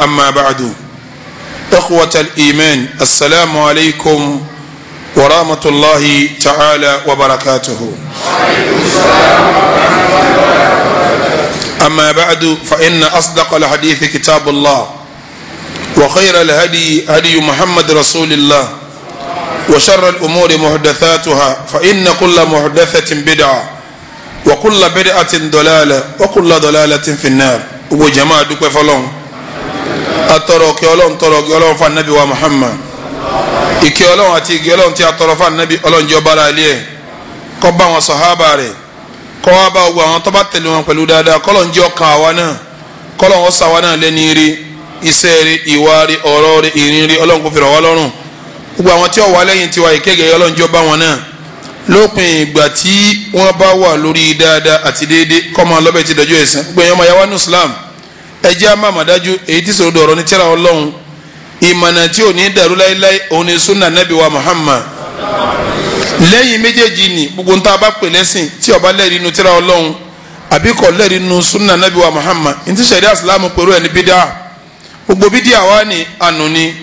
أما بعد إخوة الإيمان السلام عليكم ورحمة الله تعالى وبركاته. أما بعد فإن أصدق الحديث كتاب الله وخير الهدي هدي محمد رسول الله وشر الأمور محدثاتها فإن كل محدثة بدعة وكل بدعة ضلالة وكل ضلالة في النار. وجماعة دوكو فلون atọrọ kí Ọlọ́run tọrọ kí Ọlọ́run fa nabi wa Muhammad ìkẹ́ Ọlọ́run àti ìgẹ́ Ọlọ́run tí a tọrọ fa nabi Ọlọ́run jẹ́ ọba ara ilé ẹ̀ kó bá wọn sàhábà rẹ̀ kó wá bá gbogbo àwọn tó bá tẹ̀lé wọn pẹ̀lú dáadáa k'Ọlọ́run jẹ́ ọkàn àwa náà k'Ọlọ́run ó ṣà wa náà lẹ́ni rí iṣẹ́ rí ìwà rí ọ̀rọ̀ rí ìrìn rí Ọlọ́run kó fi rọ̀ wá lọ́rùn gbogbo àwọn tí ó wà lẹ́yìn tiwa ìkẹ́gẹ́ Ọlọ́run jẹ́ ọba wọn náà lópin ìgbà tí wọ́n bá wà lórí dáadáa àti déédéé kó máa lọ́bẹ̀ tí dọjọ́ ẹ̀san gbogbo èèyàn máa yá wá ní Islam ẹjẹ́ àmàmàdájú èyí tí sọ̀rọ̀ ọ̀rọ̀ ní tírà Ọlọ́run ìmọ̀nà tí ò ní dàrú láíláí òun ni sunna nabi wa Muhammad lẹ́yìn méjèèjì ni gbogbo ń tá a bá pè lẹ́sìn tí ó bá lẹ́rìí inú tírà Ọlọ́run àbí kò lẹ́rìí inú sunna nabi wa Muhammad ní ti ṣẹ̀ríà Ìsìlámù pẹ̀lú ẹni bídà gbogbo bídà wá ní ànú ni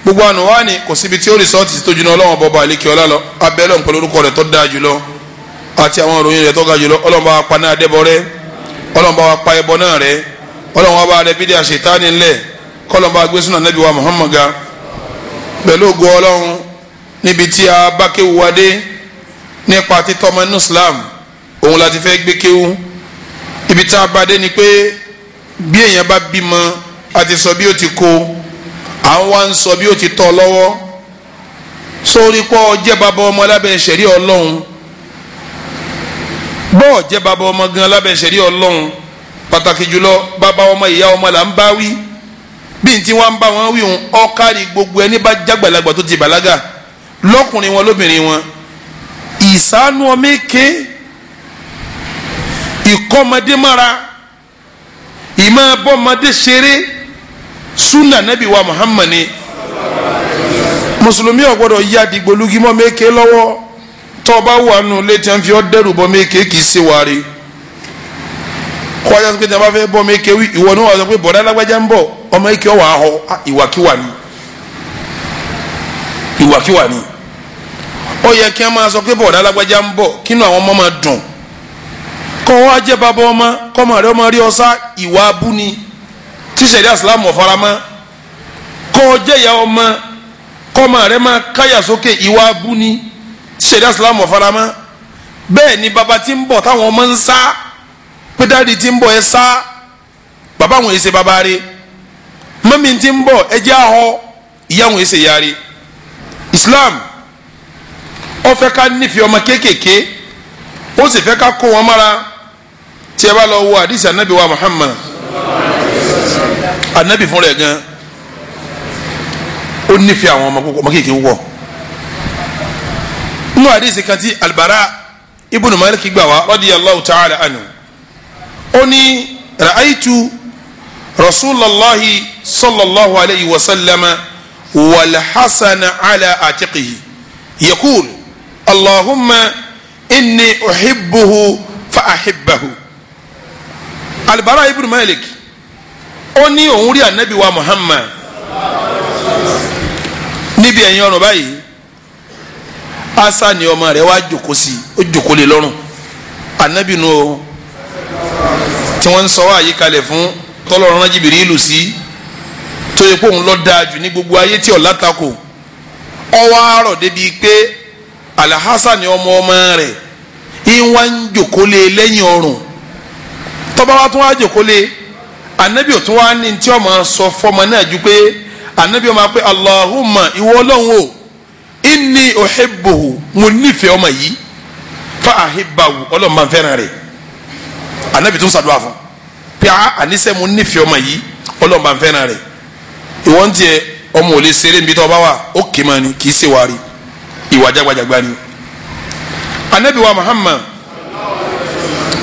gbogbo ànú wá ní kò síbi tí ó rìsọ́ọ̀tì tó juná Ọlọ́run bọba àlekè ọlá lọ abẹ́lẹ̀ pẹ̀lú orúkọ rẹ̀ tó dáa jùlọ àti àwọn òròyìn rẹ̀ tó ga jùlọ Ọlọ́run bá wa pa náà dẹ́bọ rẹ́ Ọlọ́run bá wa pa ẹbọ náà rẹ́ Ọlọ́run wa bá rẹ bídí àṣetánì ńlẹ̀ kọ́lọ́n bá gbé súnà nàbí wa Muhammad ga pẹ̀lú ògo Ọlọ́run níbi tí a bá kéwu wa dé nípa títọ́ ọmọ inú Islam òun láti fẹ́ gbé kéwu ibi tá a bá dé ni pé bí èèyàn bá bímọ a ti sọ bí ó ti kó àwọn wa ń sọ bí ó ti tọ́ lọ́wọ́ sórí pọ́ jẹ́ bàbá ọmọ lábẹ́ ṣẹ̀rí Ọlọ́run bọ́ọ̀ jẹ́ bàbá ọmọ gan lábẹ́ ṣẹ̀rí Ọlọ́run pàtàkì jùlọ bàbá ọmọ ìyá ọmọ là ń bá wí bí n tí wọn ń bá wọn wí òun ọkàrí gbogbo ẹni bá jágbàlagbà tó ti bàlágà lọkùnrin wọn lóbìnrin wọn ìsánú ọmọ èké ìkọ́mọdé mára ìmọ̀ abọ́mọdé ṣeré súnà nàbí wa Muhammad ni mùsùlùmí ò gbọ́dọ̀ yá dìgbòlugi mọ́ mẹ́kẹ́ lọ́wọ́ tó bá wà nù létí wọn fi ọ́ dẹ́rù bọ́ mẹ́kẹ́ kì í ṣe wàrí kọ́jà sọ pé tí a bá fẹ́ bọ́ ọmọ eke wí ìwọ ni wọ́n sọ pé bọ̀dá alágbájá ń bọ̀ ọmọ eke wà á họ ìwàkiwà ni ìwàkiwà ni ó yẹ kí a máa sọ pé bọ̀dá alágbájá ń bọ̀ kínú àwọn ọmọ máa dùn kọ́ wọ́n á jẹ́ bàbá ọmọ kọ́mọ rẹ ọmọ rí ọsá ìwà abú ni tí ṣẹ̀ríà Islam ọ̀faramọ́ kọ́ jẹ́ ìyá ọmọ kọ́mọ rẹ máa káyà sókè ìwà abú ni tí ṣẹ̀ríà Islam ọ̀faramọ́ bẹ́ẹ̀ ni bàbá tí ń bọ̀ táwọn ọmọ ń sá pé dáàdi tí ń bọ̀ ẹ sá bàbá àwọn èsè bàbá rẹ̀ mọ́mí tí ń bọ̀ ẹ jẹ́ ahọ́ ìyá àwọn èsè ìyá rẹ̀ Islam ó fẹ́ ká nífẹ̀ẹ́ ọmọ kéékèèké ó sì fẹ́ ká kó wọn mára tí ẹ bá lọ wo àdìsí anabi wa Muhammad anabi fún rẹ̀ gan ó nífẹ̀ẹ́ àwọn ọmọ kéékèèké wọ̀ nínú àdìsí kan tí Al-Bara ibn Malik gbà wá radiyallahu ta'ala anhu oni ra'aytu rasulallahi sallallahu alayhi wa sallama wal hasana ala atiqihi yaqul allahumma inni uhibbuhu fa ahibbahu. Al-Bara ibn Malik oni òun rí anabi wa Muhammad níbi ẹ̀yìn ọ̀rọ̀ báyìí asa ni ọmọ rẹ̀ wá jókòó sí ó jókòó lé lọ́rùn anabi nù o tí wọ́n ń sọ wá àyíkalẹ̀ fún tọ́lọ́run rán Jìbìrìlù sí tó yẹ kó òun lọ dáa jù ní gbogbo ayé tí ọ̀la tako ọwọ́ àárọ̀ débi pé Al-Hasan ọmọ rẹ̀ ìwà ń jòkólé lẹ́yìn ọrùn tọ́ba wa tún wá jòkólé anabi ò tún wá ní tí ọmọ sọ fọmọ náà ju pé anabi ọmọ pé Allahumma ìwọ Ọlọ́run o inni uhibbuhu mo nífẹ̀ẹ́ ọmọ yìí fa ahibbahu Ọlọ́run máa ń fẹ́ràn rẹ̀ anabi tún ṣàdúrà fún pé àníṣe mo nífẹ̀ẹ́ ọmọ yìí Ọlọ́run bá ń fẹ́ràn rẹ̀ ìwọ ń tiẹ̀ ọmọ ò lè ṣeré níbi tó ọba wà ó kì í máa ní kì í ṣe wárí ìwà jagbajagba ni anabi wa Muhammad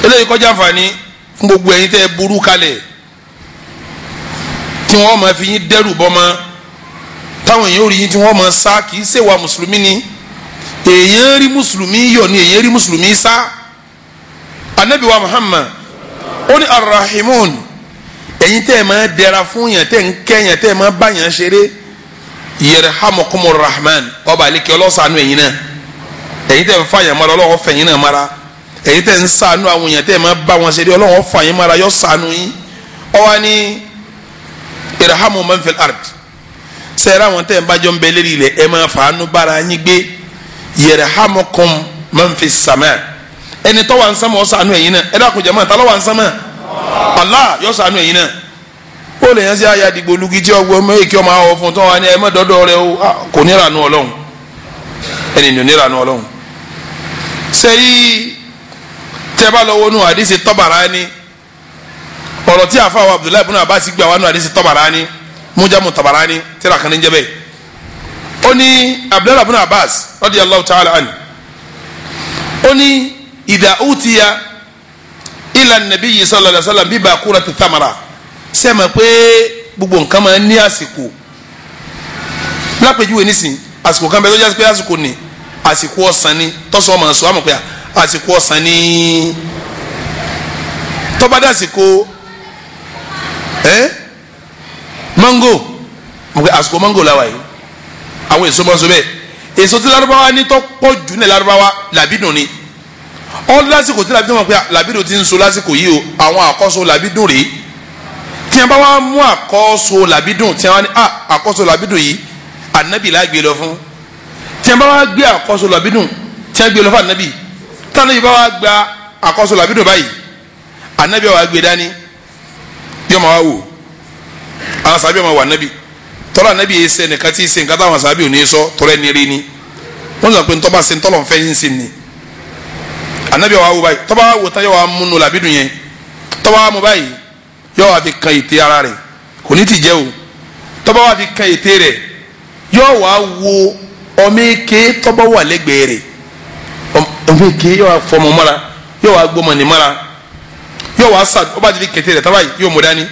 eléyìí kọjá àǹfààní fún gbogbo ẹ̀yin tẹ́ burú kalẹ̀ tí wọ́n máa fi yín dẹ́rù bọ́mọ táwọn èèyàn ò rí yín tí wọ́n máa sá kì í ṣe wa mùsùlùmí ni èèyàn rí mùsùlùmí yọ̀ ni èèyàn rí mùsùlùmí sá anabi wa Muhammad ó ní arrahimun ẹ̀yin tẹ́ ẹ máa dẹra fún yẹn tẹ́ ń kẹ́ yẹn tẹ́ ẹ máa bá yẹn ṣeré yarhamukumur rahman ọba àlekè ọlọ́sàánú ẹ̀yin náà ẹ̀yin tẹ́ ń fa yẹn mara ọlọ́wọ́ fẹ̀yìn náà mara ẹ̀yin tẹ́ ń ṣàánú àwọn yẹn tẹ́ ẹ máa bá wọn ṣeré ọlọ́wọ́ fà yín mara yọ ṣàánú yín ọwọ́ ni irhamu man fil ard sẹ́yìn àwọn tẹ́ ń bá jọ ń bẹ lérí ilẹ̀ ẹ máa fàánú bára yín gbé yarhamukum man fis sama ẹni tó wà ń sánmọ̀ ọ ṣàánú ẹ̀yin náà ẹ dákun jàmáà ta ló wà ń sánmọ̀ Allah yọ ṣàánú ẹ̀yin náà ó lè yẹn sí àyà dìgbò lugi tí ọgbọ ọmọ èkì ọmọ àwọn fún tó wà ní ẹmọ dọdọ rẹ o kò ní ìrànú Ọlọ́run ẹni ní ìrànú Ọlọ́run sẹ́yìn tẹ́ bá lọ́wọ́ nù àdìsí Tabarani ọ̀rọ̀ tí àfa wa Abdullahi ibn Abbas gbà wà nù àdìsí Tabarani mujamu Tabarani tíra kan ní jẹ́ bẹ́ẹ̀ ó ní Abdullahi ibn Abbas radiyallahu ta'ala anhu ó ní idha utiya ila nabiyyi sallallahu alaihi wasallam bi baqurati thamara sẹ́mi pé gbogbo nǹkan máa ń ní àsìkò lápèjúwe nísìn àsìkò kan bẹ́ẹ̀ tó jásí pé àsìkò ni àsìkò ọ̀sán ni tọ́sán ọmọ sọ àmọ̀ pé àsìkò ọ̀sán ni tọ́ba dé àsìkò mango àsìkò mango làwà yìí àwọn èso máa ń sọ bẹ́ẹ̀ èso tí Lárúbáwá ní tó pọ̀ jù ní Lárúbáwá làbídùn ni ọ́ lásìkò tí làbídùn mọ̀ pé làbídùn ti ń so lásìkò yìí o àwọn àkọ́so làbídùn rèé tí a bá wá mú àkọ́so làbídùn tí a wá ní àkọ́so làbídùn yìí ànábì la gbé lọ fún tí a bá wá gbé àkọ́so làbídùn tí a gbé lọ fún ànábì tí ànábì bá wá gba àkọ́so làbídùn báyìí ànábì wa gbé dání yóò máa wá wò àwọn sábẹ́ máa wà ànábì tọ́lá ànábì yìí ṣe nìkan tí ì ṣe nǹkan táwọn sábẹ́ ò ní sọ tọ́lá ẹni rí ni wọ́n sọ pé ntọ́ba ṣe ntọ́lọ̀ nfẹ́ yín sí ni ànábì wa wò báyìí tọ́ba wa wò tán yóò wá múnú làbídùn yẹn tọ́ba wa mú báyìí yóò wá fi kan ètè ara rẹ̀ kò ní ti jẹ́ o tọ́ba wá fi kan ètè rẹ̀ yóò wá wo ọmọ eke tọ́ba wà lẹ́gbẹ̀ẹ́ rẹ̀ ọmọ eke yóò wá fọmọ mọ́ra yóò wá gbọ́mọ ní mọ́ra yóò wá sàd ọba ti fi kẹtẹ rẹ̀ tábàyì yóò mú dání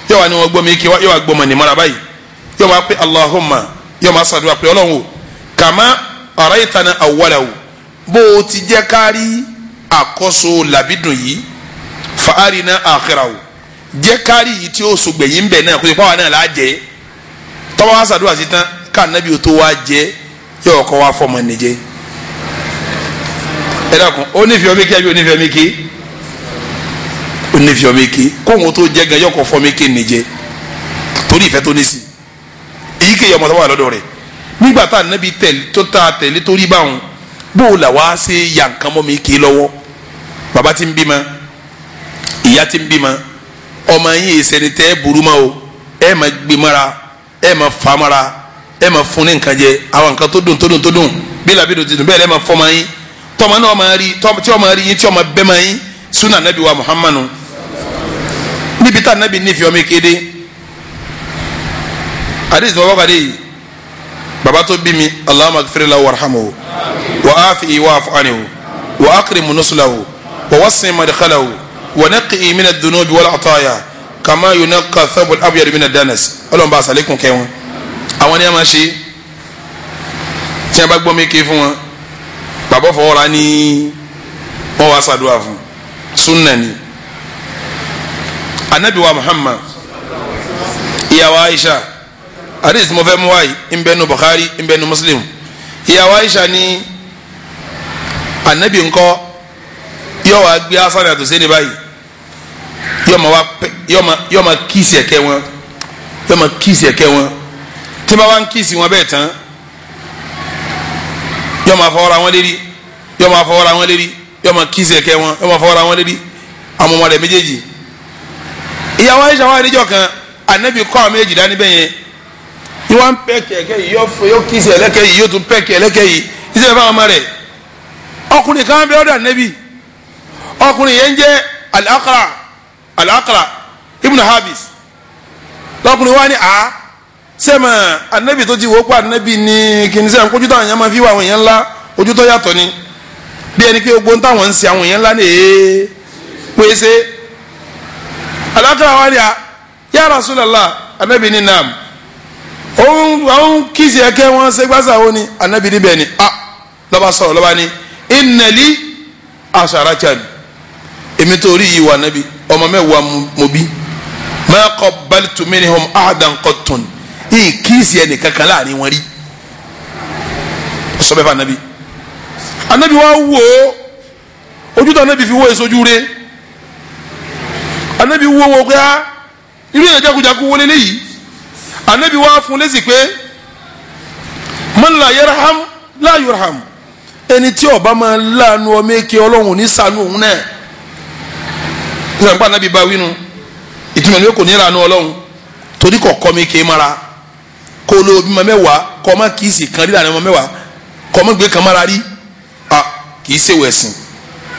yóò wá ní wọn gbọ́mọ eke yóò wá gbọ́mọ ní mọ́ra báyìí yóò wá pé Allahumma yóò má sàdúrà pé Ọlọ́run o kàmá araytana awwalahu bó o ti jẹ́ kárí àkọ́so làbídùn yìí fa arina akhirahu jẹ́ kárí yìí tí ó sògbẹ̀yìn bẹ̀ náà kó ipa wà náà là á jẹ́ tọ́wọ́ wá sàdúrà sí tán ká nàbí o tó wá jẹ́ yóò kọ́ wá fọmọ nìjẹ́ ẹ dákun ó nífẹ̀ẹ́ ọmọ eke àbí onífẹ̀ẹ́ ọmọ eke ó nífẹ̀ẹ́ ọmọ eke kóhun tó jẹ́ gan yóò kọ́ fọmọ eke nìjẹ́ torí ìfẹ́ tó ní sí èyíkéyìí ọmọ tó wà lọ́dọ̀ rẹ̀ nígbà tá nàbí tẹ̀lé torí báwọn bó o là wá ṣe yà nǹkan mọ́ mi eke lọ́wọ́ bàbá ti ń bímọ ìyá ti ń bímọ ọmọ yín ìsẹni tẹ burú ma o ẹ ma gbé mara ẹ ma fa mara ẹ ma fún ní nǹkan jẹ àwọn nǹkan tó dùn bí làbídùn ti dùn bẹ́ẹ̀ lẹ́ ma fọ́ ma yín tọ́mọ náà ma rí tí ọmọ rí yín tí ọmọ bẹ́ ma yín sunna nabi wa Muhammadu níbi tá nabi nífẹ̀ẹ́ ọmọ kéde hadith bàbá kàdé yìí bàbá tó bí mi Allahumma ighfir lahu warhamhu wa afihi wa'fu anhu wa akrim nusulahu wa wasi' madkhalahu ونقي من الذنوب والعطايا كما ينقى الثوب الابيض من الدنس Ọlọ́run bá ṣàlékún kẹ́ wọn àwọn ni a máa ṣe tí a bá gbọ́ méke fún wọn bàbá fọwọ́ra ní wọ́n wá ṣàdúrà fún sunna ni anabi wa Muhammad ìyàwó Aisha hadith mo fẹ́ mú wáyé ń bẹ nu Bukhari ń bẹ nu Muslim ìyàwó Aisha ní anabi ńkọ́ yóò wá gbé Hasan àti Hussein báyìí yóò ma kíìsì ẹ̀kẹ́ wọn yóò ma kíìsì ẹ̀kẹ́ wọn tí bá wá ń kíìsì wọn bẹ́ẹ̀ tán yóò ma fọwọ́ra wọn lérí yóò ma fọwọ́ra wọn lérí yóò ma kíìsì ẹ̀kẹ́ wọn yóò ma fọwọ́ra wọn lérí àwọn ọmọ rẹ̀ méjèèjì ìyàwó Aisha wà níjọ́ kan anabi kọ́ àwọn méjèèjì dání bẹ́ẹ̀ yẹn yóò wá ń pẹ́ẹ́kì ẹ̀kẹ́ yìí yóò kíìsì ẹ̀lẹ́kẹ́ yìí yóò tún pẹ́ẹ́kì ẹ̀lẹ́kẹ́ yìí ìṣẹ̀lẹ̀ fún àwọn ọmọ rẹ̀ ọkùnrin kan bẹ́ẹ̀ ọ̀dọ̀ anabi ọkùnrin yẹn jẹ́ al-Aqra ibn Habis lọkùnrin wa ni a sẹ́mà anabi tó ti wò pa anabi ní kìnìún sẹ́yìn kójú táwọn èèyàn máa fi wá àwọn èèyàn ńlá ojú tó yàtọ̀ ni bí ẹni pé ogbó táwọn ń ṣe àwọn èèyàn ńlá ní èé pèsè al-Aqra wa ni a ya Rasulallah anabi ní nam òun kìsì ẹ̀kẹ́ wọn ṣe gbàsà wọn ni anabi níbẹ̀ ni a lọ́ba sọ̀rọ̀ lọ́ba ni innali asharatan èmi tó rí yìí wà nábì ọmọ mẹ́wàá mo bí ma qabbaltu minhum ahadan qattun kiisi ẹni kankan láàrin wọn rí sọ bẹ́ẹ̀ fún anabi. anabi wa wo ojú tó anabi fi wo èsojú rẹ̀ anabi wo pé irú yẹn jagunjagun wọlé léyìí anabi wa fún lésì pé man la yarham la yurham ẹni tí ó bá máa láàánú ọmọ èké ọlọ́run ní ṣàánú òun náà nígbà anabi bá wínú ìtumọ̀ ní kò ní ìlànà ọlọ́run torí kọ̀ọ̀kọ́ mi kéé mara kó ló bímọ mẹ́wàá kọ́ ọmọ kìí sì kan rí lànà ọmọ mẹ́wàá kọ́ ọmọ gbé kan mara rí kìí ṣe ìwẹ̀ ẹ̀sìn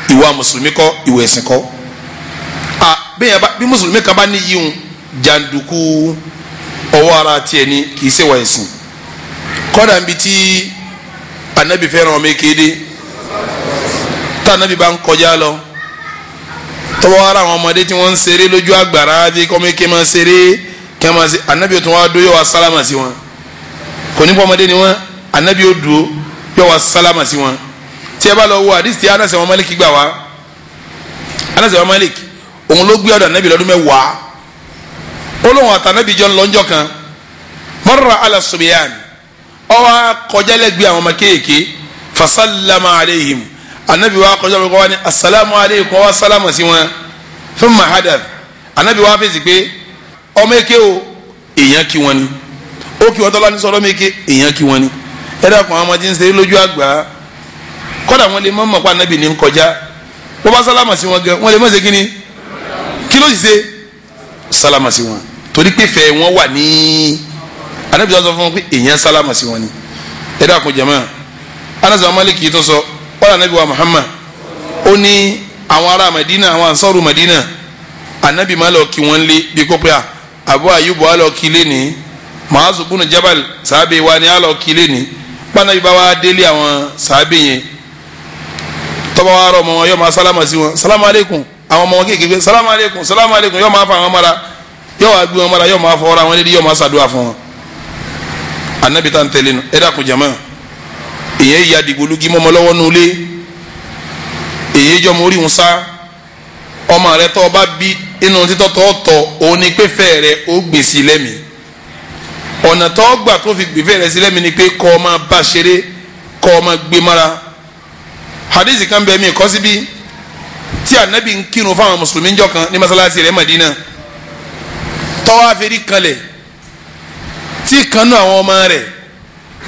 ìwà mùsùlùmí kọ́ ìwẹ̀ ẹ̀sìn kọ́ bí mùsùlùmí kan bá ní yíyún jàǹdùkú ọwọ́ ara tiẹ̀ ní kìí ṣe ìwà ẹ̀sìn kọ́dà níbi tí anabi fẹ́ràn ọmọ èkéde tá anabi bá ń kọjá lọ tọwọ́ ara àwọn ọmọdé tí wọ́n ń ṣeré lójú àgbàrá bí kọ́mẹ́kẹ́ máa ṣeré kí wọ́n máa ṣe anabi tó wá dó yọ wá sálámà sí wọn kò ní bọ́ ọmọdé ni wọ́n anabi ó dúró yọ wá sálámà sí wọn tí ẹ bá lọ wo àdìsí tí Anas ibn Malik gbà wá Anas ibn Malik òun ló gbé ọ̀dọ̀ anabi lọ́dún mẹ́wàá ó lóun àtànabi jọ lọ́njọ́ kan marra ala subyan ọwọ́ kọjá lẹ́gbẹ̀ẹ́ àwọn ọmọ kéèké fasallama alayhim anabi wa kọjá lọ́kọ́ wa ni asalaamu aleykum wa salama sí wọn thumma hadath anabi wa fèsì pé ọmọ èké o èèyàn kí wọn ni ó kí wọn tọ́lá ní sọ́dọ̀ ọmọ èké èèyàn kí wọn ni ẹ dàkún àwọn ọmọdé ń ṣeré lójú àgbà kọ́dà wọn lè mọ̀ pé anabi ní ń kọjá wọ́n bá salama sí wọn gan wọ́n lè mọ̀ ṣe kíni kí ló sì ṣe salama sí wọn torí pé fẹ́ wọn wà ní anabi sọ fún wọn pé èèyàn salama sí wọn ni ẹ dàkún jama Anas ibn Malik yìí tó sọ wọ́n anabi wa Muhammad ó ní àwọn ará Madina àwọn ansọ́rù Madina anabi máa lọ kí wọ́n lé bí kò pé Abu Ayyub wa lọ kí lé ní Mu'adh ibn Jabal sàábé wa ni a lọ kí lé ní pànàbí bá wa délé àwọn sàábé yẹn tọ́ba wa rọ ọmọ wọn yóò máa sálámà sí wọn salamu aleykum àwọn ọmọ wọn kéèké salamu aleykum yóò máa fa àwọn mara yóò wá gbé wọn mara yóò máa fọwọ́ra wọn lédi yóò máa ṣàdúrà fún wọn anabi tá n tẹ̀lé nu ẹ dàkún jama èyàn ya dìgbòlugi mọ́mọ́ lọ́wọ́ nulẹ̀ èyí jọ mórí ń sá ọmọ rẹ tọ́ ọba bí inú títọ́ tọ́ òun ni pé fẹ́ rẹ ó gbèsè lẹ́mìí ọ̀nà tó gbà tó fi gbèfẹ́ rẹ sí lẹ́mìí ni pé kọ́ ọ máa bá ṣeré kọ́ ọ máa gbé mara hadith kan bẹ́ẹ̀ mi kọ́ síbi tí anabi ń kírun fáwọn mùsùlùmí jọ kan ní masalasi rẹ Madina tọ́wọ́ àfẹ́rí kanlẹ̀ tí kanú àwọn ọmọ rẹ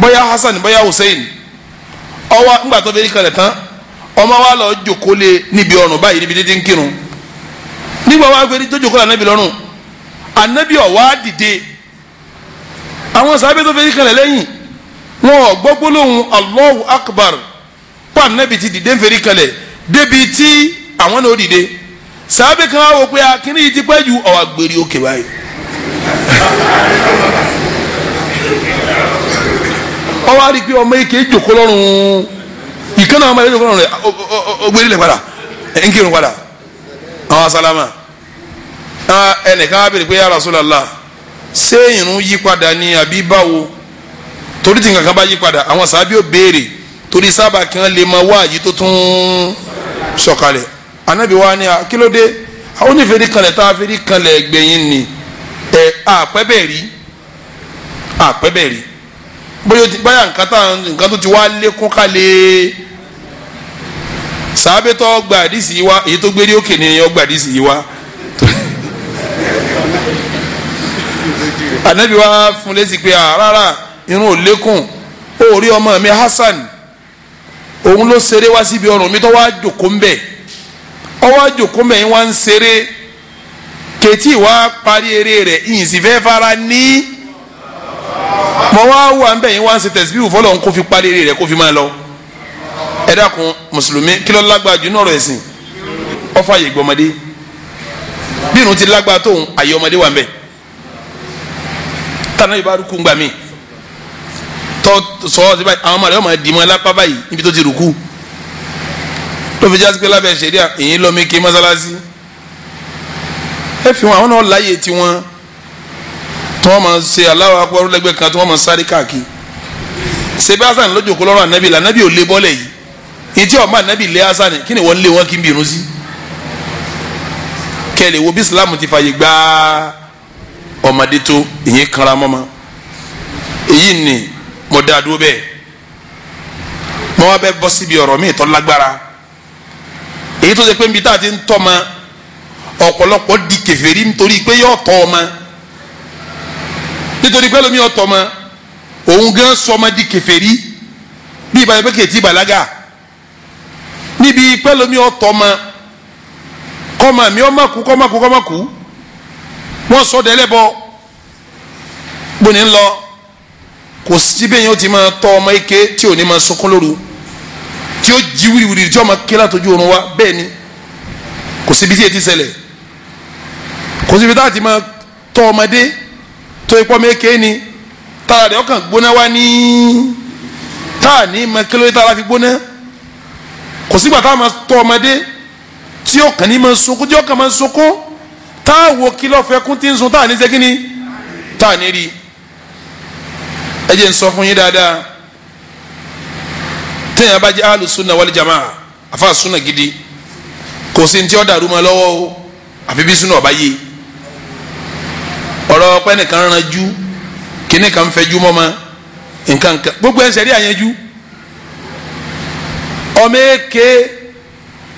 bóyá Hasan bóyá Hussein ọwọ́ ńgbà tó fẹ́rí kanlẹ̀ tán ọmọ wa lọ jòkó lé níbi ọrùn báyìí níbi títí ń kírun nígbà wa fẹ́rí tó jòkó lé anabi lọ́rùn anabi ọ̀wá dìde àwọn sábẹ́ tó fẹ́rí kanlẹ̀ lẹ́yìn wọn ò gbọ́ gbólóhùn Allahu Akbar pa anabi ti dìde ń fẹ́rí kanlẹ̀ débi tí àwọn náà dìde sábẹ́ kan wá wò pé akínní yìí ti pẹ́ ju ọ̀wá gbèrè òkè báyìí ọwọ́ àrí pé ọmọ ike jòkó lọ́rùn ìkànnì àwọn ọmọ ike jòkó lọ́rùn rẹ̀ ọgbẹ́rì lẹ̀ padà nkírun padà àwọn asálámà ẹnìkan á bèrè pé ya Rasulullah ṣé ìrun yí padà ní àbí báwo torí tí nǹkan kan bá yí padà àwọn sábẹ́ ò béèrè torí sábà kí wọ́n lè máa wá àyí tó tún sọ̀kalẹ̀ anabi wa ni kílódé àwọn onífẹ̀ẹ́rí kanlẹ̀ tá a fẹ́rí kanlẹ̀ gbẹ̀yìn ni àpẹ́ bẹ́ẹ̀ rí bóyá nǹkan tó ti wá lékún kálẹ̀ sàábẹ́ tó gba àdìsí yìí wá èyí tó gbérí òkè ni ó gba àdìsí yìí wá anabi wa fún lẹ́sìn pé rárá irun ò lékún ó rí ọmọ mi Hasan òun ló ṣeré wá síbi ọrùn mi tó wá jòkó ń bẹ̀ ọwọ́ jòkó mẹ́yìn wá ń ṣeré kẹtì wá parí eré rẹ̀ ìyìn sì fẹ́ fara ní mọ wá wà ń bẹ̀yìn wá ń ṣe tẹ̀síbíù fọlọ́ ń kó fi parí eré rẹ̀ kó fi máa lọ ẹ dákun mùsùlùmí kí ló lágbára jù náà rẹ̀ ẹ̀sìn ọfọ àyè gbọmọdé bí irun ti lágbára tóun àyè ọmọdé wà ń bẹ̀ tànà ìbá rúkú ń gbà mí tọ́ sọ ọ́ sí báyìí àwọn ọmọ rẹ̀ ọmọ dì mọ́ lápá báyìí níbi tó ti rúkú tó fi jásí pé lábẹ́ ṣẹ̀ríà èyí lọ́mí ké mọ́sálásí ẹ fi wọn àwọn náà láàyè tiwọn tí wọ́n máa ṣe Allahu Akbar lẹ́gbẹ̀ẹ́ kan tí wọ́n máa sáré káàkiri ṣebí Hasan lójú kó lọ́rọ̀ ànábì lànábì ò lé bọ́lẹ̀ yìí ìtí ọ̀ma ànábì lé Hasan kí ni wọ́n lé wọn kí n bìrún sí kẹ́lẹ̀ wo bí Islam ti fàyè gba ọmọdé tó ìyẹn kanra mọ́mọ́ èyí ni mo dá dúró bẹ́ẹ̀ mo wá bẹ́ bọ́ síbi ọ̀rọ̀ mi tó lágbára èyí tó ṣe pé nbí tá a ti ń tọ́ ma ọ̀pọ̀lọpọ̀ di kèfèrí nítorí pé yóò tọ́ ọmọ nítorí pé lómi ọ̀tọ̀ ọmọ òun gan sọ ọmọ di kèfèrí bí ìbáyọ̀ pé kèétí bàlágà níbi pé lómi ọ̀tọ̀ ọmọ kọ́mọ mi ọmọ kú wọ́n sọ dẹ́lẹ́ bọ́ gbóni ńlọ kò síbẹ̀ yẹn ó ti máa tọ́ ọmọ ike tí ò ní máa sunkún lóru tí ó jí wíriwíri tí ó máa ké látọjú oorun wa bẹ́ẹ̀ ni kò síbi tí èyí ti ṣẹlẹ̀ kò síbi tá a ti máa tọ́ ọmọdé tó ipọ́ mẹ́kẹ́ ni tára rẹ̀ ọkàn gbóná wá ní táà ní máa kí lóye tára fi gbóná kò sígbà tá a máa tọ́ ọmọdé tí ó kàn ní máa sunkún tí ó kàn máa sunkún táà wo kí lọ́ọ́ fẹ́ kún tí ń sun táà ní ṣe kí ni táà ní rí ẹ jẹ́ n sọ fún yín dáadáa téèyàn bá jẹ́ alùsùnà wal jamaa àfa sùnà gidi kò sí ní tí ó dàrú mọ́ lọ́wọ́ o àfi bí sùnà ọba yé ọ̀rọ̀ ọpẹ́ nìkan ranjú kíní kan fẹjú mọ́ ma nǹkan kan gbogbo ẹ̀ ń sẹ́rí àyànjú ọmọ èké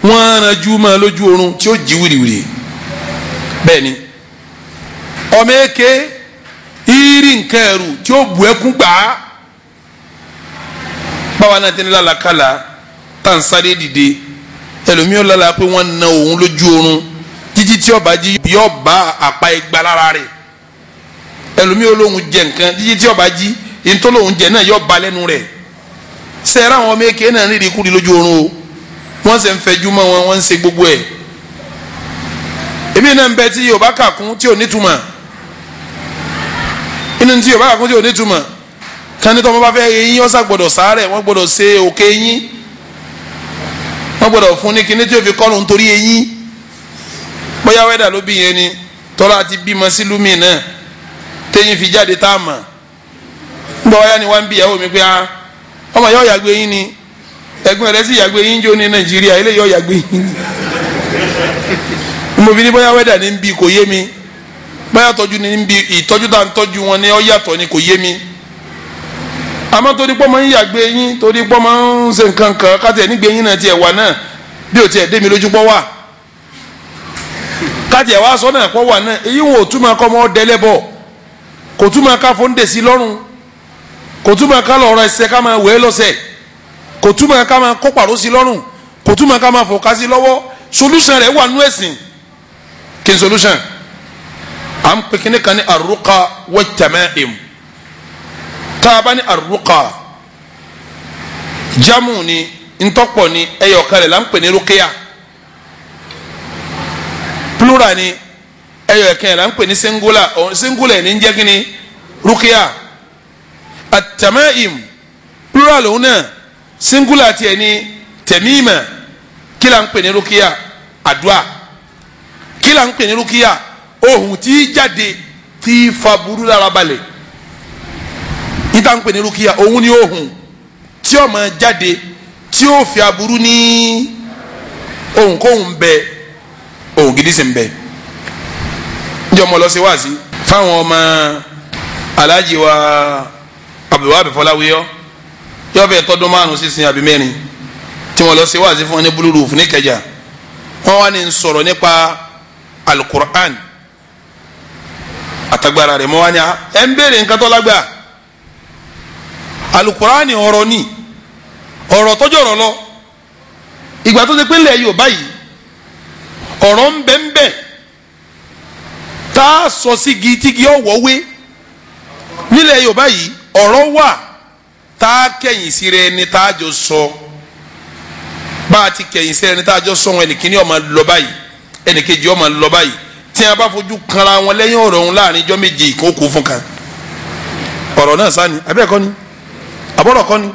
wọ́n ranjú mọ́ lójú oorun tí ó jí wìrìwìrì bẹ́ẹ̀ ni ọmọ èké iri nǹkan ẹrù tí ó bu ẹkún gbà á báwa náà ti ní lálàkàlà tá à ń sáré dìde ẹlòmíràn lálà pé wọ́n na òun lójú oorun jíjí tí ọba jí yóò bá àpá igba lára rẹ̀ ẹlòmíràn olóhùn jẹ nǹkan jíjí tí ọba jí ìtọ́lóhùn jẹ náà yóò bá lẹ́nu rẹ̀ sẹ́ẹ̀rẹ́ àwọn ọmọ èké náà rírì kúri lójú oorun o wọ́n sì ń fẹjú mọ́ wọn wọ́n ń ṣe gbogbo ẹ̀ èmi náà ń bẹ tí yorùbá kà kún tí ò nítumọ̀ inú tí yorùbá kà kún tí ò nítumọ̀ kání tó wọn bá fẹ́ eyín ọ̀sà gbọ́dọ̀ sàárẹ̀ wọ́n gbọ́dọ̀ ṣe òkè eyín wọ́n gbọ́dọ̀ fún ní kíní tí ó fi kọ́nu nítorí eyín bóyá wẹ́dà ló bí yẹn ni tọ́lá àti bímọ sílùú mi náà téyín fi jáde tá a mọ̀ ńgbà wáyà ni wọ́n ń bí ìyàwó mi pé ọmọ yóò yàgbé yín ni ẹ̀gbọ́n rẹ̀ sì yàgbé yín jó ní nàìjíríà ilé yóò yàgbé yín mo fi ní bóyá wẹ́dà ní bí kò yé mi bóyá tọ́jú ní bí ìtọ́jú tá à ń tọ́jú wọn ní ó yàtọ̀ ni kò yé mi àmọ́ torí pọ́ máa ń yàgbé yín torí pọ́ máa ń ṣe nǹkan kan káti ẹ̀ nígbè yín náà tiẹ̀ wà náà bí o tiẹ̀ dé mi lójú pọ́ wà káti ẹ̀ wá sọ náà pọ́ wà náà èyí wọn ò túmọ̀ kọ́ ọmọ dẹ́lẹ́bọ̀ kò túmọ̀ ká fóńdè sí lọ́rùn kò túmọ̀ ká lọ́ọ̀rọ̀ ẹsẹ̀ ká máa wẹ̀ lọ́sẹ̀ kò túmọ̀ ká máa kó pàrọ̀ sí lọ́rùn kò túmọ̀ ká máa fòkà sí lọ́wọ́ solution rẹ̀ wà nú ẹ̀sìn kí n solution à ń pè kíní kan ní arruqa wa tama'im taaba ni arruqa jamu ni ntọkpọ ni ẹyọkan la ń pè ní ruqiya plural ni ẹyọkan la ń pè ní singular singular ni ń jẹ́ kíni ruqiya at-tama'im plural òun náà singular tiẹ̀ ni tẹ̀míìmà kí la ń pè ní ruqiya àdúà kí la ń pè ní ruqiya ohun tí jáde tí fa burú lára balẹ̀ níta ń pè ní rukiya òun ni ohun tí ó máa jáde tí ó fi aburú ní ohun kóhun bẹ ohun gidi sì ń bẹ njẹ́ ọmọ lọ sí wáàsí fáwọn ọmọ aláàjì wa Abdulwahab Fọláwíyọ yọ fẹ́ tọdún márùn sísìn àbí mẹ́rin tí wọ́n lọ sí wáàsí fún wọn ní Blue Roof ní Ìkẹjà wọ́n wá ní sọ̀rọ̀ nípa alukur'an àtagbára rẹ̀ mọ́ wá ní ẹ̀ ń béèrè nǹkan tó lágbà alukurani ọ̀rọ̀ ni ọ̀rọ̀ tọ́jú ọ̀rọ̀ lọ ìgbà tó ṣe pé ńlẹ̀ Yorùbá yìí ọ̀rọ̀ ń bẹ ń bẹ tá a sọ sí gitigi ọ̀wọ́wé nílẹ̀ Yorùbá yìí ọ̀rọ̀ wà tá a kẹ̀yìn sí rẹ ni tá a jọ sọ bá a ti kẹ̀yìn sí rẹ ni tá a jọ sọ wọn ẹnìkíní ọmọ lọ báyìí ẹnìkejì ọmọ lọ báyìí tí a bá fojú kanra wọn lẹ́yìn ọ̀rọ̀ ọ̀hún láàrin ijọ́ méje ìkókò fún kan ọ̀rọ̀ náà sáni abẹ́ẹ̀kọ́ ni àbọ̀rọ̀ kọ́ ni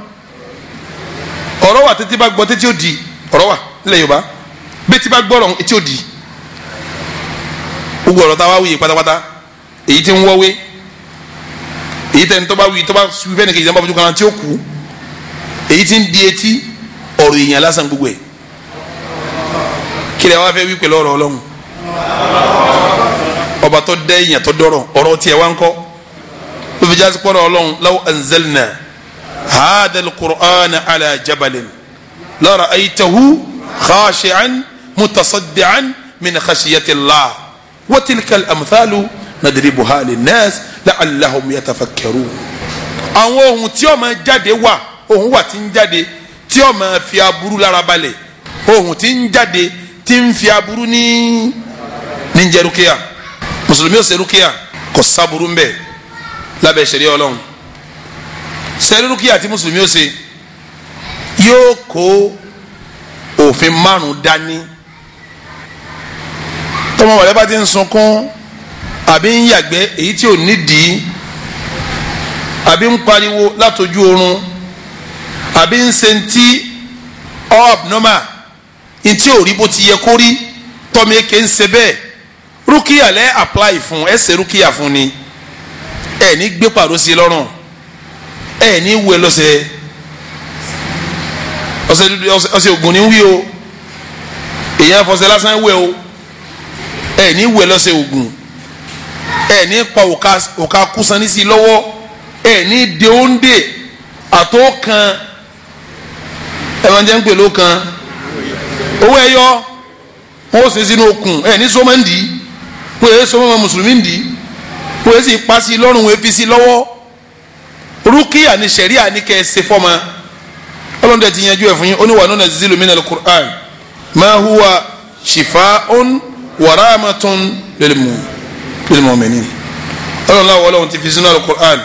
ọ̀rọ̀ wà tètè bá gbọ́ tètè ó di ọ̀rọ̀ wà nílẹ̀ Yorùbá bẹ́ẹ̀ tí bá gbọ́rọ̀ etí ó di gbogbo ọ̀rọ̀ tá a wá wuyì pátápátá èyí tí ń wọ́wé èyí tẹ́ni tó bá wuyì tó bá sùn fẹ́ni kejì náà bá fojú kan tí ó kú èyí tí ń di etí ọ̀rọ̀ èèyàn lásán gbogbo ẹ̀ kí lè wá fẹ́ wí pẹ̀lú ọ̀rọ̀ Ọlọ́run ọba tó dẹ́ èèyàn tó dọ́rọ̀ ọ̀rọ̀ tiẹ̀ wá ń kọ́ ló fi jásí pọ́nrọ́ ọlọ́run law anzalna hadha al-Qur'ana ala jabalin la ra'aytahu khashi'an mutasaddi'an min khashiyati Allah wa tilka al-amthalu nadribuha lin-nas la'allahum yatafakkarun. àwọn ohun tí ó máa jáde wà ohun wà tí ń jáde tí ó máa fi aburú lára balẹ̀ ohun tí ń jáde tí ń fi aburú ní jẹ́ rúkìá mùsùlùmí ó ṣe rúkìá kò sábúrú ń bẹ lábẹ́ ṣẹ̀ríà Ọlọ́run ṣẹ̀rí rúkìá tí mùsùlùmí ó ṣe yóò kó òfin márùn dání tọmọ wàlẹ́ bá ti ń sunkún àbí ń yàgbẹ́ èyí tí ò nídìí àbí ń pariwo látọjú oorun àbí ń ṣe ntí abnormal ntí ò rí bó ti yẹ kó rí tọ́mi èké ń ṣe bẹ́ẹ̀ rúkìá lẹ́ apply fún ẹ ṣe rúkìá fún ni ẹ ní gbé pàrọ̀ sí lọ́rùn ẹ ní wẹ lọ́sẹ̀ ọ̀sẹ̀ ògùn ní wí o èyàn fọṣẹ lásán wẹ o ẹ ní wẹ lọ́sẹ̀ ògùn ẹ ní pa òka kúsan ní sí lọ́wọ́ ẹ ní de oúnjẹ àtọ́ kan ẹ máa jẹ́ ń pè ló kan owó ẹyọ wọn ó sì sínú okùn ẹ ní sọmọ ń dì í wọ́n yẹ sọmọ mùsùlùmí ń dì í wọ́n yẹ sì pa sí lọ́rùn wọ́n fi sí lọ́wọ́ rúkìá ní sẹ̀ríà ní kẹ́ ẹ ṣe fọ́mọ ọlọ́dẹ ti yanjú ẹ̀ fún yín ó ní wa nunazzilu minal Qur'an ma huwa shifaa'un wa rahmatun lil mu'minin ọlọ́run láwọ̀ ọlọ́run ti fi sínú al-Qur'an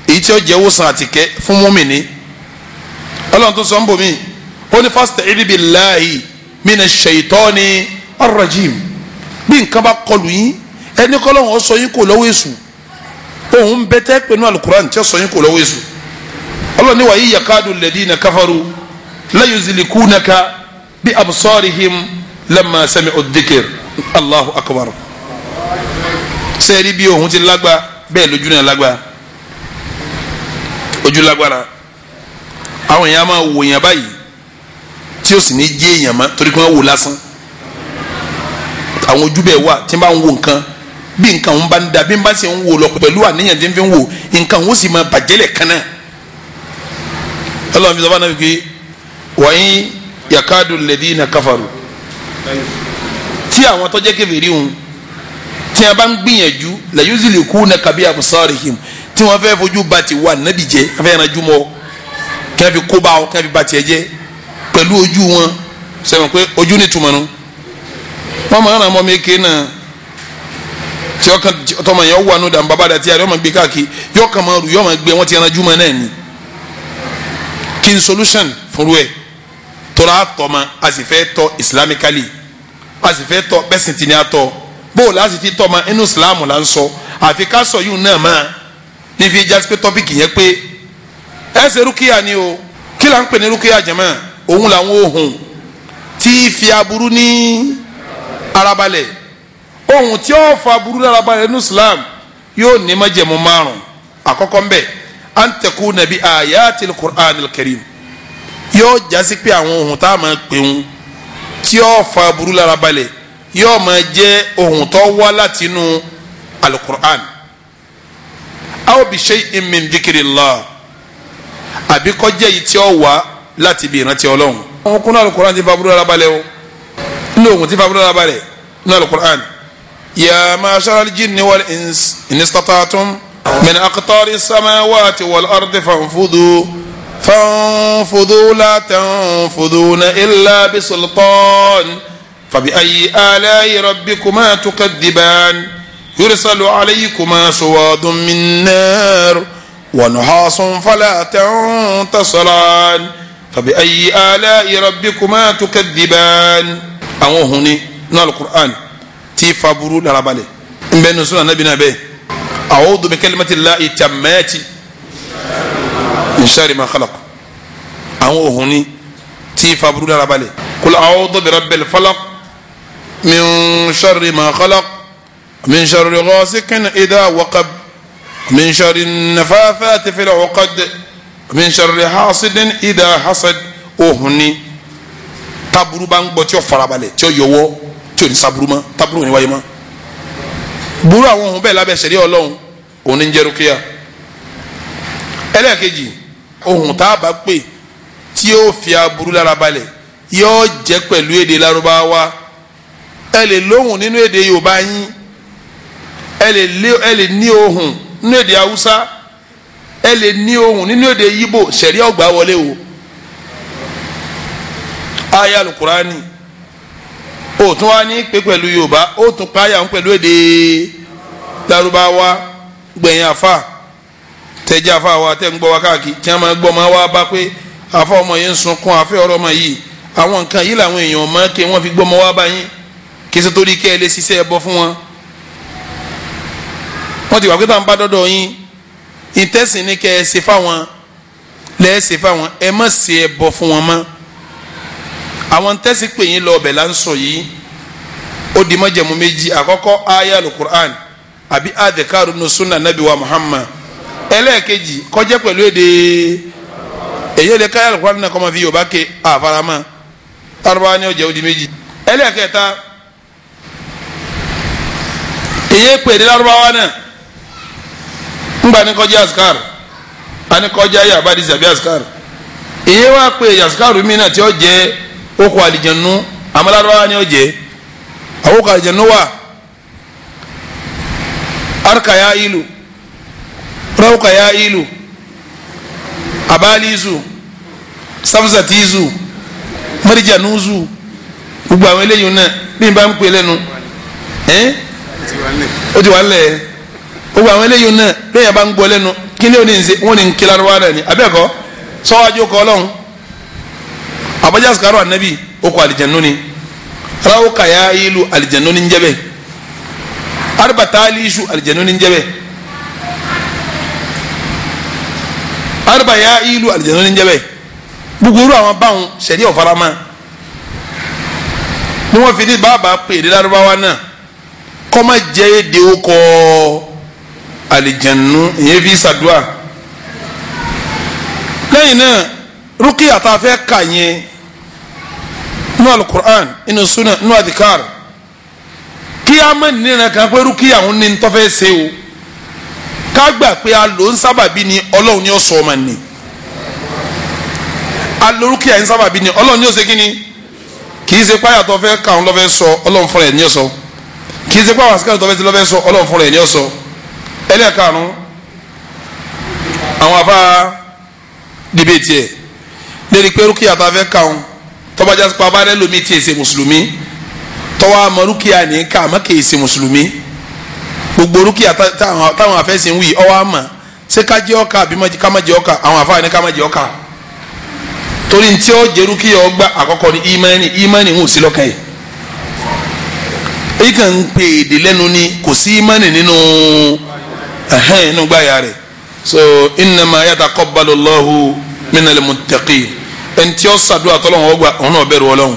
èyí tí ó jẹ́ wòsàn àtìkẹ́ fún mùmínì ọlọ́run tó sọ ń bò mí ó ní fasta'idh billahi minash shaitani ar-rajim bí nǹkan bá kọlù yín ẹni kọ́lọ́hún ó sọ yín kò lọ́wọ́ èṣù òun bẹ́tẹ́ pẹ̀lú al-Qur'an tí ó sọ yín kò lọ́wọ́ èṣù ọlọ́run ní wa yakadu alladhina kafaru la yuzlikunaka bi absarihim lamma sami'u adh-dhikr Allahu akbar sẹ́ẹ̀rí bí òun ti lágbá bẹ́ẹ̀ lójú náà lágbá ojú lágbára àwọn èèyàn máa wò yàn báyìí tí ó sì ní jẹ́ èèyàn mọ́ torí pé wọ́n wò lásán àwọn ojú bẹ́ẹ̀ wà tí n bá ń wo nǹkan bí nǹkan ń bá ń da bí n bá sì ń wò lọ pẹ̀lú àníyàn tí n fi ń wò nǹkan ó sì máa bàjẹ́ lẹ̀ kan náà ọlọ́run fi sọ fún anabi pé wa in yakadu alladhina kafaru tí àwọn tó jẹ́ kèfèrí wọn tí a bá ń gbìyànjú la yuzlikunaka bi absarihim tí wọ́n fẹ́ fojú ba ti wà nábì jẹ́ wọ́n fẹ́ yànnà jùmọ̀ kí wọ́n fi kó bá wọn kí wọ́n fi ba tiẹ̀ jẹ́ pẹ̀lú ojú wọn sẹ́wọ̀n pé ojú ní tùmọ̀ nù wọ́n máa ń ràn mọ́ mi ké náà tí ọkàn tọmọ yẹn wà nù dàn bàbá dàtí àrẹ ọmọ gbé káàkiri yọ kàn máa rù yọ máa gbé wọn ti yànnà jùmọ̀ náà ni kí n solution fúnru ẹ̀ tora tọ́ma a sì fẹ́ tọ́ islamically a sì fẹ́ tọ́ bẹ́sìn tì ní a tọ́ bóòlù a sì ti tọ́ ma inú islamu la ń sọ àfi ká sọ yìí náà máa ní fi jásí pé tọ́pìkì yẹn pé ẹ ṣe rúkìá ni o kí là ń pè ní rúkìá jẹ̀mọ́ òun làwọn ohun tí fi aburú ní arabalẹ̀ ohun tí ó fa aburú arabalẹ̀ nínú islam yóò ní májẹ̀mú márùn àkọ́kọ́ ń bẹ an takuna bi ayatil Qur'anil Karim yóò jásí pé àwọn ohun tá a máa pè ń tí ó fa aburú arabalẹ̀ yóò máa jẹ́ ohun tó wá látinú al-Qur'an aw bi shay'in min dhikrillah àbí kó jẹ́ yìí tí ó wá láti bí ìrántí Ọlọ́run. àwọn kúnú al-Qur'an ti fa aburú arabalẹ̀ o ní ohun tí fa aburú arabalẹ̀ ní al-Qur'an ya ma'shara al-jinni wal ins in istata'tum min aqtari as-samawati wal ardi fanfudhu la tanfudhuna illa bi sultan فبأي آلاء ربكما تكذبان يرسل عليكما شواظ من نار ونحاس فلا تنتصران فبأي آلاء ربكما تكذبان àwọn ohun ni nínú Al-Qur'an tí fa burú lára balẹ̀ ń bẹ nínú sunan Nabi náà bẹ́ẹ̀ a'udhu bi kalimati llahi tammati min sharri ma khalaq àwọn ohun ni tí fa burú lára balẹ̀ qul a'udhu bi rabbil falaq من شر ما خلق من شر غاسق إذا وقب من شر النفاثات في العقد من شر حاسد إذا حسد أهني taburu bá ń gbọ́ tí ó farabalẹ̀ tí ó yọwọ́ tí ó ní saburu mọ́ taburu ní wáyé mọ́ burú àwọn ohun bẹ́ẹ̀ lábẹ́ ṣẹ̀ríà Ọlọ́run òun ní jẹ́ rúkìá. ẹlẹ́ẹ̀kejì ohun tá a bá pè tí yóò fi aburú lára balẹ̀ yóò jẹ́ pẹ̀lú èdè Lárúbáwá. ẹ lè lóhùn nínú èdè Yorùbá yín, ẹ lè ní ohùn nínú èdè Haúsá, ẹ lè ní ohùn nínú èdè Yíbò, ṣẹ̀ríà ọgbà wọlé o. aya alukurani o tún wá ní pé pẹ̀lú Yorùbá, o tún pa aya ń pẹ̀lú èdè Lárúbáwá. gbẹ̀yìn afa tẹ̀jẹ́ afa wa tẹ̀ ń gbọ́ wa káàkiri tí wọ́n máa gbọ́ máa wá bá pé afa ọmọ yẹn ń sunkún afẹ́ ọ̀rọ̀ ọmọ yìí, àwọn nǹkan yìí làwọn èèyàn máa ké wọ́n fi gbọ́ ọmọ wa bá yín kí ṣe torí kẹ́ ẹ lè ṣiṣẹ́ ẹ bọ́ fún wọn. wọ́n ti wà pé táwọn bá dọ́dọ̀ yín ìtẹ́sìn ní kẹ́ ẹ ṣe fáwọn lẹ́ẹ̀ ṣe fáwọn, ẹ má ṣe ẹ bọ́ fún wọn mọ́. àwọn tẹ́sí pè yín lọ ọbẹ̀ là ń sọ yìí ó di májẹ̀mú méjì. àkọ́kọ́ aya alukur'an àbí adhikaru nu sunna nabi wa Muhammad. ẹlẹ́ẹ̀kejì kọjá pẹ̀lú èdè èyí lè káyà alukur'an náà kọ́ máa fi Yorùbá ké àfaramọ́ Lárúbáwá ni ó jẹ́ ó di méjì. ẹlẹ́ẹ̀kẹta èyí pè ní Lárúbáwá náà ńgbà ní kọjá askar àní kọjá yà bá di sàbí askar èyí wá pé askar mi náà tí ó jẹ́ oko àlìjẹnu Lárúbáwá ni ó jẹ́ àwọn oko àlìjẹnu wà arkaya ilu raukaya ilu abalizu safzatizu marijanuzu gbogbo àwọn eléyìí náà bí n bá ń pè lẹ́nu ó ti wà lẹ̀ gbogbo àwọn eléyìí náà lẹ́yìn bá ń gbọ́ lẹ́nu kí ni ó ní nse wọ́n ní nkí Lárúbáwá náà ni abẹ́ẹ̀kọ́ sọ́wájú kọ́ Ọlọ́run abájá sikaru anabi ó kọ́ àlìjẹ̀nu ni raukaya ilu àlìjẹ̀nu ni ń jẹ́ bẹ́ẹ̀ arbatalisu àlìjẹ̀nu ni ń jẹ́ bẹ́ẹ̀ arbaya ilu àlìjẹ̀nu ni ń jẹ́ bẹ́ẹ̀ gbogbo àwọn báwọn sẹ̀rí ọ̀farama ni wọ́n fi ní bàbá pè é Lárúbáwá náà kọ́má jẹ́ èdè okọ̀ àlìjẹ̀nu ìyẹn fi ṣàdúrà. lẹ́yìn náà rúkìá tá a fẹ́ kà yẹn nínú alukur'an nínú sunna nínú adhikar kí a má nínú kan pé rúkìá òun ní ntọ́fẹ́ ṣe o ká gbà pé a lò ń sábàbí ni Ọlọ́run ni ó sọ ọmọ ni a lò rúkìá ń sábàbí ni Ọlọ́run ni ó ṣe kí ni kì í ṣe páyà tó fẹ́ kà ń lọ́fẹ́ sọ Ọlọ́run fúnra ẹ̀ ní ọ̀sọ́ kì í ṣe páyà àsìkò tó fẹ́ ti lọ́fẹ́ sọ Ọlọ́run fúnra ẹ̀ ní ọ̀sọ́. ẹlẹ́ẹ̀karùn-ún àwọn afá dìbètì ẹ̀ lérí pé rúkìá tó fẹ́ kà ń tọ́ba jásí pa abáyé lómi tí èsè mùsùlùmí tọ́wọ́ àmọ́ rúkìá ní ká àmọ́ kì í ṣe mùsùlùmí gbogbo rúkìá táwọn afẹ́sìn wì ọwọ́ àmọ́ ṣé ká jẹ́ ọkà àbí ká má jẹ́ ọkà àwọn afá ní ká má jẹ́ ọkà torí ntí ó jẹ́ rúkìá ọgbà àkọ́kọ́ ní ìmánì ń wò sí lọ́kàn yìí èyí kàn ń pè èdè lẹ́nu ni kò sí ìmánì nínú inú gbáyà rẹ̀ so innama yataqabbalu Allahu minal muttaqin ẹni tí ó ṣàdúrà tọ́lọ́wọ́n ọgbà òun náà bẹ̀rù Ọlọ́run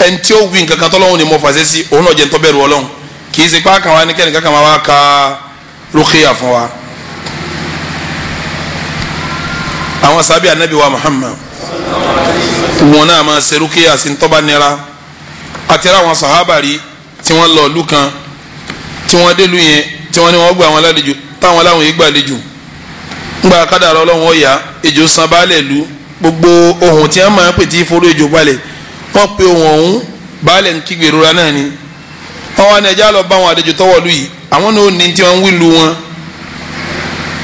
ẹni tí ó wí nǹkan kan tọ́lọ́wọ́n ni mo fàṣẹ sí òun náà jẹ́ ntọ́ bẹ̀rù Ọlọ́run kì í ṣe pé àkàwá ní kẹ́nìkan kan máa wá ka rúkìá fún wa. àwọn sábẹ́ anabi wa Muhammad wọn náà máa ṣe rúkìá sí ntọ́ba nira àti ra àwọn sàhábà rí tí wọ́n lọ ìlú kan tí wọ́n dé ìlú yẹn tí wọ́n ní wọ́n gba àwọn alálejò táwọn aláwọn yìí gbàlejò ńgbà kádàrá Ọlọ́run ọ̀yà ejò san baálẹ̀ ìlú gbogbo ohun tí wọ́n máa ń pè tí ìfowó ejò balẹ̀ wọ́n pe ohun ọ̀hún baálẹ̀ ń kígbe ìrora náà ni wọ́n wá ní ẹja lọ bá àwọn àlejò tọ́wọ́ ìlú yìí àwọn náà ní tí wọ́n ń wí lu wọn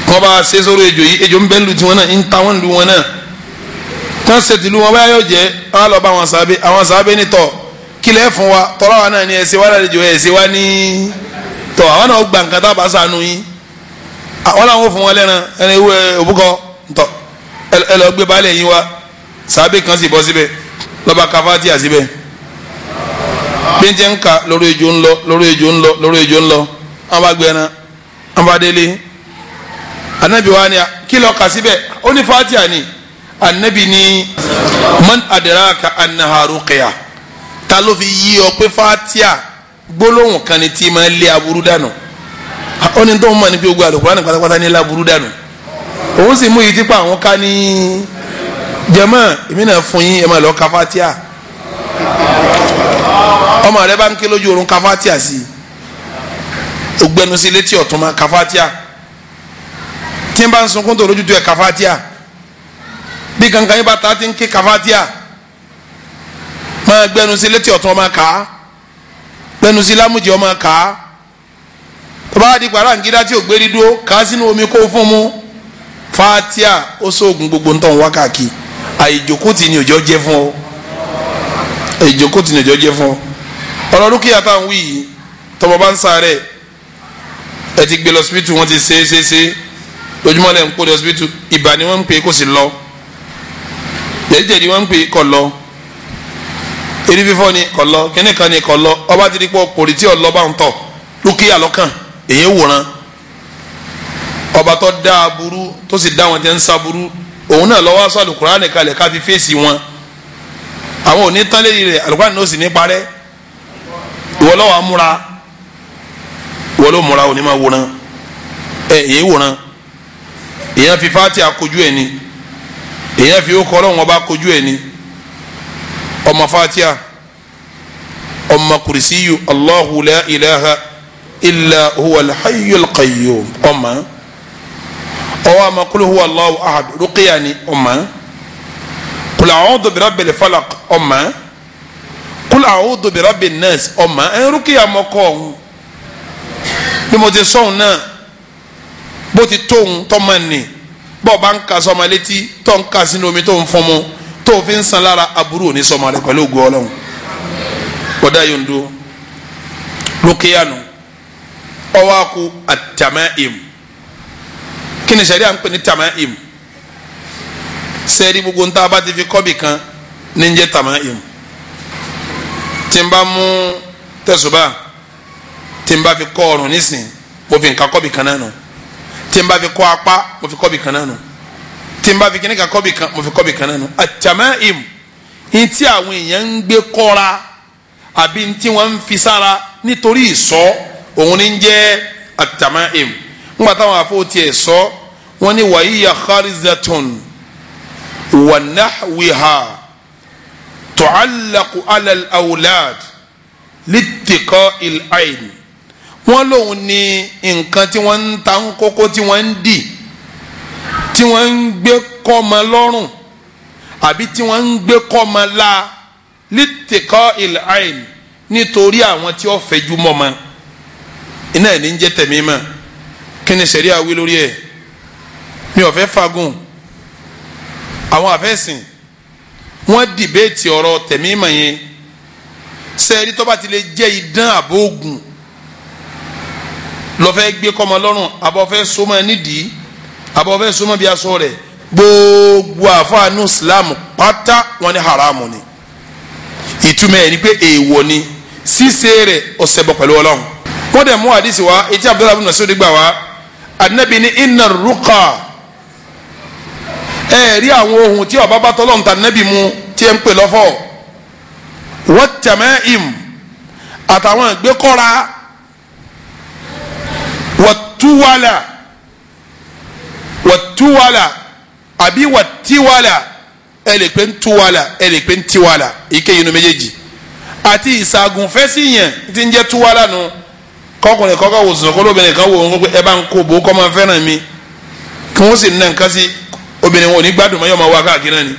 wọ́n bá ṣe sórí ejò yìí ejò ń bẹ́ lu tiwọn náà ń ta wọ́n lu wọn náà tí wọ́n ṣètìlú wọn báyọ̀ yóò jẹ́ wọ́n á lọ bá àwọn sàábé nítọ̀ kílẹ̀ fún wa tọ́lá wa náà ni ẹ̀sẹ̀ wa lálejò ẹ̀sẹ̀ wa ní tọ́ àwọn náà gba nǹkan tá a bá sànú yín àwọn làwọn fún wọn lẹ́ran ẹni ewu òbúkọ tọ́ ẹ lọ gbé baálé yín wa sàábé kan sì bọ́ síbẹ̀ lọ́ba káfátíà síbẹ̀ bíntẹ́ ń ka lórí ejò ń lọ lórí ejò ń lọ lórí ejò ń lọ wọn bá gbé ẹran wọn bá délé anabi wa ni kí lọ kà síbẹ̀ ó ní fátíà ni anabi ni man adraka annaha ruqya ta ló fi yí ọ pé fatia gbólóhùn kan ni tí máa lé aburú dànù ó ní tó ń mọ̀ ní pé ogun àlùkùránì ní pátápátá ní láburú dànù òun sì mú yìí tipa àwọn ká ní jàmáà èmi náà fún yín ẹ máa lọ ka fatia ọmọ rẹ bá ń ké lójú oorun ka fatia sí ó gbẹnu sí létí ọ̀tún máa ka Fatiha tí n bá ń sunkún tó lójú tó ẹ̀ ka Fatiha bí kankan yín bá ta ti ń ké ka Fatiha máa gbẹnu sí létí ọ̀tún máa kà á gbẹnu sí lámùjẹ ọmọ kà á tó bá di gbàrà ngídá tí ò gbérí dúró kà á sínú omi kó fún mu Fatiha ó sóògùn gbogbo ntọ́ wákàkì àìjókòtì ni òjò jẹ́ fún ọ àìjókòtì ni òjò jẹ́ fún ọ ọ̀rọ̀ dúkìá táwọn wí yìí tọmọ bá ń sáré ẹ ti gbé lọ síbítù wọn ti ṣe lójúmọ́ lẹ́ ń kó lọ síbítù ibà ni wọ́n ń pè é kó sì lọ jẹ̀díjẹ̀dí wọ́n ń pè é kọ̀ lọ erí fífọ́ ni kọ̀ lọ kíní kan ni kọ̀ lọ ọba ti di pọ̀ kòrì tí ọlọ́ bá ń tọ̀ dúkìá lọ́kàn èyí wòran ọba tó dá aburú tó sì dá wọn tẹ́ ń saburú òun náà lọ́wọ́ aṣọ àlùkùránì kalẹ̀ ká fi fèsì wọn àwọn òní tán lérí rẹ̀ àlùkùránì náà sì ní parẹ́ ìwọ lọ́wọ́ amúra ìwọ ló múra òní máa wòran èyí wòran èyàn fi Fatiha kojú ẹ̀ ni èyàn fi ó kọ́ ọlọ́run ọba kojú ẹ̀ ni ọmọ Fatiha ọmọ kùrìsíyù Allahu la ilaha illa huwa al-hayyul qayyum ọmọ ọwọ́ àmọ́ kul huwa Allahu ahad ruqiya ni ọmọ kul a'udhu bi rabbil falaq ọmọ kul a'udhu bi rabbin nas ọmọ ẹ̀ ruqiya mọ́kọ́ ọ̀hún bí mo ti sọ̀hún náà bó ti tóun tọ́mọ ni bọ́ọ̀ bá ń ka sọmọ létí tó ń ka sínú omi tó ń fọ́n mu tó fi ń san lára aburú òní sọmọ rẹ pẹ̀lú ògùn ọlọ́run kọ́dá yóò ń do ruqiya nù ọwọ́ àkú at-tama'im kí ni sẹ́rí à ń pè ní tama'im sẹ́rí gbogbo ntá bá ti fi kọ́bì kan ní ń jẹ́ tama'im tí n bá mú tẹ̀sùbà tí n bá fi kọ́ ọrùn nísìn mo fi nǹkan kọ́bì kan náà nù tí n bá fi kọ́ apá mo fi kọ́bì kan náà nù tí n bá fi kíní kan kọ́bì kan mo fi kọ́bì kan náà nù at-tama'im ní tí àwọn èèyàn ń gbé kọ́ra àbí ní tí wọ́n ń fi sára nítorí ìsọ́ òun ní ń jẹ́ at-tama'im ńgbà táwọn afọ tiẹ̀ sọ wọ́n ní wàyíyà kharizatun wa nahwiha tu'allaqu ala al-awlad littiqa'il ayn wọ́n lòun ní nǹkan tí wọ́n ń ta ń kókó tí wọ́n ń dì tí wọ́n ń gbé kọ́mọ lọ́rùn àbí tí wọ́n ń gbé kọ́mọ la littiqa'il ayn nítorí àwọn tí ó fẹ̀jú mọ́ ma iná ẹ̀ ní ń jẹ́ tẹ̀mímà kí ni sẹ̀rí àwí lórí ẹ̀ mi ò fẹ́ fagun àwọn àfẹ́sìn wọ́n dìbéètì ọ̀rọ̀ tẹ̀mímà yẹn sẹ́ẹ̀rí tó bá ti lè jẹ́ idán àbóògùn lọ́fẹ́ gbé kọ́mọ lọ́rùn abọ́fẹ́ sọmọ nídìí abọ́fẹ́ sọmọ bí aṣọ rẹ̀ gbogbo àfáànù Islam pátá wọn ni haramu ni ìtumọ̀ ẹ̀ ni pé èèwọ̀ ni ṣíṣe rẹ̀ ọ̀sẹ̀ bọ̀ pẹ̀lú Ọlọ́run wọ́n dẹ̀ mú àdìsí wa etí Abdullahi bin Mas'ud gbà wá anabi ni inna ruqa rí àwọn ohun tí ọba bá tọ́lọ́run ta anabi mu tí ẹ ń pè lọ́fọ̀ wat tama'im àtàwọn ìgbékọ́ra wàtúwàlà àbí wàtíwàlà ẹ lè pè ń túwàlà ẹ lè pè ń tíwàlà èyíkéyìí inú méjèèjì àti ìsàgùnfẹ́ sí yẹn tí ń jẹ́ túwàlà nù kọkùnrin kọ́kọ́ wò sùn kó lóbìnrin kan wò ó pé ẹ bá ń kó bò ó kọ́ máa fẹ́ràn mi kí wọ́n sì ní nǹkan sí obìnrin wọn ò ní gbádùn mọ́ yọ̀ máa wá káàkiri náà ni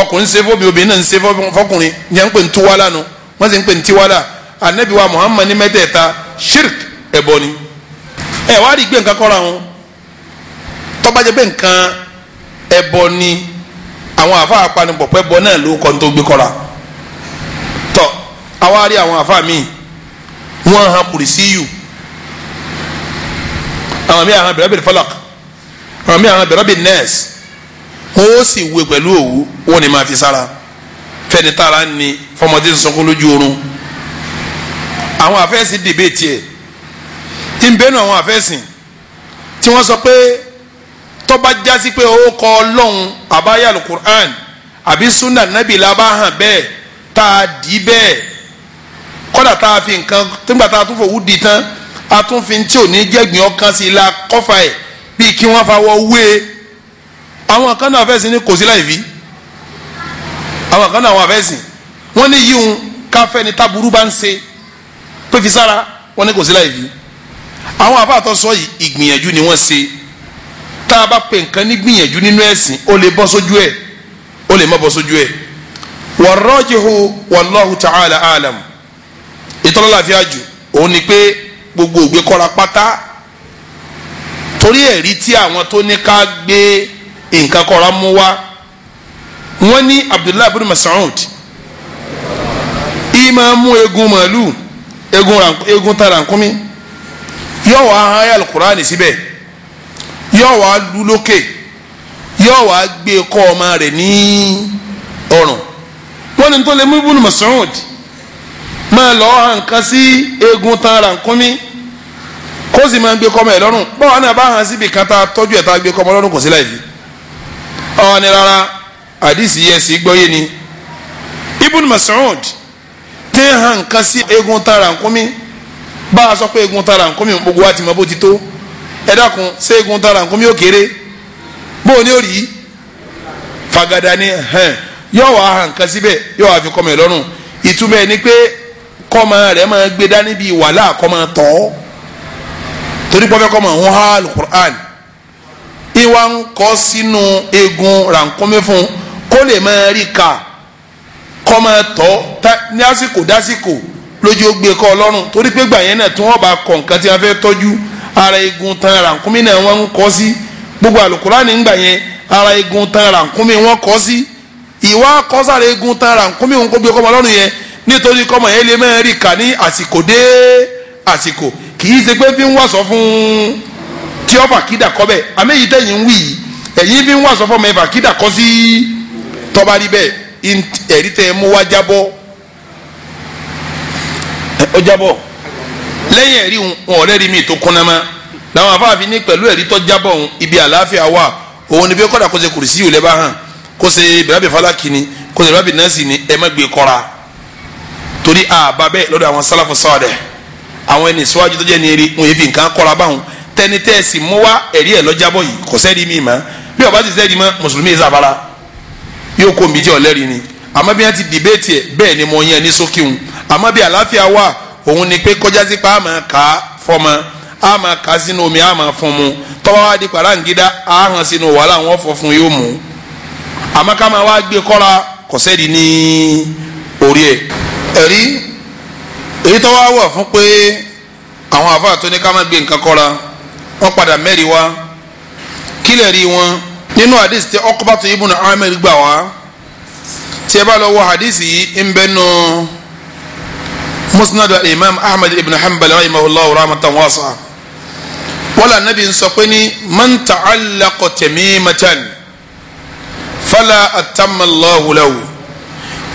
ọkùnrin ṣe fóbi obìnrin náà ń ṣe fọkùnrin yẹn ń pè ń túwàlà nù wọ́n sì ń pè ń tíwàlà anabi wa Muhammad ní mẹ́tẹ̀ẹ̀ta shirk ẹbọ ni ẹ wá rí gbé nǹkan kọ́ra wọn tó bá jẹ́ pé nǹkan ẹbọ ni àwọn àfa apanupọ̀ pẹ́ bọ náà ló kọ́ tó gbé kọ́ra tọ́ àwa rí àwọn àfa míì wọ́n hàn kùrìsíyù àwọn míì hàn bẹ̀rẹ̀ falaq àwọn míì hàn bẹ̀rẹ̀ nẹ́ẹ̀sì wọ́n ó sì wé pẹ̀lú òwú wọ́n ní máa fi sára fẹ́ni tára ni fọmọdé sọkún lójú oorun àwọn àfẹ́sìn dìbètì ẹ̀ tí ń bẹ́nu àwọn àfẹ́sìn tí wọ́n sọ pé tó bá jásí pé ó kọ ọlọ́run àbáyà alukur'an àbí sunna nabi la bá hàn bẹ́ẹ̀ tá a dì í bẹ́ẹ̀ kọ́dà tá a fi nǹkan nígbà tá a tún fòwú di tán a tún fi tí ò ní jẹ́gbìn ọkàn sí i la kọ́fà ẹ̀ bíi kí wọ́n fa wọ́ wé àwọn kan náà àfẹ́sìn ní kò sí láì fi àwọn kan náà àwọn àfẹ́sìn wọ́n ní yíyún káfẹ́ ni táburú bá ń ṣe pé fi sára wọn ní kò sí láì fi àwọn àbáàtọ̀ sọ yìí ìgbìyànjú ni wọ́n ṣe tá a bá pè nǹkan ní gbìyànjú nínú ẹ̀sìn ó lè bọ́ sójú ẹ̀ ó lè má bọ́ sójú ẹ̀ warrajihu wallahu ta'ala alam ìtọ́lọ́láfíà jù òun ni pé gbogbo ògbé kọ́ra pátá torí ẹ̀rí tí àwọn tó ní ká gbé nǹkan kọ́ra mú wá wọ́n ní Abdullahi ibn Mas'ud ìmọ̀ mú egun màálù egun tarankumi yóò wá ayé alukurani síbẹ̀ yóò wá lu lókè yóò wá gbé kọ́ ọmọ rẹ̀ ní ọrùn wọ́n ní tó lè mú ibn Mas'ud máa lọ hàn kan sí egun tarankumi kó sì máa gbé kọ́ ọmọ ẹ̀ lọ́rùn báwa náà bá hàn síbi kan tá a tọ́jú ẹ̀ tá a gbé kọ́ ọmọ lọ́rùn kò sí láì fi ọ̀ ní rárá àdìsí yẹ sí gbọ́yé ni ibn Mas'ud tẹ́ hàn kan sí egun tarankumi bá a sọ pé egun tarankumi gbogbo wa ti mọ bó ti tó ẹ dákun ṣé egun tarankumi ó kéré bó o ní òrì fagada ni yóò wá hàn kan síbẹ̀ yóò wá fi kọ́ ọmọ ẹ̀ lọ́rùn ìtumọ̀ ẹ̀ ni pé kọ́mọ rẹ̀ máa gbé dání bíi wàhálà kọ́mọ tọ́ torí pọ́fẹ́ kọ́mọ ń ha alukur'an ìwà ń kọ́ sínú egun rankumi fún kó lè máa rí ka kọ́mọ tọ́ ní àsìkò dásìkò lójú ó gbé kọ́ ọlọ́run torí pé gbà yẹn náà tí wọ́n bá kọ́ nǹkan tí wọ́n fẹ́ tọ́jú ara egun tan rankumi náà wọ́n ń kọ́ sí gbogbo alukur'an nígbà yẹn ara egun tan rankumi wọ́n kọ́ sí ìwà kọ́sára egun tan rankumi wọn kó gbé kọ́mọ ọlọ́run yẹn nítorí kọ́mọ yẹn lè máa rí ka ní àsìkò dé àsìkò kì í ṣe pé fi ń wàsọ fún tí ọ fàkídà kọ bẹ́ẹ̀ àmẹ́yìí tẹ̀yìn ń wì yìí ẹ̀yìn fi ń wàsọ fún ọmọ ẹ̀ fàkídà kọ sí tọ́ba rí bẹ́ẹ̀ ẹ̀rí tẹ̀ mú wá jábọ́ ó jábọ́ lẹ́yìn ẹ̀rí wọn ọ̀rẹ́ rí mi tó kúnná ma làwọn afáàfin ní pẹ̀lú ẹ̀rí tó jábọ̀ òun ibi àlàáfíà wà òun ni bí kọ́dà kó ṣe kùrìsí yìí lẹ́bàá hàn kó ṣe bìrábì fálákì ni kó ṣe bìrábì nọ́ọ̀sì ni ẹ má gbé kọ́ra torí àbá bẹ́ẹ̀ lọ́dọ̀ àwọn sálàfù sọ́ọ̀dẹ̀ àwọn ẹni síwájú tó jẹ́ ní eré wọn yìí fi nǹkan kọ́ra báwọn tẹni tẹ́ẹ̀sì mú wá ẹ̀rí ẹ̀ lọ́jàbọ̀ yìí kò sẹ́ẹ̀rí mi mọ́ bí ọba ti sẹ́ẹ̀rí mọ́ mùsùlùmí yìí sàbára yóò kó mi jẹ́ ọ̀lẹ́rìí ni àmọ́ bí wọ́n ti dìbẹ́ẹ̀tì ẹ̀ bẹ́ẹ̀ ni mo yẹn ní sókìhun àmọ́ bí àlàáfíà wà òun ni pé kọjá sí pa àmọ́ ká fọmọ àmọ́ ká sínú omi àmọ́ fún mu tọ́wọ́ wá di pàráǹgídá àhàn sínú wàhálà wọn fọ fún yóò mú àmọ́ ká máa wá gbé kọ́ra kò sẹ́ẹ̀rí ní orí ẹ̀ ẹ̀rí èyí tó wá wà fún pé àwọn àfáà tó ní ká má gbé nǹkan kọ́ra wọ́n padà mẹ́rin wá kílẹ̀ rí wọn nínú hadith tí Uqbatu ibn Amir gbà wá tí ẹ bá lọ wọ hadith yìí ń bẹ nù Musnad al-Imam Ahmad ibn Hanbal rahimahullah rahmatan wasi'a wala nabi sọ pé ní man ta'allaqa tamimatan fala atamma Allahu lahu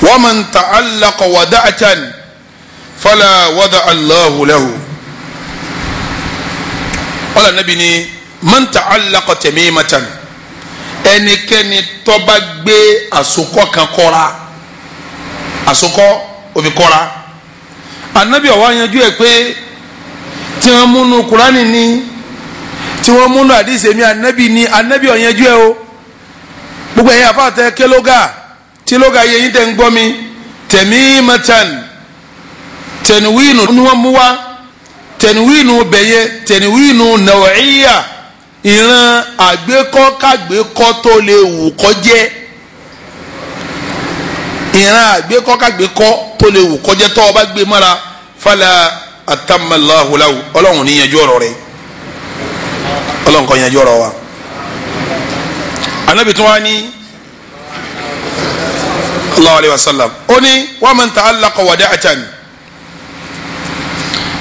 wa man ta'allaqa wada'atan fala wada Allahu lahu wala nabi ni man ta'allaqa tamimatan ẹnikẹ́ni tó bá gbé àsokọ́ kan kọ́ra àsokọ́ òfin kọ́ra anabi ọwọ́ yanjú ẹ̀ pé tí wọ́n múnú kurani ni tí wọ́n múnú àdìsẹ́ mi anabi ni anabi ọ̀yanjú ẹ̀ o gbogbo ẹ̀yin àfàtẹ́ kélógà tí lóga yẹ yín tẹ̀ ń gbọ́ mi tamimatan tẹnuwínu ni wọ́n mú wá tẹnuwínu bẹ̀yẹ tẹnuwínu naw'iyya ìran àgbékọ́ kàgbékọ́ tó lè wù kó jẹ́ ìran àgbékọ́ kàgbékọ́ tó lè wù kó jẹ́ tó o bá gbé mọ́ra fala atamma Allahu lahu ọlọ́run ní yanjú ọ̀rọ̀ rẹ̀ ọlọ́run kò yanjú ọ̀rọ̀ wa. anabi tún wá ní Allahu alayhi wa sallam ó ní wa man ta'allaqa wada'atan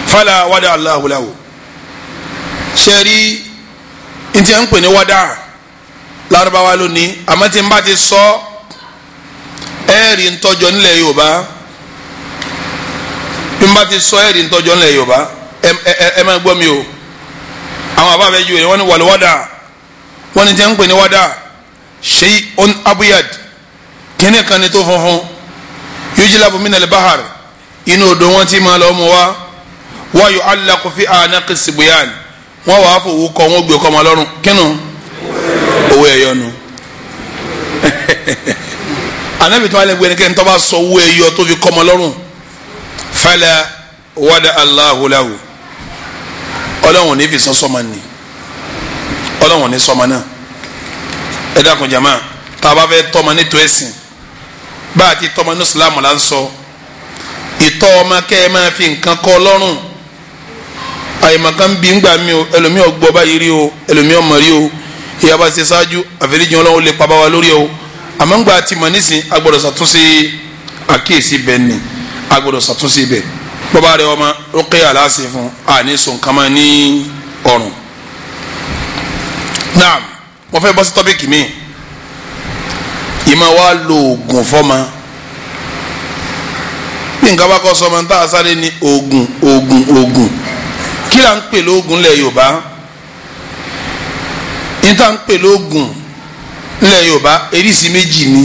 fala wada Allahu lahu sẹ́rí ntí à ń pè ní wádà lárúbáwá lónìí àmọ́ tí n bá ti sọ ẹ̀rí ntọ́jọ́ nílẹ̀ Yorùbá bí n bá ti sọ ẹ̀rí ntọ́jọ́ nílẹ̀ Yorùbá ẹ máa gbọ́ mi o àwọn àbá bẹ ju ẹ̀ wọ́n ní wàlúwádà wọ́n ní tí à ń pè ní wádà shay'un abyad kíní kan ní tó funfun yujlabu minal bahar inú odò wọn ti máa lọ mú wa wa yu'allaqu fi anaqi sibyan wọ́n wàá fowó kọ́ wọ́n gbé ọkọ̀ ọmọ lọ́rùn kínú owó ẹ̀yọ nu anabi tó wà lẹ́gbẹ̀ẹ́ nìkẹ́ ntọ́ bá sọ owó ẹ̀yọ tó fi kọ́ ọmọ lọ́rùn fala wada Allahu lahu Ọlọ́run ní fi sọ́sọ́mọ ni Ọlọ́run ní sọ́mọ náà ẹ dákun jama tá a bá fẹ́ tọ́mọ nítorí ẹ̀sìn bá a ti tọ́mọ ní Islam là ń sọ ìtọ́ ọmọ kẹ́ ẹ máa fi nǹkan kọ́ lọ́rùn àyèmọ̀kan bí ń gbà mí o ẹlòmíì ọgbọ́ báyìí rí o ẹlòmíì ọmọ rí o ìyá bá ṣe ṣáájú àfẹ́ríjì Ọlọ́run lè pa bá wa lórí o àmọ́ ń gbà tí mọ̀ nísìn agbọ́dọ̀ ṣàtúnṣe àkíyèsí bẹ́ẹ̀ ni agbọ́dọ̀ ṣàtúnṣe bẹ́ẹ̀ bọ́bá rẹ ọmọ ó kẹ́ àlàáṣẹ fún àní sọ̀nkàmá ní ọ̀run. naam mo fẹ́ bọ́ sí tọ́pìkì mi ìmọ̀ wa lo oògùn fọ́mọ bí nǹkan bá kọ́ sọmọ tá a sáré ní oògùn kí là ń pè lóògùn lẹ̀ Yorùbá ní tá à ń pè lóògùn lẹ̀ Yorùbá eríṣi méjì ni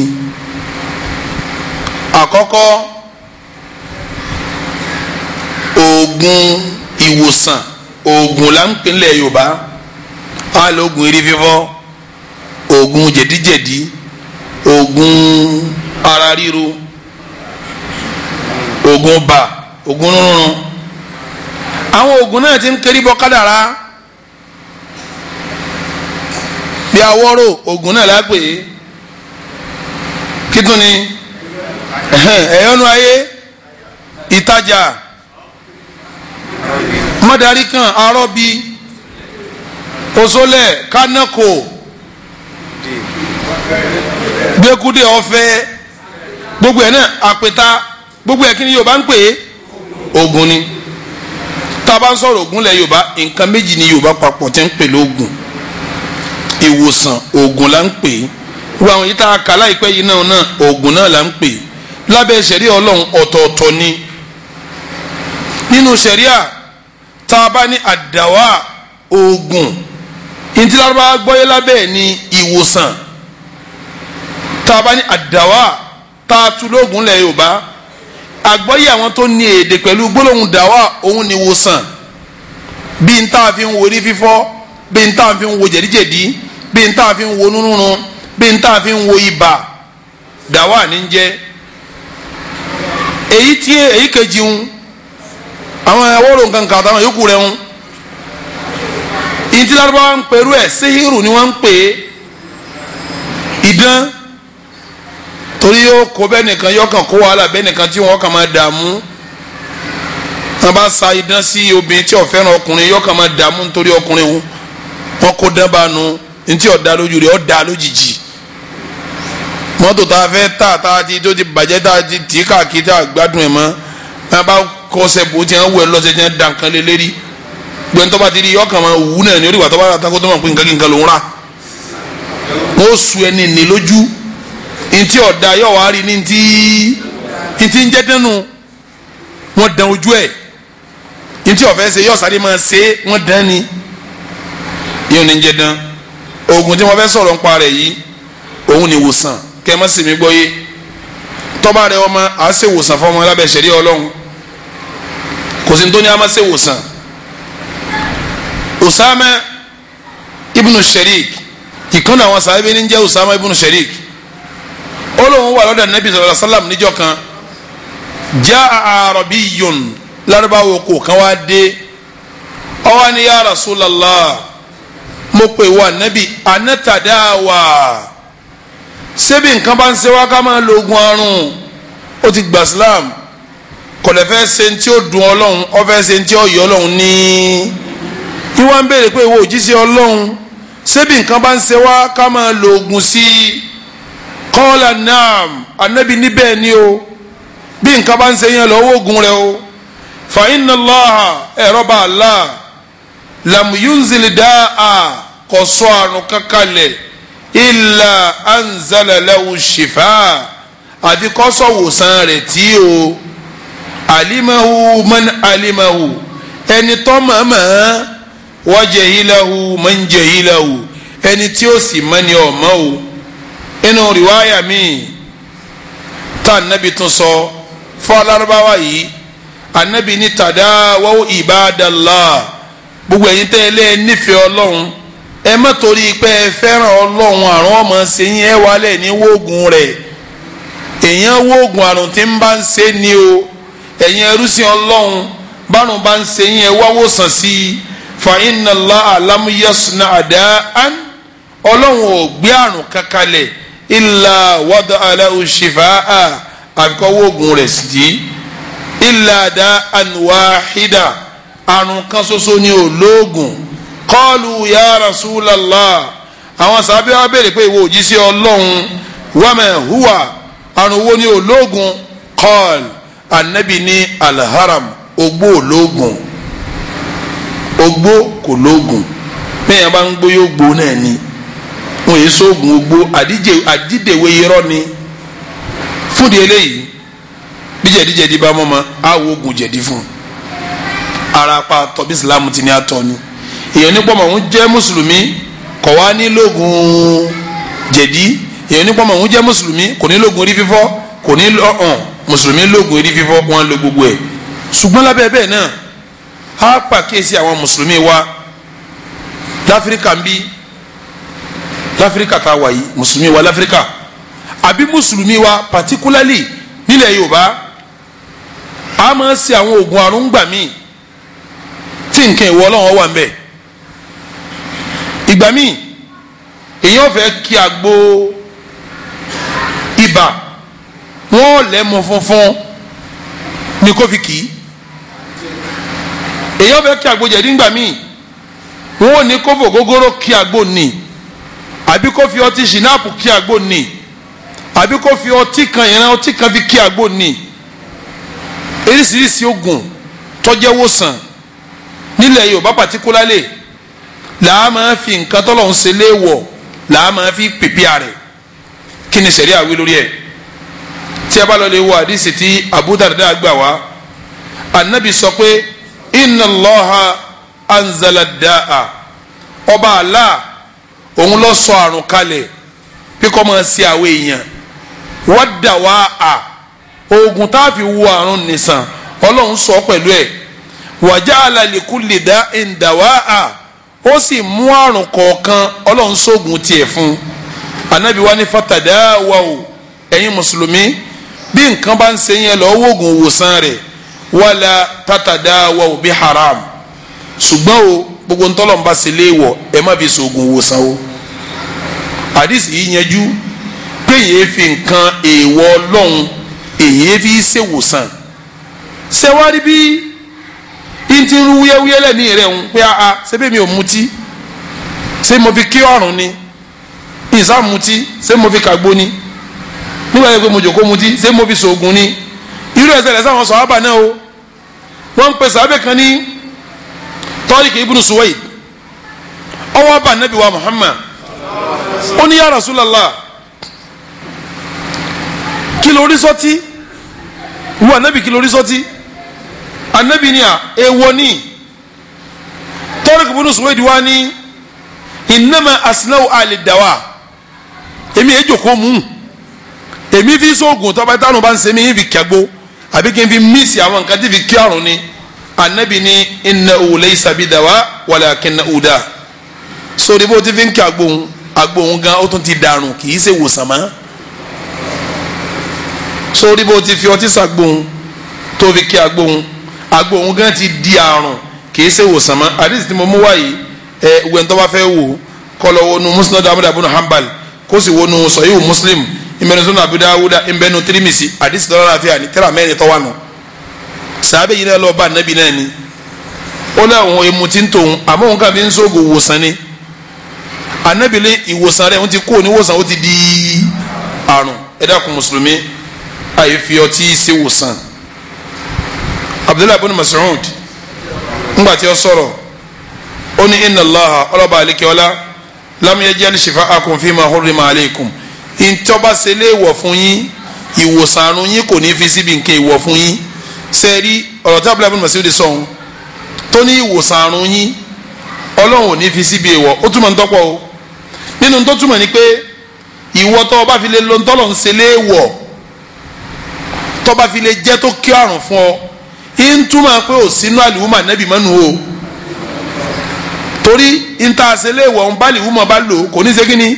àkọ́kọ́ oògùn ìwòsàn oògùn là ń pè lẹ̀ Yorùbá á lo oògùn erí fífọ́ oògùn jẹ̀díjẹ̀dí oògùn ara ríro oògùn bà oògùn rúnrún àwọn oògùn náà ti ń kéré bọ́ kádàrá bí awọ́rò oògùn náà lápè kí tún ni ẹ̀yọ́nú ayé ìtajà mọ́darí kan arọ́bí òṣòlẹ̀ kánákò gbẹ́kúdé ọ̀fẹ́ gbogbo ẹ̀ náà àpẹta gbogbo ẹ̀ kí ni Yorùbá ń pè é oògùn ni tá a bá ń sọ̀rọ̀ oògùn lẹ̀ Yorùbá nǹkan méjì ni Yorùbá papọ̀ tí ń pè lóògùn ìwòsàn oògùn là ń pè é gbogbo àwọn yìí tá a kà láìpẹ́ yìí náà oògùn náà là ń pè é lábẹ́ ṣẹ̀ríà Ọlọ́run ọ̀tọ̀ọ̀tọ̀ ni nínú ṣẹ̀ríà tá a bá ní àdáwà oògùn ìtìlára gbọ́yé lábẹ́ ní ìwòsàn tá a bá ní àdáwà tá a tu lóògùn lẹ̀ Yorùbá àgbọ́yé àwọn tó ní èdè pẹ̀lú gbólóhùn dáwà òun ni ìwòsàn bí n tá a fi ń wo orí fífọ́ bí n tá a fi ń wo jẹ̀díjẹ̀dí bí n tá a fi ń wo nínúrun bí n tá a fi ń wo ibà dáwà ní jẹ́ èyí kejì ń àwọn ẹwọ́rò nǹkan kan àtàwọn yòókù rẹ̀ ń ìdí lárúbáwá ń pẹ̀lú ẹ̀ síhìrù ni wọ́n ń pè é idán torí yóò kó bẹ́ẹ̀ nìkan yóò kàn kó wàhálà bẹ́ẹ̀ nìkan tí wọ́n kàn máa dààmú wọ́n bá sa idán sí obìnrin tí ó fẹ́ràn ọkùnrin yóò kàn máa dààmú nítorí ọkùnrin wọn kó dán bá nu ntí ọ̀dà lójú rẹ̀ ọ̀dà lójijì mọ́tò tá a fẹ́ tá a ti tó ti bàjẹ́ tá a ti tì í káàkiri tá a gbádùn ẹ̀ mọ́ wọ́n bá kọ́sẹ̀ bó ti hàn wẹ̀ lọ́sẹ̀ tí wọ́n dàn kan lé lérí gbẹ̀ntọ́ bá ti di yọ kàn máa wù náà ní orí wàtọ́ bá rà tako tó máa pín nǹkan kí nǹkan ló ń rà wọ́n su ẹni ní lójú ntí ọ̀dà yọ̀ wá rí ní ntí ń jẹ́ dánú wọ́n dán ojú ẹ̀ ntí ọ̀fẹ́ ṣe yọ̀ sáré máa ṣe wọ́n dán ni yóò ní jẹ́ dán oògùn tí wọ́n fẹ́ sọ̀rọ̀ nípa rẹ̀ yìí òun ni ìwòsàn kẹ́ ẹ má sì mí gbọ́ yé tọ́ba rẹ ọmọ à á ṣe ìwòsàn fún ọmọ lábẹ́ ṣẹ̀ríà Ọlọ́run kò sí ní tó ní a má ṣe ìwòsàn Usama ibnu Sharik ìkànnì àwọn sàbẹ̀ ní jẹ́ Usama ibnu Sharik ó lóun wà lọ́dọ̀ Nabi sallallahu alaihi wasallam níjọ́ kan jaa arabiyyun lárúbáwò kò kan wá dé ó wá ní ya Rasulallah mo pè wá Nabi anatadawa ṣebí nǹkan bá ń ṣe wá ká máa lo oògùn àrùn ó ti gbà Islam kọ̀lẹ̀ fẹ́ ṣe ní tí ó dùn Ọlọ́run ó fẹ́ ṣe ní tí ó yọ Ọlọ́run ní wọ́n ń béèrè pé ìwọ òjíṣẹ́ Ọlọ́run ṣebí nǹkan bá ń ṣe wá ká máa lo oògùn sí i qala naam Ànábì níbẹ̀ ni o bí nǹkan bá ń ṣe yẹn lọ́wọ́ oògùn rẹ o fa inna Allaha ẹ̀rọ bá Allah lam yunzil da'a kò sọ àrùn kankanlẹ̀ illa anzala lahu shifa àti kò sọ wòsàn rẹ̀ tí o alimahu man alimahu ẹni tó mọ̀ọ́mọ̀ wa jahilahu man jahilahu ẹni tí ó sì mọ̀ ni ọ̀mọ́ o inú riwaya mi tá Ànábì tún sọ fún alárúbáwá yìí Ànábì ní tadawaw ibadallah gbogbo ẹ̀yin tẹ́ ẹ lé nífẹ̀ẹ́ Ọlọ́run ẹ má torí pé ẹ fẹ́ràn Ọlọ́run àrùn ọmọ ṣe yín ẹ wálẹ̀ ní wóògùn rẹ̀ èèyàn wóògùn àrùn tí ń bá ń ṣe ni o ẹ̀yin ẹrúsìn Ọlọ́run bárùn bá ń ṣe yín ẹ wá wòsàn sí i fa inna Allaha lam yasna da'an ọlọ́run ò gbé àrùn kankalẹ̀ illa wada'a lahu shifaa àfikọ́ wóògùn rẹ̀ sí illa da'an wahida àrùn kan ṣoṣo ni olóògùn. qalu ya rasulallah àwọn sàbẹ̀ wa béèrè pé ìwọ òjíṣẹ́ ọlọ́run wa ma huwa àrùn wo ni olóògùn. qal anabi ní alharam ogbó olóògùn ogbó kò lóògùn bẹ́ẹ̀ bá ń gbó yóò gbó náà ni wọn yìí sóògùn ogbó àdídèwé irọ́ ni fúdi eléyìí bí jẹ̀díjẹ̀dí bá mọ́ ma á wo oògùn jẹ̀dí fún ara pa tọ́bí Islam ti ní atọ́ ni èèyàn nípa ọmọ òun jẹ́ mùsùlùmí kọ̀ wá ní lóògùn jẹ̀dí èèyàn nípa ọmọ òun jẹ́ mùsùlùmí kò ní lóògùn orí fífọ́ kò ní lọ́hàn mùsùlùmí lóògùn orí fífọ́ wọn lo gbogbo ẹ̀ ṣùgbọ́n lábẹ́ bẹ́ẹ̀ náà á pàkíyèsí àwọn mùsùlùmí wa láfíríkà ń bí láfíríkà tá a wà yìí mùsùlùmí wa láfíríkà àbí mùsùlùmí wa particularly nílẹ̀ Yorùbá a máa ń ṣe àwọn oògùn àrùn gbà míì tí nǹkan ìwọ Ọlọ́run wà ń bẹ̀ ìgbà míì èèyàn fẹ́ kí àgbo ibà wọ́n lẹ́mọ funfun ní kó fi kì í èèyàn fẹ́ kí àgbo jẹ̀dí ńgbà míì wọ́n ní kó fò gógóró kí àgbo ní àbí kó fi ọtí ṣìnáàpù kí àgbo ní àbí kó fi ọtí kan ìran ọtí kan fi kí àgbo ní eríṣiríṣi oògùn tọ́jẹ́ wòsàn nílẹ̀ Yorùbá particularly làá máa fi nǹkan tọ́lọ̀ ń ṣe léèwọ̀ làá máa fi pèpè rẹ̀ kí ni sẹ̀rí àwí lórí ẹ̀ tí a bá lọ lè wo àdìsí tí Abu Darda gbà wá anabi sọ pé inna Allaha anzala da'a ọba Allah òun ló sọ àrùn kalẹ̀ bí kò máa ṣe àwọn èèyàn wad-dawa'a oògùn tá a fi wo àrùn nìsàn ọlọ́run sọ pẹ̀lú ẹ̀ wa ja'ala li kulli da'in dawa'a ó sì mú àrùn kọ̀ọ̀kan ọlọ́run sóògùn tiẹ̀ fún anabi wa ní fatadawaw ẹ̀yin mùsùlùmí bí nǹkan bá ń ṣe yẹn lọ wóògùn òwòsàn rẹ̀ wala tatadawaw bi haram ṣùgbọ́n o gbogbo ntọ́lọ̀ ń bá ṣe léèwọ̀ ẹ má fi ṣoògùn òwòsàn o àdìsí yìí yanjú pé èyí fi nǹkan èèwọ̀ ọlọ́run èyí fi ṣèwòsàn ṣẹwárí bí n ti rú wúyẹ́wúyẹ́ lẹ́ni rẹ̀ ń pé a ṣé bẹ́ẹ̀ mi ò mutí ṣé mo fi kí ọ̀run ni ìsá mutí ṣé mo fi kàgbó ni nígbà yẹn pé mo jòkó mutí ṣé mo fi ṣoògùn ni irú ẹsẹ̀ lẹ́sẹ̀ àwọn sọ̀hábà náà o wọ́n ń pè sàábẹ̀ kan ní Tariq ibn Suwayd ọwọ́ bá anabi wa Muhammad ó ní ya Rasulallah kí ló rí sọ́tí wọ́n anabi kí ló rí sọ́tí anabi ni à èèwọ̀ ni Tariq ibn Suwayd wá ní innama asnau al-dawa èmi èjò kò mú èmi fi sóògùn tọ́ba táwọn bá ń ṣe mí fi kẹ́gbó àbí kí n fi mísì àwọn nǹkan tí fi kí àrùn ni anabi ni innahu laysa bidawa walakinnahu da sórí bó ti fi ń kí agbóhun gan ó tún ti dàrún kì í ṣe wòsàn mọ́ sórí bó ti fi ọtí sàgbóhun tó fi kí agbóhun gan ti di àrùn kì í ṣe wòsàn mọ́ àdìsí tí mo mú wáyé wẹ́n tó bá fẹ́ wò kọ́ lọ wọnú Musnad Ahmad ibn Hanbal kó sì wọnú Sahih Muslim ìmẹ̀rẹ̀ sọ́nà Abu Dawud ìmẹ̀nu Tirmidhi àdìsí lọ́la àfihàn ní tẹ́lá mẹ́rin tọ́wọ́ nù sàbẹ̀ yìí náà lọ́ọ́ bá nàbì náà ni ó lé àwọn emu tí ń tòun àmọ́ òun kàbí ń sóògùn ìwòsàn ni ànábì lé ìwòsàn rẹ̀ ń ti kó oníwòsàn ó ti di àrùn ẹ dákun mùsùlùmí àyè fi ọtí ṣe wòsàn Abdullahi ibn Mas'ud ńgbà tí ó sọ̀rọ̀ ó ní inna Allaha ọlọ́ba àlekèọ́lá lam yaj'al shifa'akum fima hurrima alaykum ìtọ́ba ṣe léèwọ̀ fún yín ìwòsàn àrùn yín kò ní fi síbi nǹkan ìwọ̀ fún yín sẹ́ẹ̀rí ọ̀rọ̀ tí Abdullahi ibn Mas'ud sọ̀hún tó ní ìwòsàn àrùn yín ọlọ́run ò ní fi síbi ìwọ̀ ó túmọ̀ ń tọ́pọ̀ o nínú tó túmọ̀ ni pé ìwọ tó o bá fi lè lo ntọ́lọ̀ ń ṣe léèwọ̀ tó o bá fi lè jẹ́ tó kí àrùn fún ọ ń túmọ̀ pé ò sínú àlùmọ̀ nẹ́bì mọ́nu o torí níta ṣe léèwọ̀ ń bá àlùmọ̀ bá lò kò ní ṣe kí ni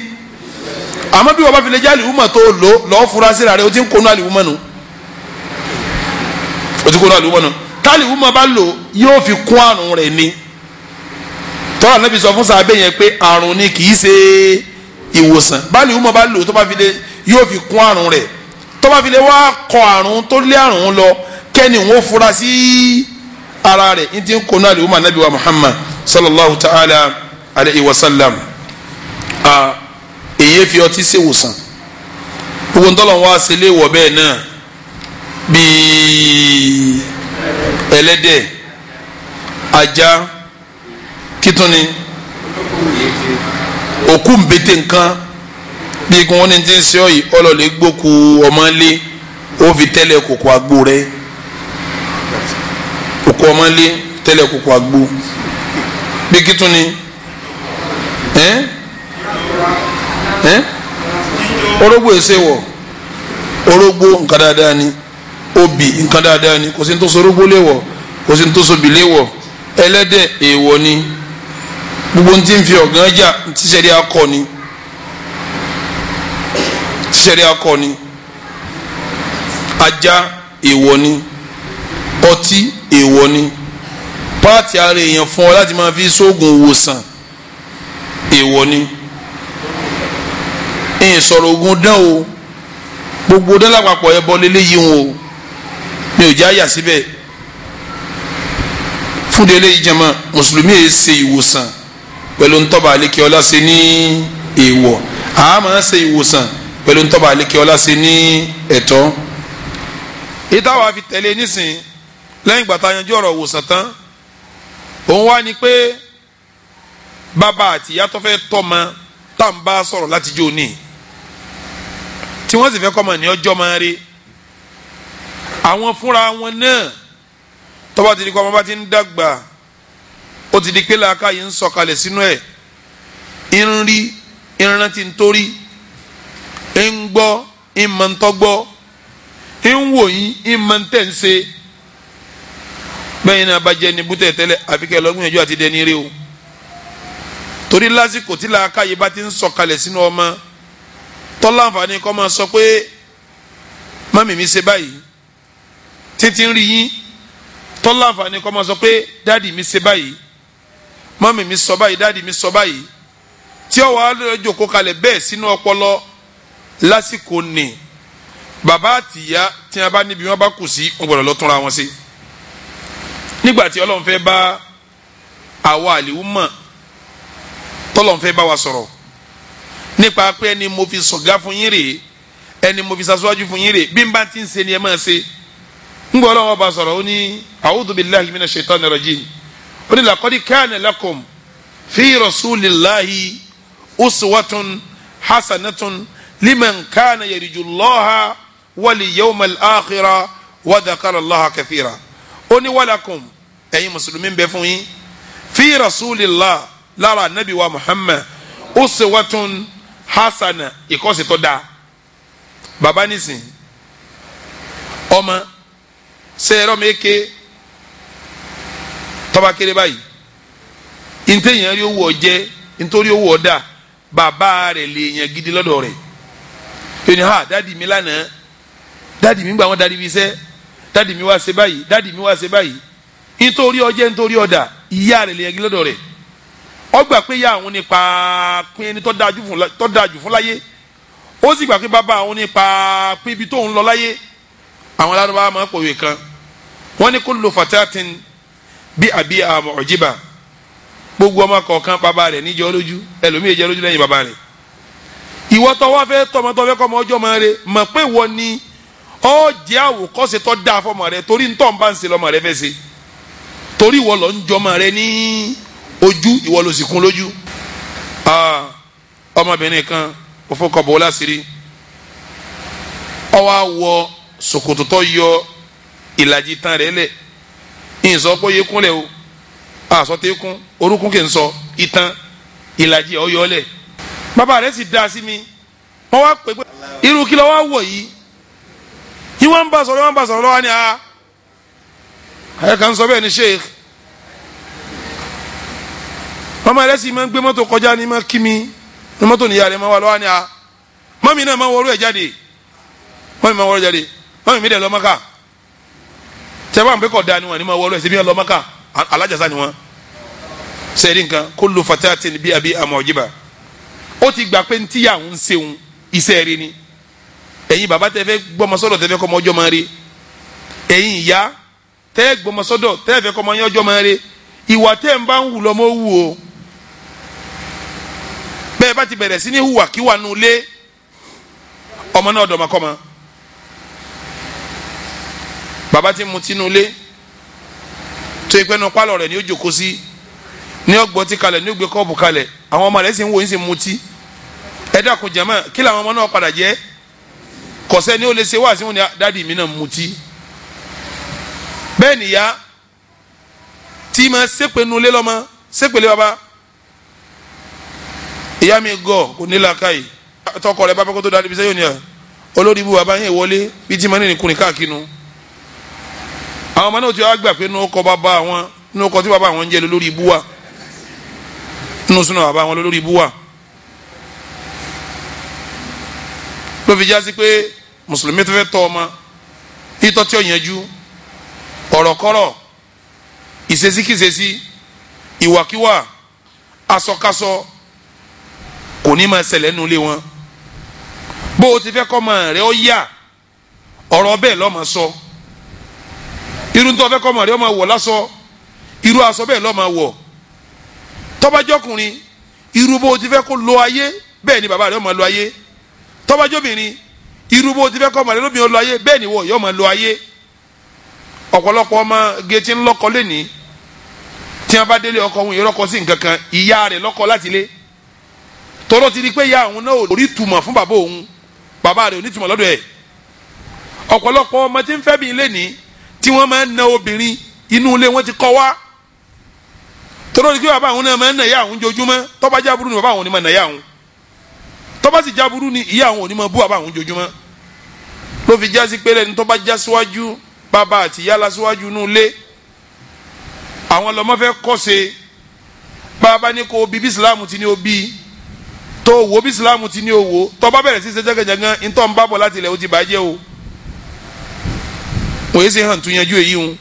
àmọ́ bí wọ́n bá fi lè jẹ́ àlùmọ̀ tó lò lọ́ọ́ fura síra rẹ̀ o ti ń kónú àlùmọ̀ nù o ti kónú àlùmọ̀ nù tálíwùmọ̀ bá lò yóò fi kún àrùn rẹ̀ ni tọ́lá nàbí sọ fún sàbẹ̀ yẹn pé àrùn ni kì í ṣe ìwòsàn báàlì ìwúmọ̀ bá lò tó bá fi lè yóò fi kún àrùn rẹ̀ tó bá fi lè wá kọ àrùn tó lé àrùn lọ kẹ́ni wọ́n fura sí ara rẹ̀ ní ti ń kó náà lè wúmọ̀ nàbí wa Muhammad sallallahu ta'ala alayhi wa sallam èyí fi ọtí ṣe ìwòsàn gbogbo ntọ́lọ̀ wá sí ilé ìwọ̀ bẹ́ẹ̀ náà bíi ẹlẹ́dẹ̀ ajá kítúni òkú nbété nǹkan bí kí wọ́n ní ti ń ṣe ọ́ yìí ọlọ́lẹ̀ gbóku ọmọlé ó fi tẹ́lẹ̀ kòkò àgbo rẹ̀ òkú ọmọlé tẹ́lẹ̀ kòkò àgbo bí kítúni orógbó ẹsẹ̀ wọ̀ orógbó nǹkan dáadáa ni obì nǹkan dáadáa ni kò sí ní tó so orógbó léwọ̀ kò sí ní tó so obì léwọ̀ ẹlẹ́dẹ̀ èèwọ̀ ni gbogbo ntí ń fi ọ̀gán jà tíṣẹ̀rí akọ ni tíṣẹ̀rí akọ ni ajá èèwọ̀ ni ọtí èèwọ̀ ni páàtì ara èèyàn fún ọ láti máa fi sóògùn ìwòsàn èèwọ̀ ni èèyàn sọ̀rọ̀ ogun dán o gbogbo dán lápapọ̀ ẹ bọ́ lélẹ́yìí wọn o mi ò já yà síbẹ̀ fún délé ìjẹmọ́ mùsùlùmí yìí ṣe ìwòsàn pẹ̀lú ntọ́ba àlékè ọlá ṣe ní èèwọ̀ àá máa ṣe ìwòsàn pẹ̀lú ntọ́ba àlékè ọlá ṣe ní ẹ̀tọ́. ìtawà fi tẹ̀lé nísìn lẹ́yìn gbàtà yanjú ọ̀rọ̀ ìwòsàn tán òun wá ní pé bàbá àti ìyá tó fẹ́ tọ́mọ tá n bá sọ̀rọ̀ láti jó ní tí wọ́n sì fẹ́ kọ́mọ ní ọjọ́ máa rí àwọn fúnra wọn náà tọ́ba ti di kọ́ ọmọ bá ti ń dàgbà ó ti di pé làákàyè ń sọ̀kalẹ̀ sínú ẹ̀ ń rí ìran tí ń torí ń gbọ́ ń mọ̀ ń tọ́gbọ́ ń wò yín ń mọ̀ ń tẹ̀ ń ṣe bẹ́ẹ̀ ni abajẹ́ ni bútẹ̀ tẹ́lẹ̀ àfikẹ́ lọ́gbìyànjú àti dẹni rí o torí lásìkò tí làákàyè bá ti ń sọ̀kalẹ̀ sínú ọmọ tọ́láǹfààní kọ́ máa sọ pé mọ́mì mi ṣe báyìí títí ń rí yín tọ́láǹfààní kọ́ máa sọ pé dáàdì mi ṣe báyìí mọ́mì mi sọ báyìí dáàdì mi sọ báyìí tí ọwọ́ alẹ́ jókòó kalẹ̀ bẹ́ẹ̀ sínú ọpọlọ lásìkò ní bàbá àtìyá tí a bá níbi wọn bá kù sí wọn gbọ́dọ̀ lọ túnra wọn sí nígbà tí Ọlọ́run fẹ́ bá àwa àlìwú mọ̀ tọ́lọ́run fẹ́ bá wa sọ̀rọ̀ nípa pé ẹni mo fi sọ̀gá fún yín rèé ẹni mo fi sasíwájú fún yín rèé bí n bá ti ń ṣe ni ẹ máa ṣe ngbọ́ Ọlọ́run bá sọ̀rọ̀ ó ní a'udhu billahi minash shaitani rajim ó ní laqad kana lakum fi rasulillahi uswatun hasanatun liman kana yarjullaha wal yawmal akhira wa dhakara allaha kathira ó ní walakum ẹ̀yin mùsùlùmí ń bẹ fún yín fi rasulillah lára nabi wa muhammad uswatun hasana ìkọ́sí tó dáa baba nísìn ọmọ sẹ́yẹrọ mẹ́kẹ́ tọ́ba kéré báyìí ntẹ̀yìn rí owó ọjẹ́ nítorí owó ọ̀dà bàbá rẹ̀ lè yàn gidi lọ́dọ̀ rẹ̀ yóò ní ha dádì mi lánàá dádì mi gbà wọ́n dádì mi sẹ́ dádì mi wá ṣe báyìí dádì mi wá ṣe báyìí nítorí ọjẹ́ nítorí ọ̀dà ìyá rẹ̀ lè yàn gidi lọ́dọ̀ rẹ̀ ọgbà pé ìyá àwọn nípa pín ẹni tó dáa jù fún láyé ó sì gbà pé bàbá àwọn nípa pín ibi tó ń lọ láyé àwọn alárùbá máa ń pòwe kan wọ́n ní kullu fatatin bí àbí àmọ̀ ọ̀jìbà gbogbo ọmọ kọ̀ọ̀kan bàbá rẹ̀ níjọ́ lójú ẹlòmíì jẹ́ lójú lẹ́yìn bàbá rẹ̀ ìwọ tó wá fẹ́ tọmọ tó fẹ́ kọ́ ọmọ ọjọ́ máa rẹ̀ mọ̀ pé ìwọ ni ọ jẹ́ àwòkọ́ṣe tó dáa fọmọ rẹ̀ torí ntọ́ ń bá ń ṣe lọ́mọ rẹ̀ fẹ́ ṣe torí ìwọ lọ ń jọmọ rẹ̀ ní ojú ìwọ ló sì kún lójú ọmọbìnrin kan òfòkọ̀bọ̀ láṣìírí ọwọ́ àwọ̀ ṣòkòtò tó yọ ìlàjì tán rẹ̀ lẹ̀ ìyìnsọ́ pé yẹ kúnlẹ̀ o àsọtẹ́ kún orúkún kì í sọ ìtàn ìlàjì ọ̀yọ́ lẹ̀ bàbá rẹ̀ sì dá sí mi wọ́n wá pè pé irú kí ló wá wọ̀ yìí yìí wọ́n ń bá sọ̀rọ̀ lọ́wọ́ ni ayé kan sọ bẹ́ẹ̀ ni sheikh mama rẹ̀ sì máa ń gbé mọ́tò kọjá ní máa kí mi ní mọ́tò níyà rẹ̀ máa wà lọ́wọ́ ni mọ́mí náà máa wọlé ẹ̀ jáde mọ́mí máa wọlé jáde mọ́mí mi dẹ̀ lọ́ Mákà tẹ́ bá ń pẹ́ kọ̀ da ni wọ́n ní máa wọlé ẹ̀ síbi ẹ̀ lọ́ Mákà alájàsá ni wọ́n sẹ́yìn nǹkan kullu fatatin bí abi amọ̀jìbà ó ti gbà pé ntí yà ń sẹ́wọ̀n iṣẹ́ rí ni ẹ̀yin bàbá tẹ́ fẹ́ gbọ́mọsọ́dọ̀ tẹ́ fẹ́ kọ́ ọmọ ọjọ́ máa rí ẹ̀yin ìyá tẹ́ gbọ́mọsọ́dọ̀ tẹ́ fẹ́ kọ́ ọmọ ọjọ́ máa rí ìwà tẹ́ ń bá ń wù lọ́mọ wù o bẹ́ẹ̀ bá ti bẹ̀rẹ̀ sí ní hùwà kíwà nù lé ọmọ náà dọ̀mọkọ́mọ bàbá ti mutí nù lé tó ìpẹ́ nu pálọ̀ rẹ̀ ni ó jòkó sí ní ọgbọ́n ti kalẹ̀ ní ó gbé kọ́ọ̀bù kalẹ̀ àwọn ọmọ rẹ̀ sì ń wo yín sì mutí ẹ dákun jàmá kí làwọn ọmọ náà padà jẹ́ kọ̀sẹ́ ni ó lè ṣe wá sí wọn ni dáàdi mi náà mutí bẹ́ẹ̀ nìyá tí ma ṣépè nulẹ̀ lọ́mọ ṣépèlé baba ìyá mi gọ̀ kò ní làákàyè tọkọ rẹ̀ bá fẹ́ kó tó dáadé bí sẹ́yìn ni à olórí ibú baba yẹn wọlé bí tí ma ní nìkùnrin káàkiri nu àwọn ọmọ náà ti wá gbà pé inú ọkọ bàbá àwọn inú ọkọ tí bàbá àwọn ń jẹ lórí ibú wa inú súnà bàbá àwọn lórí ibú wa ló fi já sí pé mùsùlùmí tó fẹ́ tọ́ ọmọ títọ́ tí ó yanjú ọ̀rọ̀kọ́rọ̀ ìṣesíkíṣesí ìwàkíwà asọkásọ kò ní máa ṣẹlẹ̀ nínú ilé wọn bó o ti fẹ́ kọ́ ọmọ rẹ ó yá ọ̀rọ̀ bẹ́ẹ̀ ló máa sọ irú tó fẹ́ kọ́ ọmọ rẹ ó máa wọ̀ lásọ irú aṣọ bẹ́ẹ̀ ló máa wọ̀ tọ́bajọ́kùnrin irú bó o ti fẹ́ kó lo ayé bẹ́ẹ̀ ni bàbá rẹ ó máa lo ayé tọ́bajọ́bìnrin irú bó o ti fẹ́ kọ́ ọmọ rẹ lóbìnrin ó lo ayé bẹ́ẹ̀ ni wọ̀ yóò máa lo ayé ọ̀pọ̀lọpọ̀ ọmọ gẹ̀ẹ́tì ńlọ́kọ lẹ́ni tí wọ́n bá délé ọkọ òun ìrọ́kọ sí nǹkan kan ìyá rẹ̀ lọ́kọ láti lé tọ́lọ́ ti di pé ìyá òun náà ò rí tùmọ̀ fún bàbá òun bàbá rẹ̀ ò ní tùmọ̀ lọ́dọ̀ ẹ̀ ọ̀pọ̀lọpọ̀ ọmọ tí ń fẹ́ bí lẹ́ni tí wọ́n máa ń na obìnrin inú ilé wọn ti kọ́ wá tọ́lọ́ ti pé bàbá òun náà máa ń na ìyá òun jojúmọ́ tó bá jáburú ni bàbá òun ni máa na ìyá òun tó bá sì jáburú ni ìyá òun ò ní máa bú bàbá òun jojúmọ́ ló fi já sí pé lẹ́ni tó bá já síwájú bàbá àti ìyá lásìwájú inú ilé àwọn lọmọ fẹ́ kọ́ṣe bàbá ní kó bí bísílámù ti ní o bí tó wo bísílámù ti ní o wo tó bá bẹ̀rẹ̀ sí ṣe jẹ́gẹ́jẹ́gán ntọ́ ń bá bọ̀ láti ilẹ̀ o ti bàjẹ́ o òye ṣe hàn tún yanjú èyí o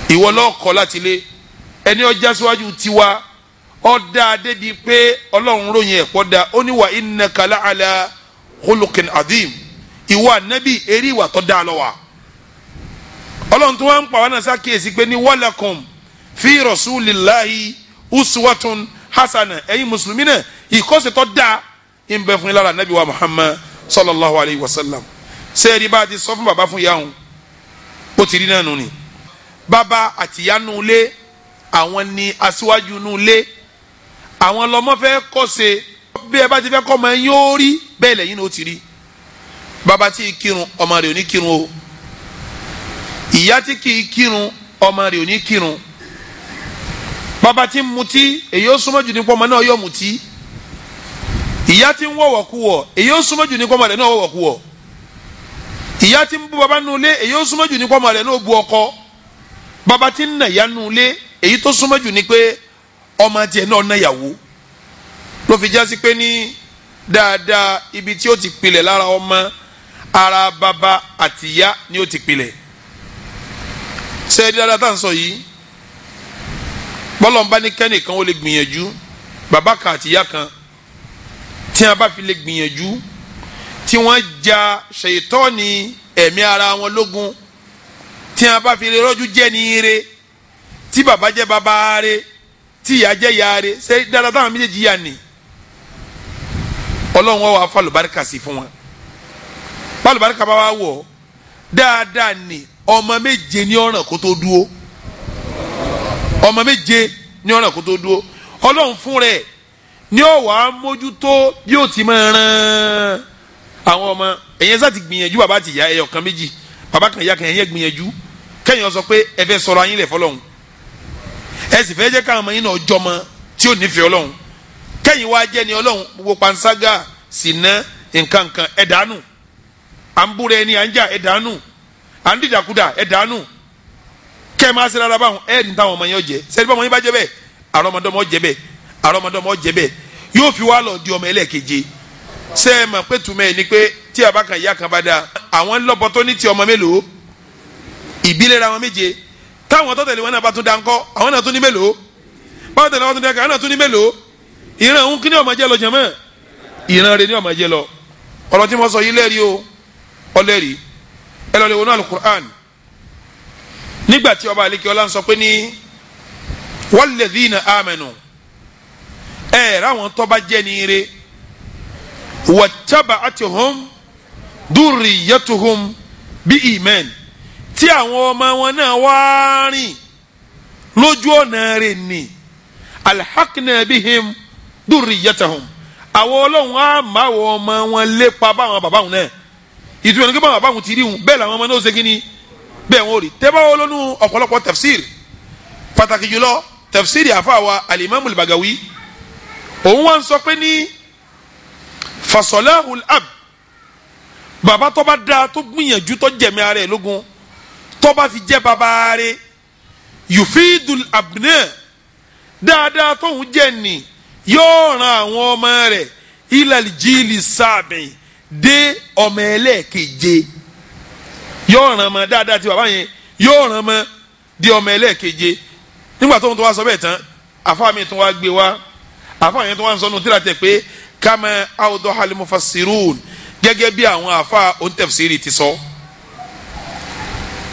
ìwọ lọ́ọ̀kọ́ láti ilé ẹni ọjà síwájú tiwa ọ̀dà débi pé ọlọ́run ròyìn ẹ̀pọ̀ da ó ní wa innaka la'ala khuluqin adhim ìwà nẹ́bí eré ìwà tó dáa lọ́wọ́ ọlọ́run tó wá ń pa wá náà sákèésí pé ní walakum fi rasulillahi uswatun hasana ẹ̀yin mùsùlùmí náà ìkọ́sẹ̀ tó dáa ń bẹ fún yín lára nẹ́bí wa muhammad sallallahu alayhi wa sallam sẹ́ẹ̀rí bá a ti sọ fún bàbá fún yahoo ó ti rí náà nù ni bàbá àtìyá nù lé àwọn ni aṣíwájú nù lé àwọn lọ́mọ fẹ́ kọ́sẹ̀ bí ẹ bá ti fẹ́ kọ́ ọmọ yóò rí bẹ́ẹ̀ lẹ́yìn náà ó ti rí bàbá tí kírun ọmọ rẹ̀ ò ní kírun o ìyá tí kì í kírun ọmọ rẹ̀ ò ní kírun bàbá tí ń mutí èyí ó súnmọ́ jù ní pọ́ ọmọ náà yóò mutí ìyá tí ń wọ̀wọ̀ kú wọ̀ èyí ó súnmọ́ jù ní pọ́ ọmọ rẹ̀ náà wọ̀wọ̀ kú wọ̀ ìyá tí ń bú bàbá nù lé èyí ó súnmọ́ jù ní pọ́ ọmọ rẹ̀ náà bú ọkọ bàbá tí ń nà ìyá nù lé èyí tó súnmọ́ jù ní pé ọmọ tiẹ̀ náà nà ìyàwó ló fi jásí pé ní dáadáa ibi tí ó ti pilẹ̀ lára ọmọ ara bàbá àti ìyá ni ó ti pilẹ̀ sẹ́ẹ̀dí dáadáa tá à ń sọ yìí bọ́lọ̀ ń bá ní kẹ́nìkan ó lè gbìyànjú bàbá kan àti ìyá kan tí wọ́n bá fi lè gbìyànjú tí wọ́n ja ṣètọ́ni ẹ̀mí ara wọn lógun tí wọ́n bá fi lè rọ́jú jẹ́ ní ire tí bàbá jẹ́ bàbá rẹ̀ tí ìyá jẹ́ ìyá rẹ̀ sẹ́ẹ̀dí dáadáa táwọn méjèèjì yà ní ọlọ́run wọ́n wà fà lùbáríkà sí fún wọn bálùbáríkà bá wà wọ̀ dáadáa ni ọmọ méje ní ọ̀ràn kó tó dúró ọmọ méje ní ọ̀ràn kó tó dúró ọlọ́run fún rẹ̀ ní ọ̀wà mójútó bí ó ti máa ràn àwọn ọmọ ẹ̀yẹn sá ti gbìyànjú bàbá àti ìyá ẹyọ kan méjì bàbá kan ìyá kan ẹ̀yẹn gbìyànjú kẹ́yìn sọ pé ẹ fẹ́ sọ̀rọ̀ ayín lẹ̀ fọlọ́run ẹ sì fẹ́ jẹ́ káwọn ọmọ yín náà jọmọ tí ò nífẹ̀ẹ́ ọlọ́run kẹ́yìn wá jẹ́ ni ọlọ́run gbogbo panṣágà ṣìnà nǹkan kan ẹ̀ dànù à ń búra ẹni à ń jà ẹ̀ dànù à ń dìdàkudà ẹ̀ dànù kẹ́ ẹ máa ṣe rárá báwọn ẹ̀ ní táwọn ọmọ yẹn jẹ sẹ́ni bá ọmọ yẹn bá jẹ bẹ́ẹ̀ àrọ́mọdọ́mọ jẹ bẹ́ẹ̀ àrọ́mọdọ́mọ jẹ bẹ́ẹ̀ yóò fi wá lọ di ọmọ ẹlẹ́ẹ̀keje ṣé ẹ mọ̀ pé tùmọ̀ ẹ̀ ni pé tí àbá kan ìyá kan bá dáa àwọn lọ́bọ tó ní ti ọmọ mélòó ìbílẹ̀ ra wọn méje táwọn tó tẹ̀lé wọn náà bá tún dá ńkọ́ àwọn náà tún ní mélòó báwo tẹ̀lé wọn tún dẹ́ka ẹ̀nà tún ní mélòó ìran òun kí ni ó máa jẹ́ lọ jẹ̀mọ́ ìran rẹ̀ ni ó máa jẹ́ lọ ọ̀rọ̀ tí mo sọ yìí lẹ́rìí o ọlẹ́rìí ẹ lọ lè wọnú alukur'an nígbà tí ọba àlekí ọlá ń sọ pé ní walladhina amanu ráwọn tó bá jẹ́ ní ire wattaba'atuhum durriyatuhum bí iman tí àwọn ọmọ wọn náà wá rìn lójú ọ̀nà rẹ̀ ni alhaqna bihim durriyatahum àwọn ọlọ́run á máa wọ ọmọ wọn lépa báwọn bàbá wọn náà ìtumọ̀ ní kí báwọn bàbá wọn ti rí wọn bẹ́ẹ̀ làwọn ọmọ náà ó ṣe kí ni bẹ́ẹ̀ wọn ò rí tẹ́báwọ́ lónú ọ̀pọ̀lọpọ̀ tafsir pàtàkì jùlọ tafsir àfàwà alimami al-Bagawi òun wá ń sọ pé ní fasolahul ab bàbá tó bá dáa tó gbìyànjú tó jẹ̀mí ara ẹ̀ lógun tó bá fi jẹ́ bàbá rẹ̀ yufidul abna dáadáa tóun jẹ́ ni yóò ran àwọn ọmọ rẹ̀ ilal jili sábẹ̀ dé ọmọ ẹlẹ́ẹ̀keje yóò ràn mọ́ dáadáa tí bàbá yẹn yóò ràn mọ́ di ọmọ ẹlẹ́ẹ̀keje nígbà tóun tó wá sọ bẹ́ẹ̀ tán àfa mi tó wá gbé wá àfa yẹn tó wá ń sọ nù tíra tẹ̀ pé kama awdahal mufassirun gẹ́gẹ́ bí àwọn àfa ontẹ̀fsìrì ti sọ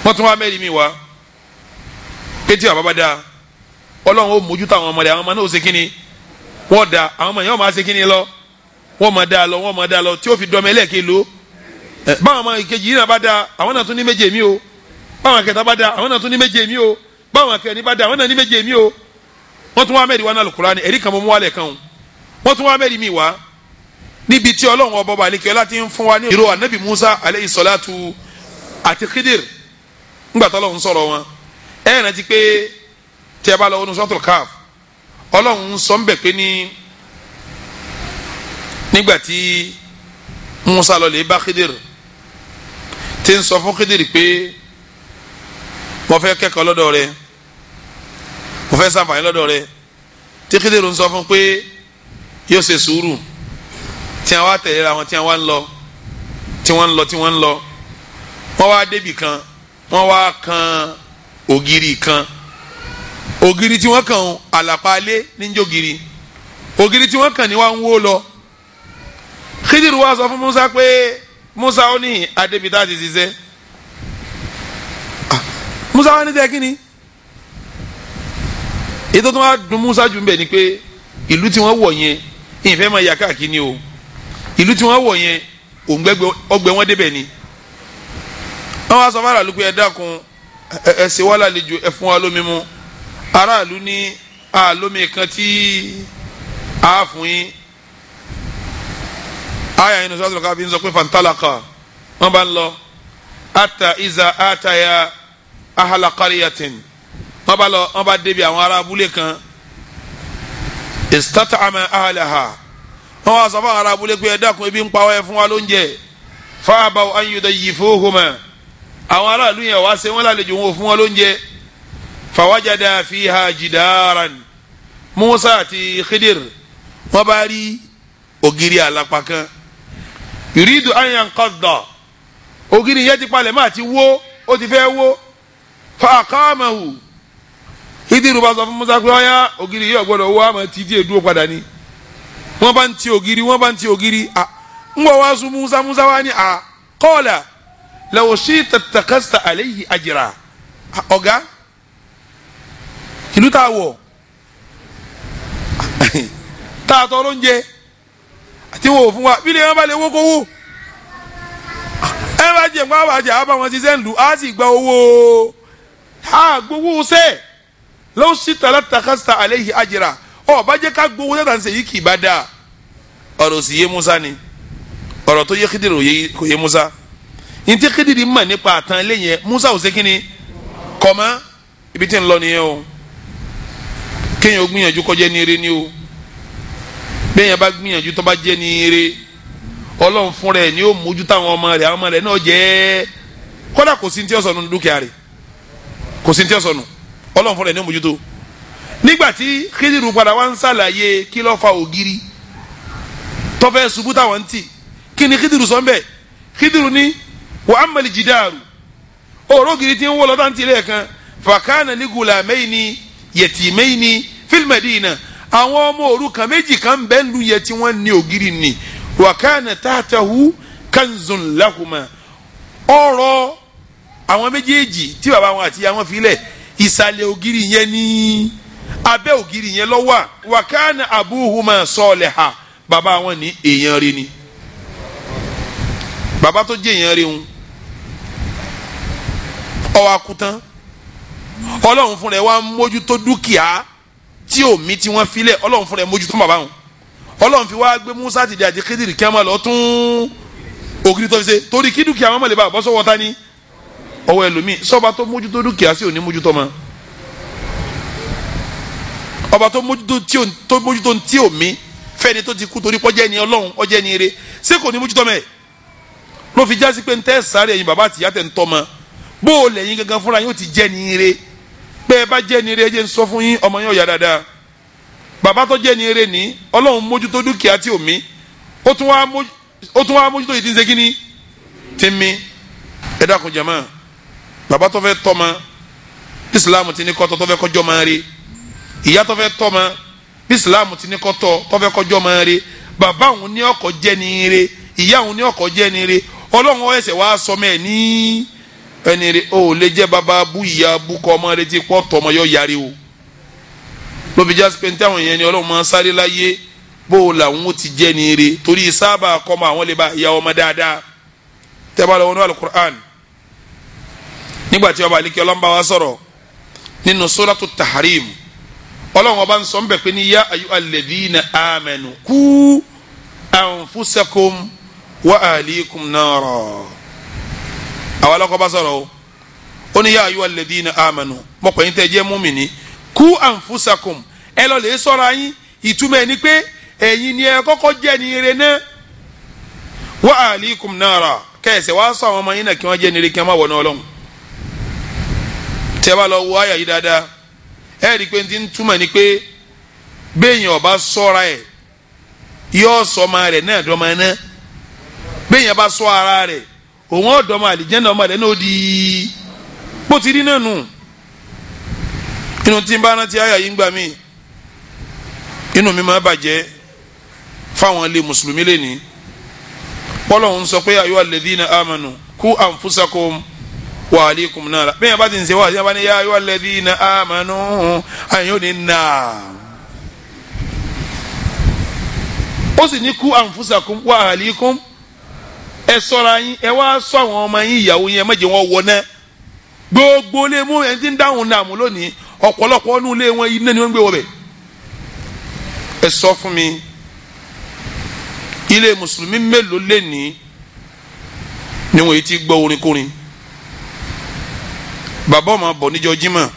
wọ́n tún wá mẹ́rin mi wá pé tí bàbá bá dáa ọlọ́run ó mójútó àwọn ọmọdé àwọn ọmọ náà ó ṣe kínni wọ́n da àwọn ọmọ yẹn wọ́n máa ṣe kínni lọ wọ́n máa dáa lọ wọ́n máa dáa lọ tí ó fi dọ́mọ ẹlẹ́ẹ̀kẹ́ lò báwọn ọmọ ìkejì yìí náà bá dáa àwọn náà tún ní méje mi o báwọn akẹta bá dáa àwọn náà tún ní méje mi o báwọn akẹni bá dáa àwọn náà ní méje mi o wọ́n tún wá mẹ́rin wá náà Al-Qur'ani ẹ̀rí kan mọ́ mú wálẹ̀ kan o wọ́n tún wá mẹ́rin mi wá níbi tí ọlọ́run ọba ọba àlekẹ́ láti ń fún wa ní ìró anabi Musa aleyhi salatu àti Khidir ńgbà tó ọlọ́run sọ̀rọ̀ wọn ẹ̀ rántí pé tí a bá lọ wọnú Suratul Kahf ọlọ́run sọ ń bẹ̀ pé ní nígbà tí Musa lọ lè bá Khidir tí ń sọ fún Khidir pé mo fẹ́ kẹ́kọ̀ọ́ lọ́dọ̀ rẹ mo fẹ́ ṣàǹfààní lọ́dọ̀ rẹ tí Khidir ń sọ fún pé yóò ṣe sùúrù tí wọ́n wá tẹ̀lé ra wọn tí wọ́n ń lọ tí wọ́n ń lọ tí wọ́n ń lọ wọ́n wá débì kan wọ́n wá kan ògiri kan ògiri tí wọ́n kàn àlàpàlẹ́ níjògiri ògiri tí wọ́n kàn ní wọ́n ń wó lọ Khidir wá sọ fún Musa pé Musa ó ní adébítà ti ṣiṣẹ́ Musa wá ní tẹ́ kí ni ètò tó wá dùn Musa jù ń bẹ̀ ni pé ìlú tí wọ́n wọ̀ yẹn ìfẹ́ máa yà káàkiri o ìlú tí wọ́n wọ̀ yẹn ọgbẹ́ wọn débẹ̀ ni wọ́n wá sọ fún aráàlú pé ẹ dákun ẹ ṣe wá lálejò ẹ fún wa lómi mu aráàlú ní àlómi kan tí a fún yín aya yìí ní sọ́dọ̀ ká fi ń sọ pé fantalaka wọ́n bá ń lọ ata iza ataya ahala qariyatin wọ́n bá lọ wọ́n bá débi àwọn ará abúlé kan istata'ama ahalaha wọ́n wá sọ fún àwọn ará abúlé pé ẹ dákun ebi ń pa ọ́ ẹ fún wa lóúnjẹ fa'abaw an yudayyifuhuma àwọn aráàlú yẹn wá ṣe wọ́n lálejò wọn ò fún wọn lóúnjẹ fawajada fiha jidaran Musa àti Khidir wọ́n bá rí ògiri àlàpà kan yuridu an yanqadda ògiri yẹn ti palẹ̀ máa ti wó ó ti fẹ́ wó fa aqamahu Khidir bá sọ fún Musa pé ọ̀yá ògiri yìí ò gbọ́dọ̀ wó àmọ́ tí díẹ̀ dúró padà ní wọ́n bá ń ti ògiri wọ́n bá ń ti ògiri ń wọ́n wá sún Musa wá ní qala law shi'ta ittakhadhta alayhi ajra ọ̀gá ìlú tá a wọ̀ tá a tọ́ lóúnjẹ àti wọn ò fún wa bí lè wọn bá lè wó kó wó ẹ bá jẹ nǹkan àbàjẹ́ àbá wọn ti sẹ́ ń lù á sì gba owó á gbowó sẹ́ law shi'ta ittakhadhta alayhi ajra ọ bá jẹ́ ká gbowó sẹ́ta ń sèyí kì í bá dáa ọ̀rọ̀ sì yé Musa ni ọ̀rọ̀ tó yé Khidir kò yé Musa ntí Khidir mọ̀ nípa àtàn lẹ́yìn Musa ò sé kíni kọ́mọ́ ibi tí ń lọ nìyẹn o kéèyàn gbìyànjú kó jẹ́ ní eré ni o bẹ́ẹ̀yàn bá gbìyànjú tó bá jẹ́ ní eré Ọlọ́run fún rẹ̀ ni ó mójú táwọn ọmọ rẹ̀ àwọn ọmọ rẹ̀ náà jẹ́ kódà kò sí ní tí ó sọnù dúkìá rẹ̀ kò sí ní tí ó sọnù Ọlọ́run fún rẹ̀ ni ó mójútó nígbà tí Khidir padà wá ń sàlàyé kí ló fa ògiri tó fẹ́ ṣubú táwọn ń tì kí ni Khidir sọ ń bẹ̀ Khidir ní wa amma al-jidaru òró ògiri tí ń wọ́ lọ́tà ń tilẹ̀ kan fa kana li gulamaini yatimaini fil Madina àwọn ọmọ òrukàn méjì kan bẹ lu yẹ tí wọ́n ní ògiri ni wa kana tahtahu kanzun lahuma ọ̀rọ̀ àwọn méjèèjì tí bàbá wọn àti ìyá wọn fi lẹ̀ ìsàlẹ̀ ògiri yẹn ní abẹ́ ògiri yẹn ló wà wa kana abuhuma saliha bàbá wọn ní èèyàn rẹ̀ ni bàbá tó jẹ́ èèyàn rẹ̀ ń ó wá kú tán Ọlọ́run fúnra ẹ̀ wá mójútó dúkìá tí omi tí wọ́n filẹ̀ Ọlọ́run fúnra ẹ̀ mójútó bàbá wọn Ọlọ́run fi wá gbé Musa ti di àti Kídírì kí wọ́n máa lọ tún ògiri tó fi ṣe torí kí dúkìá wọn má lè bá bọ́ sọ́wọ́ ta ní ọwọ́ ẹlòmíì sọ́ba tó mójútó dúkìá sí òní mójútó ma ọba tó mójútó tí omi fẹ́ni tó ti kú torí pọ́jẹ́ ni Ọlọ́run ọjẹ́ ni eré ṣé kò ní mójútó mẹ́ ló fi jásí pé ń tẹ́ sáré ẹ̀yin bàbá àtìyá tẹ̀ ń tọ́ ma bó o lẹ́yìn gangan fúnra yóò ti jẹ́ ni eré pé ẹ bá jẹ́ ni eré ẹ jẹ́ ń sọ fún yín ọmọ yóò yá dáadáa bàbá tó jẹ́ ni eré ní Ọlọ́run mójútó dúkìá tí omi ó tún wá mójútó yìí tí ń ṣe kíní tí ń mi ẹ dákun jàmá bàbá tó fẹ́ tọ́ ma Islam ti ní kọ́tọ́ tó fẹ́ kọjọ́ máa rí ìyá tó fẹ́ tọ́ ma Islam ti ní kọ́tọ́ tó fẹ́ kọjọ́ máa rí bàbá òun ní ọkọ̀ jẹ́ ni eré ìyá òun ní ọkọ̀ jẹ́ ni eré Ọlọ́run ó ẹsẹ̀ wá sọ mẹ́ẹ̀ ní ẹni rẹ o lè jẹ́ bàbá bú ìyá bú kọ́ ọmọ rẹ ti pọ́ tọmọ yọ yàrá o lóbi jásí pé ní táwọn èèyàn ni Ọlọ́run máa sáré láyé bó o làwọn ó ti jẹ́ ni eré torí sábà kọ́mọ àwọn lè ba ìyá ọmọ dáadáa tẹ́ bá lọ wọnú Al-Qur'an nígbà tí ọba àlekí ọlọ́mọba wa sọ̀rọ̀ nínú suratu Tahrim Ọlọ́run ọba ń sọ ń bẹ̀ pé ní yá ayyuhal ladhina amanu qu anfusakum wa ahlikum nara àwọn alọ́kọ̀ bá sọ̀rọ̀ o ó ní yá ayyuhal ladhina amanu mọ̀pẹ́ yín tẹ́ jẹ́ múmìnì qu anfusakum ẹ lọ lè sọ̀rọ̀ ayín ìtumọ̀ ẹni pé ẹ̀yin ni ẹ kọ́kọ́ jẹ́ ni ire náà wa ahlikum nara kẹ́ẹ̀sẹ̀ wá sọ àwọn ọmọ yín náà kí wọ́n jẹ́ ni ire kí wọ́n má wọ̀ náà Ọlọ́run tẹ́ bá lọ wo àyà yìí dáadáa ẹ rí i pé ti ń túmọ̀ ni pé béèyàn ọba sọ́ra ẹ̀ yóò sọ ọmọ rẹ̀ náà dọ́mọ náà béèyàn bá sọ ara rẹ̀ òun ọ̀dọ́mọ àlìjẹ́nà ọmọ rẹ̀ náà di bó ti rí náà nù inú tí ń bá rántí àyà yìí ń gbà mí inú mi máa bàjẹ́ fáwọn ilé mùsùlùmí lẹ́ni Ọlọ́hun sọ pé ayyuhal ladhina amanu qu anfusakum wa ahlikum nara bẹ́ẹ̀ bá ti ń ṣe wá àti bá ní ya ayyuhal ladhina amanu àyìn ò ní nà ó sì ní qu anfusakum wa ahlikum ẹ ṣọ́ra yín ẹ wá ṣọ́ àwọn ọmọ yín ìyàwó yín ẹ má jẹ́ wọn wọ náà gbogbo lè mú ẹni tí ń dáhùn dààmú lónìí ọ̀pọ̀lọpọ̀ ọ̀nù lé wọn iná ni wọ́n ń gbé wọbẹ̀ ẹ sọ fún mi ilé mùsùlùmí mélòó lè ní ni wọ́n yìí ti gbọ́ orin kórin bàbá ọmọ bọ̀ níjọ́ Jímọ̀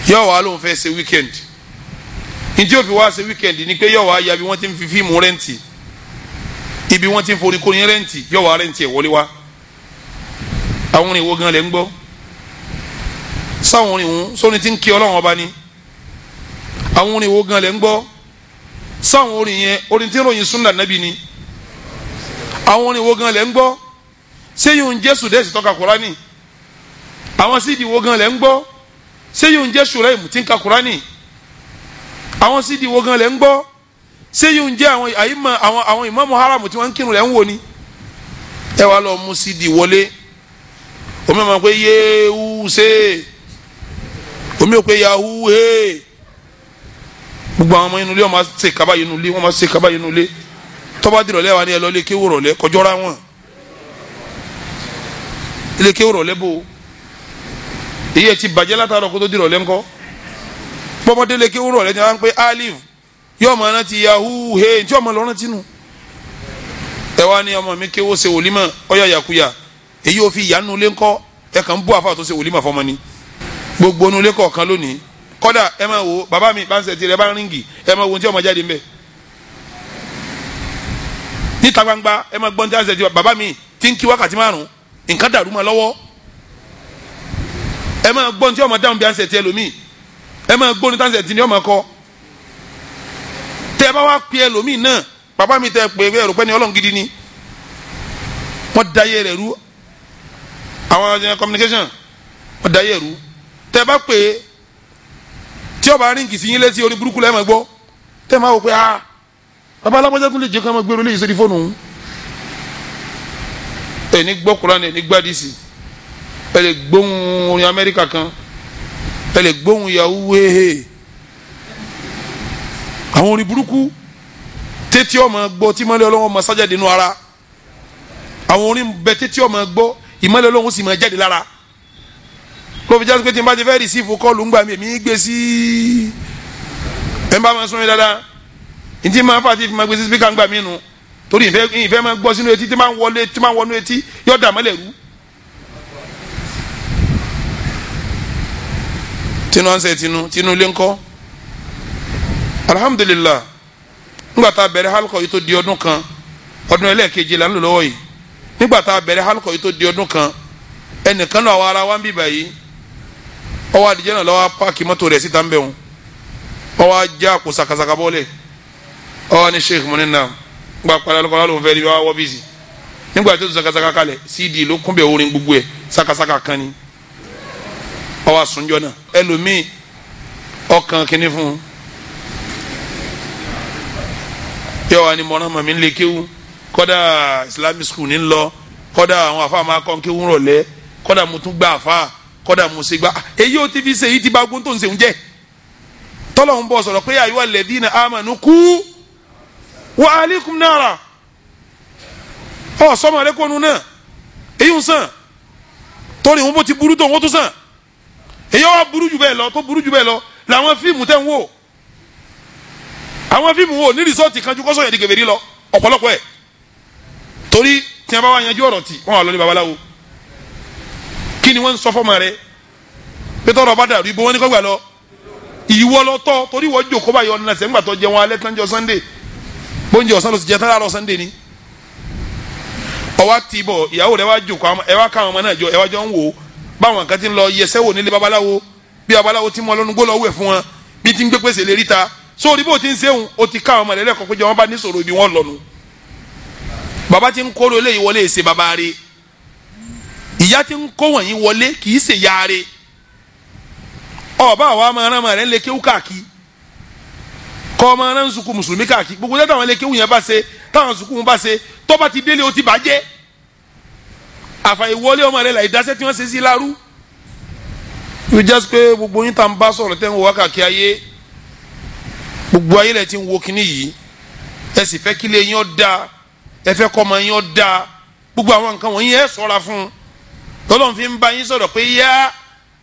yóò wá lóun fẹ́ ṣe weekend ní tí yóò fi wá ṣe weekend ni pé yóò wá ya bí wọ́n ti ń fi fíìmù rẹ́ǹtì ibi wọ́n ti ń forí kórin rẹ́ǹtì yóò wá rẹ́ǹtì ẹ̀ wọlé wá àwọn orin wo gan lẹ́ ń gbọ́ sáwọn orin wọn sóni tí ń kí Ọlọ́run ọba ni àwọn orin wo gan lẹ́ ń gbọ́ sáwọn orin yẹn orin tí ń ròyìn súnà nábì ni àwọn orin wo gan lẹ́ ń gbọ́ sẹ́yìn ń jésù dẹ́sì tọ́ka Kùránì àwọn sídìí wo gan lẹ́ ń gbọ́ sẹ́yìn ń jẹ́ Ṣùráìmù tí ń ka Kùránì àwọn sídìí wo gan lẹ́ ń gbọ́ sẹ́yìn ń jẹ́ àwọn àyímọ̀ àwọn ìmáàmù haramu tí wọ́n ń kírun lẹ́ ń wò ni ẹ wá lọ mú sídìí wọlé omi ma pe yehu se omi o pe yahu he gbogbo àwọn ọmọ inú ilé wọn máa ṣe kaba inú ilé wọn máa ṣe kaba inú ilé tọ́ba dìrọ̀lẹ́ wa ni ẹ lọ ilé kéwù rọ̀lẹ́ kọjọ́ra wọn ilé kéwù rọ̀lẹ́ bò èyí ẹ ti bàjẹ́ látàrọ̀ kó tó dìrọ̀lẹ́ ńkọ́ pọ́pọ́dé ilé kéwù rọ̀lẹ́ ni wọ́n á ń pe alif yóò máa rántí yahu he tí ọmọ lọ rántí nù ẹ wá ní ọmọ mi kéwù ṣe wòlímọ̀ ọ̀yà yakuya èyí ò fi ìyanu lé ńkọ́ ẹ kàn ń bú àfa tó ṣe wòlímọ̀ fọmọ ni gbogbo onú lé kọ̀ọ̀kan lónìí kọ́dà ẹ máa wo bàbá mi bá ń sẹ̀ tirẹ̀ bá ń ríngì ẹ máa wo tí ọmọ jáde ń bẹ̀ níta gbangba ẹ máa gbọ́n tí a ń sẹ̀ tirẹ̀ bàbá mi ti ń kí wákàtí márùn nǹkan dàrú mọ́ lọ́wọ́ ẹ máa gbọ́n tí ọmọ dáhùn bí a ń sẹ̀ tirẹ̀ lómi ẹ máa gbóni tá ń sẹ̀ tirẹ̀ ọmọ kọ́ tẹ bá wá pe ẹlòmíì náà bàbá mi tẹ pé ẹrù pẹ́ ni Ọlọ́run gidi ni wọ́n da yé rẹ̀ rú àwọn communication wọ́n da yé rú tẹ bá pè tí ó bá ríǹgì sí yín létí orí burúkú lẹ́ẹ̀mọ̀ gbọ́ tẹ́ máa wò pé bàbá alágbájá tún lè jẹ́ ká máa gbèrò léyìí sórí fóònù ẹ̀ ní gbọ́ Kùránì ẹ̀ ní gbádìsì ẹ̀ lè gbóhùn orin Amẹ́ríkà kan ẹ̀ lè gbóhùn yahoo wéhè àwọn orin burúkú tẹ́tí ọmọ gbọ́ tí ìmọ́lẹ̀ Ọlọ́run máa sájáde nínú ara àwọn orin bẹ tẹ́tí ọmọ gbọ́ ìmọ́lẹ̀ Ọlọ́run sì máa jáde lára kó fi jásí pé tí n bá ti fẹ́ rìsífù kọ́ọ̀lù ń gbà mí èmi gbé sí ẹ̀ ń bá máa sún mi dáadáa ntí máa fà tí fi máa gbé sí spíkà ń gbà mí nu torí ìfẹ́ máa gbọ́ sínú etí tí máa wọnú etí yóò dà mọ́lẹ̀ rú. tinú ọ̀nsẹ̀ tinú ilé ńkọ́ alhamdulillah nígbà tá a bẹ̀rẹ̀ halkọ̀ yìí tó di ọdún kan ọdún ẹlẹ́ẹ̀kejì là ń lò lọ́wọ́ yìí nígbà tá a bẹ̀rẹ̀ halkọ̀ yìí tó di ọdún kan ẹnìkan náà àwọn ará wa ń bíbà yìí ọwọ́ adìjẹ́ náà lọ́wọ́ páàkì mọ́tò rẹ̀ síta ń bẹ̀ wọn ọwọ́ ajá kò sàkàsàkà bọ́lẹ̀ ọwọ́ ní sheikh munina gba padà lọ́kọ́ ló ń fẹ́ rí wá wọ́fíìsì nígbà tó sàkàsàkà kalẹ̀ cd ló kún bẹ̀ orin gbogbo ẹ̀ sàkàsàkà kan ni ọwọ́ àsunjọ náà ẹlòmíì ọkàn kìíní fún un yọ wa ni mọ̀nà màmí ń lè kéwú kọ́dà islamic school ní lọ kọ́dà àwọn afa máa kọ́ kéwú rọ̀lẹ́ kọ́dà mo tún gba afa kọ́dà mo ṣe gba èyí ó ti fi ṣe èyí ti bá gbóhùn tó ń ṣe ń jẹ́ tọ́lọ̀ ń bọ̀ sọ̀rọ̀ pé àyọ̀ alladhina amanu kú wa alikum nara ọ sọmọ rẹ kọ́nu náà èyí ń sàn torí wọn bó ti burú tó wọn tó sàn èyí wá burú jù bẹ́ẹ̀ lọ tó burú jù bẹ́ẹ̀ lọ làwọn fíìmù tẹ̀ ń wò àwọn fíìmù wo ní rìsọ́ọ̀tì kan ju kọ́sọ̀ yẹn di kèfèrí lọ ọ̀pọ̀lọpọ̀ ẹ̀ torí tí a bá wá yanjú ọ̀rọ̀ tì wọ́n wà lórí babaláwo kí ni wọ́n ń sọ fọ́ọ̀mà rẹ pé tọ́rọ̀ bá dàrú ibo wọn ní kọ́ gbà lọ ìwọ lọ tọ́ torí wọ́n jòkó báyìí ọ̀nà ẹ̀sẹ̀ ńgbà tó jẹ wọn alẹ́ tán jọ Sunday bóúnjẹ ọ̀sán ló ti jẹ tán láàárọ̀ Sunday ni ọwọ́ ti bọ̀ ìyàwó rẹ wá jòkó ẹ wá káwọn ọmọ náà jọ ẹ wá jọ ń wò ó báwọn kan ti ń lọ yẹsẹ́ wò nílé babaláwo bí babaláwo ti mú ọlọ́nu gbó lọ wẹ̀ fún wọn bí ti ń gbé pèsè lérí ta sórí bó ti ń sehun o ti ká àwọn ọmọ rẹ lẹ́kọ̀ọ́ pé jọ wọn bá ní sọ̀rọ̀ ibi wọn lọ́nu bàbá ti ń kó lólè yìí wọlé èsè bàbá rẹ ìyá ti ń kó wọ̀nyí wọlé kì í ṣe ya rẹ ọba àwa máa rán ọmọ rẹ ń lè kéwú káàkiri kọ́ ọmọ rẹ ń sukù mùsùlùmí káàkiri gbogbo tẹ́ táwọn lè kéwú yẹn bá ṣe táwọn sukù wọn bá ṣe tó bá ti délé o ti bàjẹ́ àfàìwọlé ọmọ rẹ là ìdásẹ́ tí wọ́n ṣe sí lárú yóò jẹ́ pé gbogbo yín tá ń bá sọ̀rọ̀ tẹ́ ń wọ wákàkí ayé gbogbo ayé lẹ ti ń wo kinní yìí ẹ sì fẹ́ kílé yín ó dáa ẹ fẹ́ kọ́ ọmọ yín ó dáa gbogbo àwọn nǹkan wọ̀nyí ẹ ṣọ́ra fún tọ́lọ́n fi ń bá yín sọ̀rọ̀ pé yá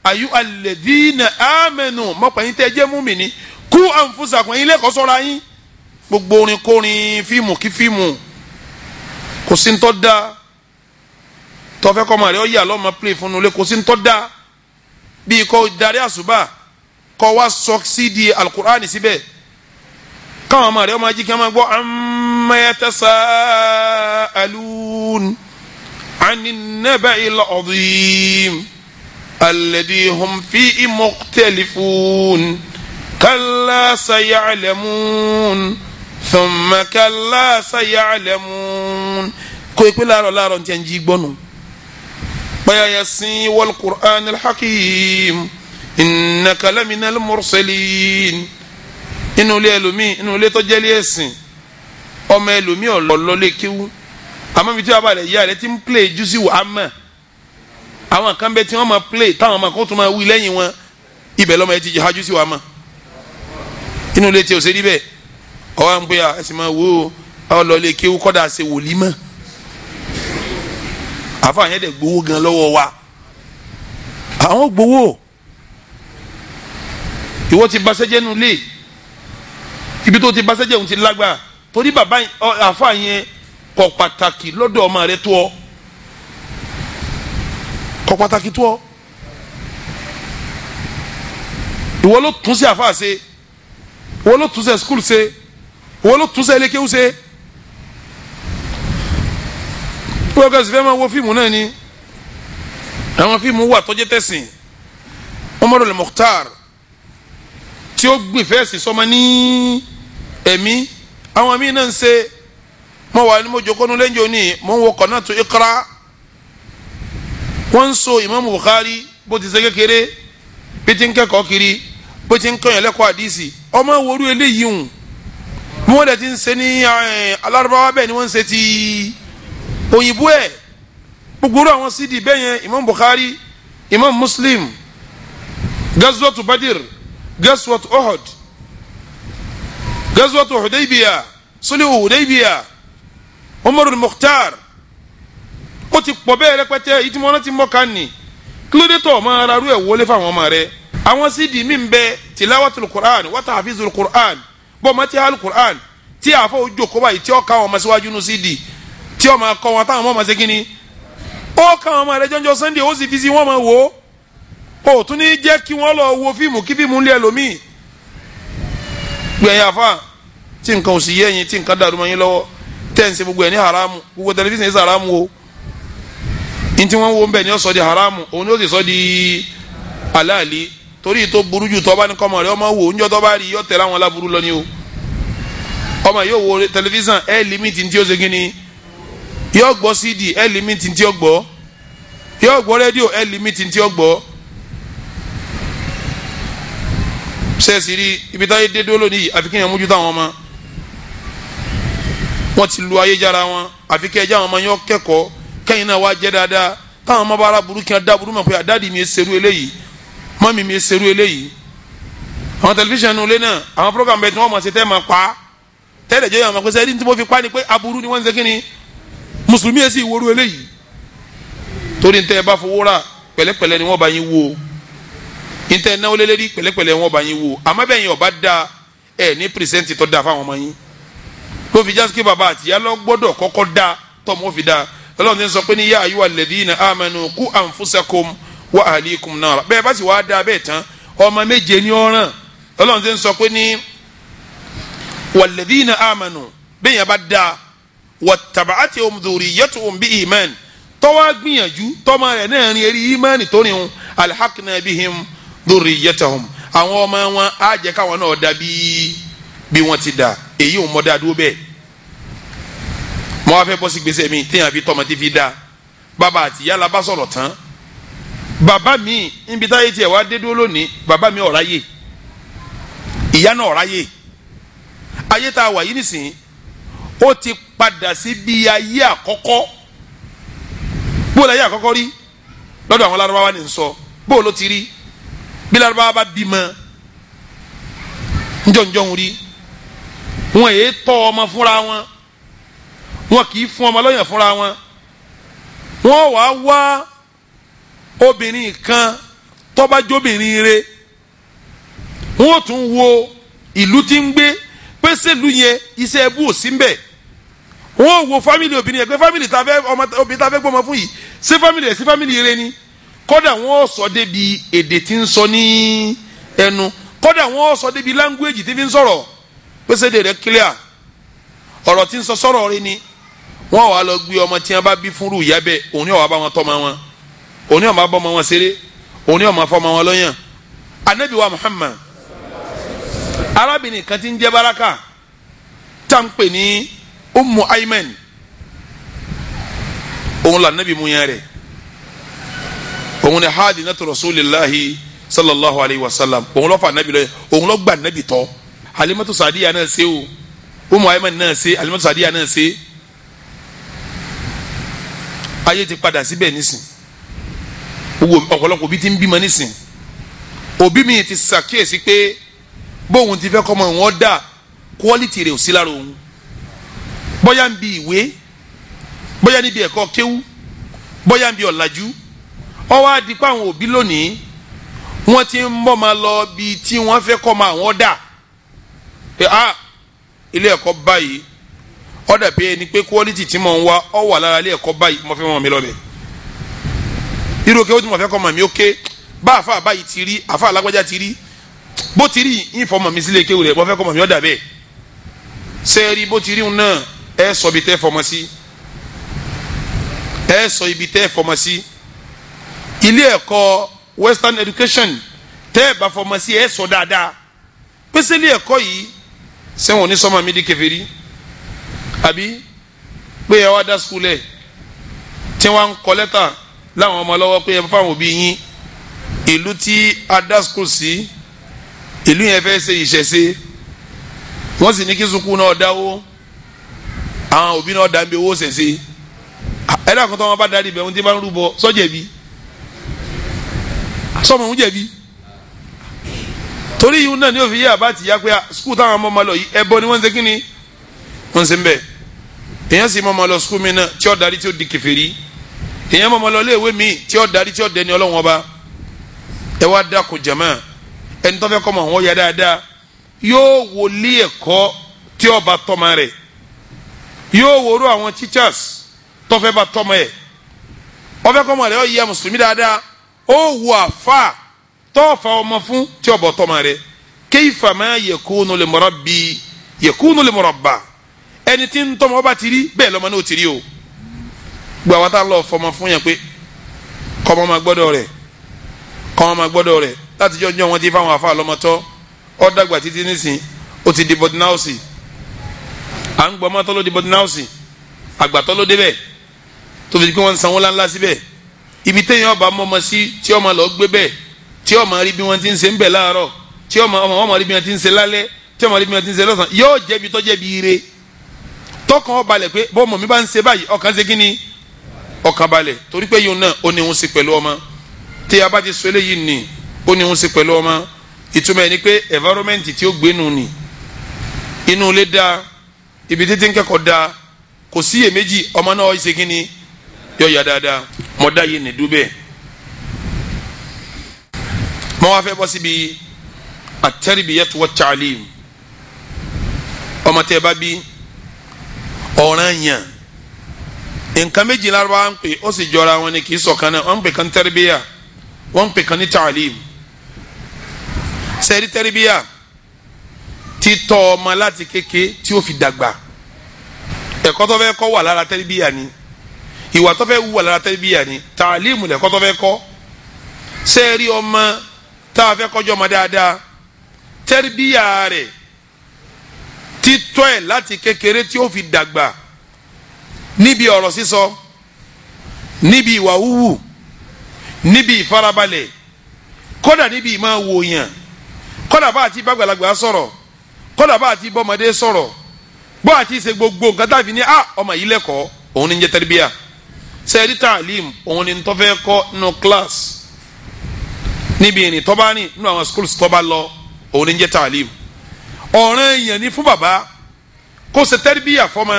ayu alladhina amanu mọ̀pẹ́ yín tẹ́ jẹ́ múmìnì kú anfusakum yín lẹ́kọ̀ọ́ ṣọ́ra yín gbogbo orin kórin fíìmù kí fíìmù kò sí ń tọ́ da tọ́fẹ́ kọ́ ọmọ rẹ ó yà lọ́mọ play fún un lé kò sí ń tọ́ da bíi kọ́ darí àṣùbà kọ́ wá sọ cd alukur'ani síbẹ̀ káwọn ọmọ rẹ ọmọ ají kí wọn máa gbọ́ amma yatasaalun anin naba'il azim alladhi hum fihi mukhtalifun kalla saya'lamun thumma kalla saya'lamun kó ipe láàárọ̀ ní ti ń jí gbọ́nù báyà yasin wal qur'an al-hakim innaka laminal mursalin inú ilé ẹlòmíì inú ilé tó jẹ́lé ẹ̀sìn ọmọ ẹlòmíì ọ̀lọ́lé kíwú àmọ́ ibi tí wàá balẹ̀ yíyá rẹ ti ń play jùsí wà á mọ̀ àwọn kan bẹ tí wọ́n máa play táwọn ọmọ kan tó máa wí lẹ́yìn wọn ibẹ̀ lọ́mọ ẹ ti jẹ́ jùsí wà á mọ̀ inú ilé tí o ṣe rí bẹ́ẹ̀ ọwọ́ à ń pè à ẹ̀sìn máa wò ó ọlọ́lé kíwú kọ́dà ṣe wòlímọ̀ àfa yẹn dẹ̀ gbowó gan lọ́wọ́ wa àwọn gbowó ìwọ ti bá sẹ́jẹ́ nu lé ibi tó ti bá sẹ́jẹ́ òun ti lágbára torí bàbá àfa yẹn kò pàtàkì lọ́dọ̀ ọmọ rẹ tó ọ kò pàtàkì tó ọ ìwọ ló tún sí àfa ṣe ìwọ ló tún sí skul ṣe ìwọ ló tún sí ẹlẹ́kẹ́wù ṣe wọ́n kọ́ sí fẹ́ máa wo fíìmù náà ni àwọn fíìmù wà tọ́jú tẹ̀sìn Umarul Mukhtar tí ó gbìn fẹ́ẹ̀sì sọmọ ní ẹ̀mí àwọn míì náà ń ṣe mo wà ní mo jókòó lẹ́yìn òní mo ń wo Qanatu Iqra wọ́n ń so Imam Bukhari bó ti ṣe kékeré bí ti ń kẹ́kọ̀ọ́ kiri bó ti ń kọ́yàn lẹ́kọ̀ọ́ àdìsí ọmọ woru eléyìí hùn bí wọ́n dẹ̀ ti ń ṣe ní alárúbáwá bẹ́ẹ̀ ni wọ́n ń ṣe ti òyìnbó ẹ̀ gbogbo àwọn cd bẹ́ẹ̀ yẹn Imam Bukhari Imam Muslim Gazwatu Badr Gazwatu Uhud Gazwatu Hudaybiyah Sulhu Hudaybiyah Umar al-Mukhtar ó ti pọ̀ bẹ́ẹ̀ rẹpẹtẹ ìtìmọ̀ náà ti mọ̀ ká ní kílódétọ̀ ọmọ ara rú ẹ̀ wọlé fáwọn ọmọ rẹ̀ àwọn cd mi ń bẹ tilawatul Qur'an wa tahfizul Qur'an bọ́ ọmọ tí a hàlù Qur'an tí a fọ́ ojú òkú báyìí tí ó ká wọn ọmọ síwájú nu cd tí ó máa kọ́ wọn táwọn ọmọ ṣe kínní ó ká wọn ọmọ rẹ̀ jọjọ Sunday ó sì fi sí wọn máa wò ó tún ní jẹ́ kí wọ́n lọ wo fíìmù kí fíìmù ń lé ẹlòmíì gbẹ̀yìn àfa tí nǹkan ò sì yé yín tí nǹkan dàrú mọ́ yín lọ́wọ́ tẹ́ǹsì gbogbo ẹ̀ ní haramu gbogbo tẹlifíṣàn yìí haramu o ntí wọ́n wo ń bẹ̀ ni ó sọ di haramu òun ni ó sì sọ di halali torí tó burú jù tọ́ba ní kọ́mọ rẹ̀ ọmọ wò ńjọ́ tọ́ba rí yọ tẹ̀lé àwọn aláburú lọ ni o ọmọ yóò wo tẹlifíṣàn ẹ̀ límìtì ntí ó ṣe kíni yóò gbọ́ cd ẹ̀ límìtì ntí ó gbọ́ yóò gbọ́ rédíò ẹ̀ límìtì ntí ó gbọ́ sẹ́ẹ̀sì rí ibi táyé dé dó lónìí àfi kéèyàn mójú táwọn ọmọ wọ́n ti lu ayéjára wọn àfi kẹjá àwọn ọmọ yẹn kẹ́kọ̀ọ́ kẹ́yìn náà wá jẹ́ dáadáa táwọn ọmọ bá ara burú kí wọ́n dá burú mọ̀ pé àdáàdì mi ṣerú eléyìí mọ́mí mi ṣerú eléyìí àwọn tẹlifíṣàn nulẹ̀ náà àwọn program bẹ́ẹ̀ tí wọ́n mọ̀ ṣe tẹ́ máa pa tẹ́lẹ̀ jẹ́ àwọn akẹ́sẹ́ ẹni tí mo fi pa ni pé aburú ni wọ́n ń ṣe kí ni mùsùlùmí yẹn sì wọ́rú eléyìí torí ntẹ́ ẹ bá fowó rà pẹ̀lẹ́pẹ̀lẹ́ ni wọ́n bá yín wò ntẹ́ náwó lélẹ́rí pẹ̀lẹ́pẹ̀lẹ́ wọ́n bá yín wò àmọ́ bẹ́ẹ̀ yẹn ọba da ẹ̀ ní pírísẹ́ǹtì tó da fáwọn ọmọ yín ló fi jásí pé bàbá àtìyá lọ gbọ́dọ̀ kọ́kọ́ da tọ́mọ́ fi da Ọlọ́run ti sọ pé ní yá ayúwa alladhina amanu qu anfusakum wa ahlikum nara bẹ́ẹ̀ bá sì wá da bẹ́ẹ̀ tán ọmọ méje ní ọ̀ràn Ọlọ́run ti sọ pé ní walladhina amanu bẹ́ẹ̀ yẹn bá da wattaba'athum dhurriyyatuhum bi iman tọ́wọ́ gbìyànjú tọ́mọ rẹ̀ náà rin eré imani tó rìn alhaqna bihim dhurriyyatahum àwọn ọmọ wọn á jẹ́ káwọn náà da bí wọ́n ti da èyí ò mọ̀ dáa dúró bẹ́ẹ̀ mo wá fẹ́ bọ́ sí gbèsè mi téèyàn fi tọmọ tí fi da bàbá àti ìyá la bá sọ̀rọ̀ tán bàbá mi níbi táyé tiẹ̀ wá dé dúró lónìí bàbá mi ọ̀ráyè ìyá náà ọ̀ráyè ayé tá a wà yìí nìsín ó ti padà sí bí ayé àkọ́kọ́ bó la ayé àkọ́kọ́ rí lọ́dọ̀ àwọn Lárúbáwá ní sọ bó ló ti rí bí Lárúbáwá bá bímọ njọ́njọ́n rí wọn èé tọ́ ọmọ fúnra wọn kì í fún ọmọ lọ́yàn fúnra wọn wàá wá obìnrin kan tó bá jóbìnrin rẹ̀ wọn tún wo ìlú tí ń gbé pèsè ìlú yẹn iṣẹ́ ẹbú ò sí ń bẹ̀ wọn wo fámìlì obìnrin yẹn pé fámìlì obìnrin tá a fẹ́ gbọ́mọ fún yìí ṣé fámìlì ẹ̀ sí fámìlì rẹ̀ ni kódà wọn sọ débi èdè tí ń sọ ní ẹnu kódà wọn sọ débi láńgúèjì tí fi ń sọ̀rọ̀ pèsè èdè rẹ̀ clear ọ̀rọ̀ tí ń sọ sọ̀rọ̀ rẹ̀ ni wọ́n wàá lọ gbé ọmọ tí wọ́n bá bí fúnrú ìyá bẹ́ẹ̀ òun ni wọ́n bá wọn tọ́mọ wọn òun ni wọ́n bá bọ́ ọmọ wọn ṣeré òun ni wọ́n máa fọmọ wọn lọ́yàn anabi wa Muhammad arábìnrin kan tí ń jẹ́ baraka tá à ń pè ní Ummu Ayman òun là anabi mu yẹn rẹ̀ òun ni hadinatu rasulillahi sallallahu alayhi wa sallam òun ló fa anabi lọ́yẹ̀ òun ló gba anabi tọ́ Halimatu Sadiya náà ṣe o Ummu Ayman náà ṣe Halimatu Sadiya náà ṣe ayé ti padà síbẹ̀ nísìn ọ̀pọ̀lọpọ̀ òbí ti ń bímọ nísìn òbí mi ti ṣàkíyèsí pé bóun ti fẹ́ kọ́mọ wọn dà quality rẹ̀ ò sí lára òun bóyá ń bi ìwé bóyá níbi ẹ̀kọ́ kéwú bóyá ń bi ọ̀làjú ó wá di pé àwọn òbí lónìí wọ́n ti ń mọ́ máa lọ bí tí wọ́n fẹ́ kọ́mọ àwọn dà pé ilé ẹ̀kọ́ báyìí ọ̀dà pé ẹni pé quality tí mò ń wá ọ wà lára ilé ẹ̀kọ́ báyìí mo fẹ́ mọ̀ mi lọ́bẹ̀ irú òkè ó ti mọ̀ fẹ́ kọ́ mọ̀ mi ókè bá àfa báyìí ti rí àfa alágbájá ti rí bó ti rí ìfọ̀mọ̀ mi sílé kéwù rẹ̀ mo fẹ́ kọ́ mọ̀ mi ọ̀dà bẹ́ẹ̀ sẹ́ẹ̀rí bó ti rí un náà ẹ sọ ibi tẹ́ fọmọ sí ẹ sọ ibi tẹ́ fọmọ sí ilé ẹ̀kọ́ western education tẹ́ ẹ bá fọmọ sí ẹ sọ dáadáa pèsè ilé ẹ̀kọ́ yìí sẹ́wọ̀n ní sọ́mọ mi di kèfèrí àbí pé ẹ wá dá skul ẹ tí wọ́n ń kọ lẹ́tà láwọn ọmọ lọ́wọ́ pé ẹ fáwọn òbí yín ìlú tí a dá skul sí ìlú yẹn fẹ́ ṣe ìṣẹ̀ṣe wọ́n sì ní kí sukuu náà dáwó àwọn òbí náà dàbí owó ṣẹ̀ṣe ẹ̀dá kan tó wọn bá darí ibẹ̀ wọn ti bá ń rúbọ sọ́jẹ̀bi sọ́mọ̀ ń jẹ̀bi torí yìí náà ni òfin yé àbá ti yá pé sukuu táwọn ọmọ ọmọ lọ yìí ẹbọ ni wọ́n ń ṣe kí ni wọ́n ń ṣe ń bẹ̀ èèyàn sì mọ̀ ọmọ lọ sukuu mi náà tí ó darí tí ó di kèfèrí èèyàn mọ̀ ọmọ lọ léèwé mi tí ó darí tí ó dẹni Ọlọ́run ọba ẹ wá dákun jàmá ẹni tó fẹ́ kọ́ mọ̀ wọ́n yá dáadáa yóò wòlé ẹ̀kọ́ tí ó bá tọ́mọ rẹ̀ yóò wòrò àwọn teachers tó fẹ́ bá tọ́mọ ẹ̀ ó fẹ́ kọ́ mọ̀ rẹ̀ ó yẹ mùsùlùmí dáadáa ó wò àfà tó fa ọmọ fún tí ó bọ̀ tọ́mọ rẹ̀ kayfa ma yakunu li murabbi yakunu li murabba ẹni tí ń tọ́mọ ọba ti rí bẹ́ẹ̀ lọ́mọ náà ti rí o gbọ́ àwọn tá a lọ fọmọ fún yẹn pé kọ́mọ máa gbọ́dọ̀ rẹ̀ kọ́mọ máa gbọ́dọ̀ rẹ̀ láti jọ́jọ́ wọn ti fáwọn àfà lọ́mọtọ́ ó dàgbà títí nísìn ó ti di boarding house à ń gbọ́ mọ́tọ́ ló di boarding house àgbàtọ́ ló débẹ̀ tó fi di pé wọ́n ń sanwó ńláńlá síbẹ̀ ibi téèyàn ọba mọ́mọ́ sí tí ọmọ lọ gbé bẹ́ẹ̀ tí ọmọ rí bí wọ́n ti ń ṣe ń bẹ̀ láàárọ̀ tí ọmọ rí bí wọ́n ti ń ṣe lálẹ́ tí ọmọ rí bí wọ́n ti ń ṣe lọ́sàn yóò jẹ́bi tó jẹ́bi ire tọkàn ó balẹ̀ pé bọ́ọ̀mọ̀ mi bá ń ṣe báyìí ọkàn ṣe kí ni ọkàn balẹ̀ torí pé yóò náà ó ní òun ṣe pẹ̀lú ọmọ tí a bá ti sọ eléyìí ní ó ní òun ṣe pẹ̀lú ọmọ ìtumọ̀ ẹ̀ ni pé environment tí ó gbénu ni inú ilé dáa ibi títí ń kẹ́kọ̀ọ́ dáa kò sí iyèméjì ọmọ náà ṣe kí ni yọ ya dáadáa mọ dá yé ní dúbẹ̀ mọ wá fẹ́ bọ́ síbi at-tarbiyatu wat-ta'lim ọmọ tẹ́ bá bí ọ̀ràn yàn nǹkan méjì lárúbá ń pè ó sì jọra wọn ni kì í ṣọ̀kan náà wọ́n ń pè kan tẹ́rìbíyà wọ́n ń pè kan ní ta'lim sẹ́ẹ̀rí tẹ́rìbíyà títọ́ ọmọ láti kéke tí ó fi dàgbà ẹ̀kọ́ tó fẹ́ kọ́ wà lára tẹ́rìbíyà ni ìwà tó fẹ́ wù wà lára tẹ́rìbíyà ni ta'lim lẹ̀kọ́ tó fẹ́ kọ́ sẹ́ẹ̀rí ọmọ tá a fẹ́ kọ́jọ́ ọmọ dáadáa tẹ́rìbíyà rẹ̀ títọ́ ẹ̀ láti kékeré tí ó fi dàgbà níbi ọ̀rọ̀ sísọ níbi ìwà wúwù níbi ìfarabalẹ̀ kódà níbi ìmọ̀ wòyàn kódà bá àti bàgbàlagbà sọ̀rọ̀ kódà bá àti bọ́mọdé sọ̀rọ̀ bó àti ṣe gbogbo nǹkan tàbí ní ọmọ yìí lẹ́kọ̀ọ́ òun ní ń jẹ́ tẹ́rìbíyà sẹ́ẹ̀rí tàlím òun ní tó fẹ́ kọ́ nínú class níbi ìrìn tó bá rìn nínú àwọn schools tó bá lọ òun ní ń jẹ́ tàlím ọ̀ràn èèyàn ní fún bàbá kó ṣe tẹ́rìbíyà fọ́mọ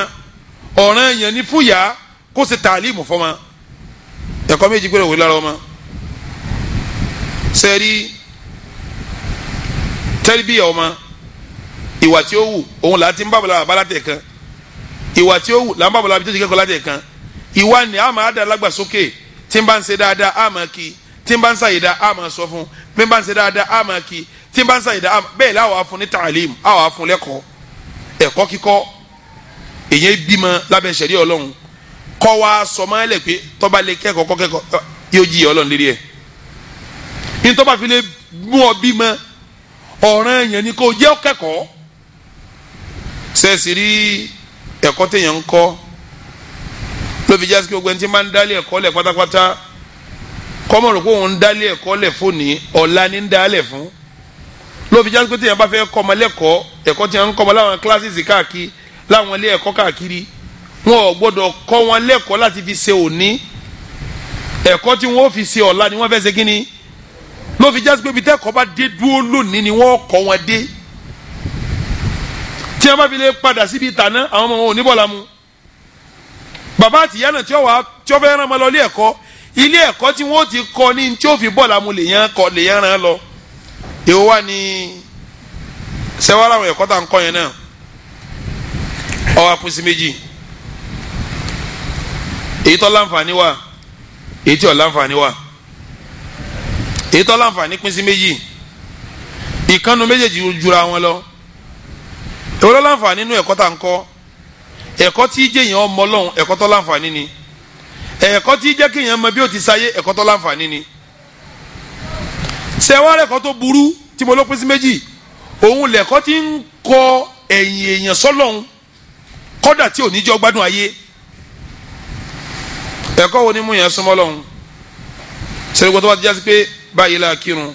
ọ̀ràn èèyàn ní fún yá kó ṣe tàlímù fọ́mọ ẹ̀kọ́ méjì péré òwe lára ọmọ sẹ́ẹ̀rí tẹ́rìbíyà ọmọ ìwà tí ó wù òun là á ti ń bàbá bàbá látẹ̀ kan ìwà tí ó wù là ń bàbá bàbá tó ti kẹ́kọ̀ọ́ látẹ̀ kan ìwà ni a máa dà lágbàsókè tí ń bá ń ṣe dáadáa a máa kí tí ń bá ń ṣàyèdá a máa sọ fún bí ń bá ń ṣe dáadáa a máa kí tí ń bá ń ṣàyèdá bẹ́ẹ̀ láwọn afun ní tàlímù àwọn afun lẹ́kọ̀ọ́ ẹ̀kọ́ kíkọ́ èyàn bímọ lábẹ́ sẹ̀rí ọlọ́run kọ́ wa sọmọ́lẹ̀ pé tọ́ba lè kẹ́kọ̀ọ́ kọ́ kẹ́kọ̀ọ́ yóò jí ọlọ́run lérí ẹ̀ ní tọ́ba fi lè mú ọ bímọ ọ̀ràn èèyàn ni kò jẹ́ kẹ́kọ̀ọ́ sẹ́ẹ̀sì rí ẹ̀kọ́ téèyàn ń kọ́ ló fi jásí pé gbogbo ẹni tí máa ń dálé ẹ̀kọ́ lẹ̀ pátápátá kọ́mọ̀ rò pé òun ń dálé ẹ̀kọ́ lẹ̀ fóònù ọ̀la ní ń dálẹ̀ fún ló fi jásí pé téèyàn bá fẹ́ kọ́ ọmọ lẹ́kọ̀ọ́ ẹ̀kọ́ tí wọ́n ń kọ́ ọmọ láwọn kíláàsì káàkiri láwọn ilé ẹ̀kọ́ káàkiri wọn ò gbọ́dọ̀ kọ́ wọn lẹ́kọ̀ọ́ láti fi ṣe òní ẹ̀kọ́ tí wọ́n fi ṣe ọ̀la ni wọ́n fẹ́ ṣe kí ni ló fi jásí pé ibi tẹ́kọ̀ọ́ bá dé dúró lónìí ni wọ́n kọ́ wọn dé tí wọ́n bá fi lè padà síbi ìtàná àwọn ọmọ wọn ò ní bọ̀ lámú bàbá àtìyá náà tí wọ́n fẹ́ rán ọmọ lọ ilé ẹ̀kọ́ tí wọ́n ti kọ́ ní tí ó fi bọ̀ lámú lèyàn rán lọ èwo wà ní sẹ́wọ́n àwọn ẹ̀kọ́ tá à ń kọ́ yẹn náà ó wá pín sí méjì èyí tó láǹfààní wà èyí tí ò láǹfààní wà èyí tó láǹfààní pín sí méjì ìkànnù méjèèjì jura wọn lọ èwo ló láǹfààní nínú ẹ̀kọ́ tá à ń kọ́ ẹ̀kọ́ tí jẹ́yàn ọmọ Ọlọ́run ẹ̀kọ́ tó láǹfààní ni ẹ̀kọ́ tí jẹ́ kéèyàn mọ bí ó ti sáyé ẹ̀kọ́ tó láǹfààní ni sẹ́wọ́n ẹ̀kọ́ tó burú tí mo ló pín sí méjì òun lẹ̀kọ́ tí ń kọ ẹ̀yìn èèyàn sọ́lọ́run kódà tí ò ní jọ gbádùn ayé ẹ̀kọ́ wo ni mú yẹn súnmọ́ lọ́hùn sẹ́ni gbọ́dọ̀ bá ti jásí pé báyìí la kírun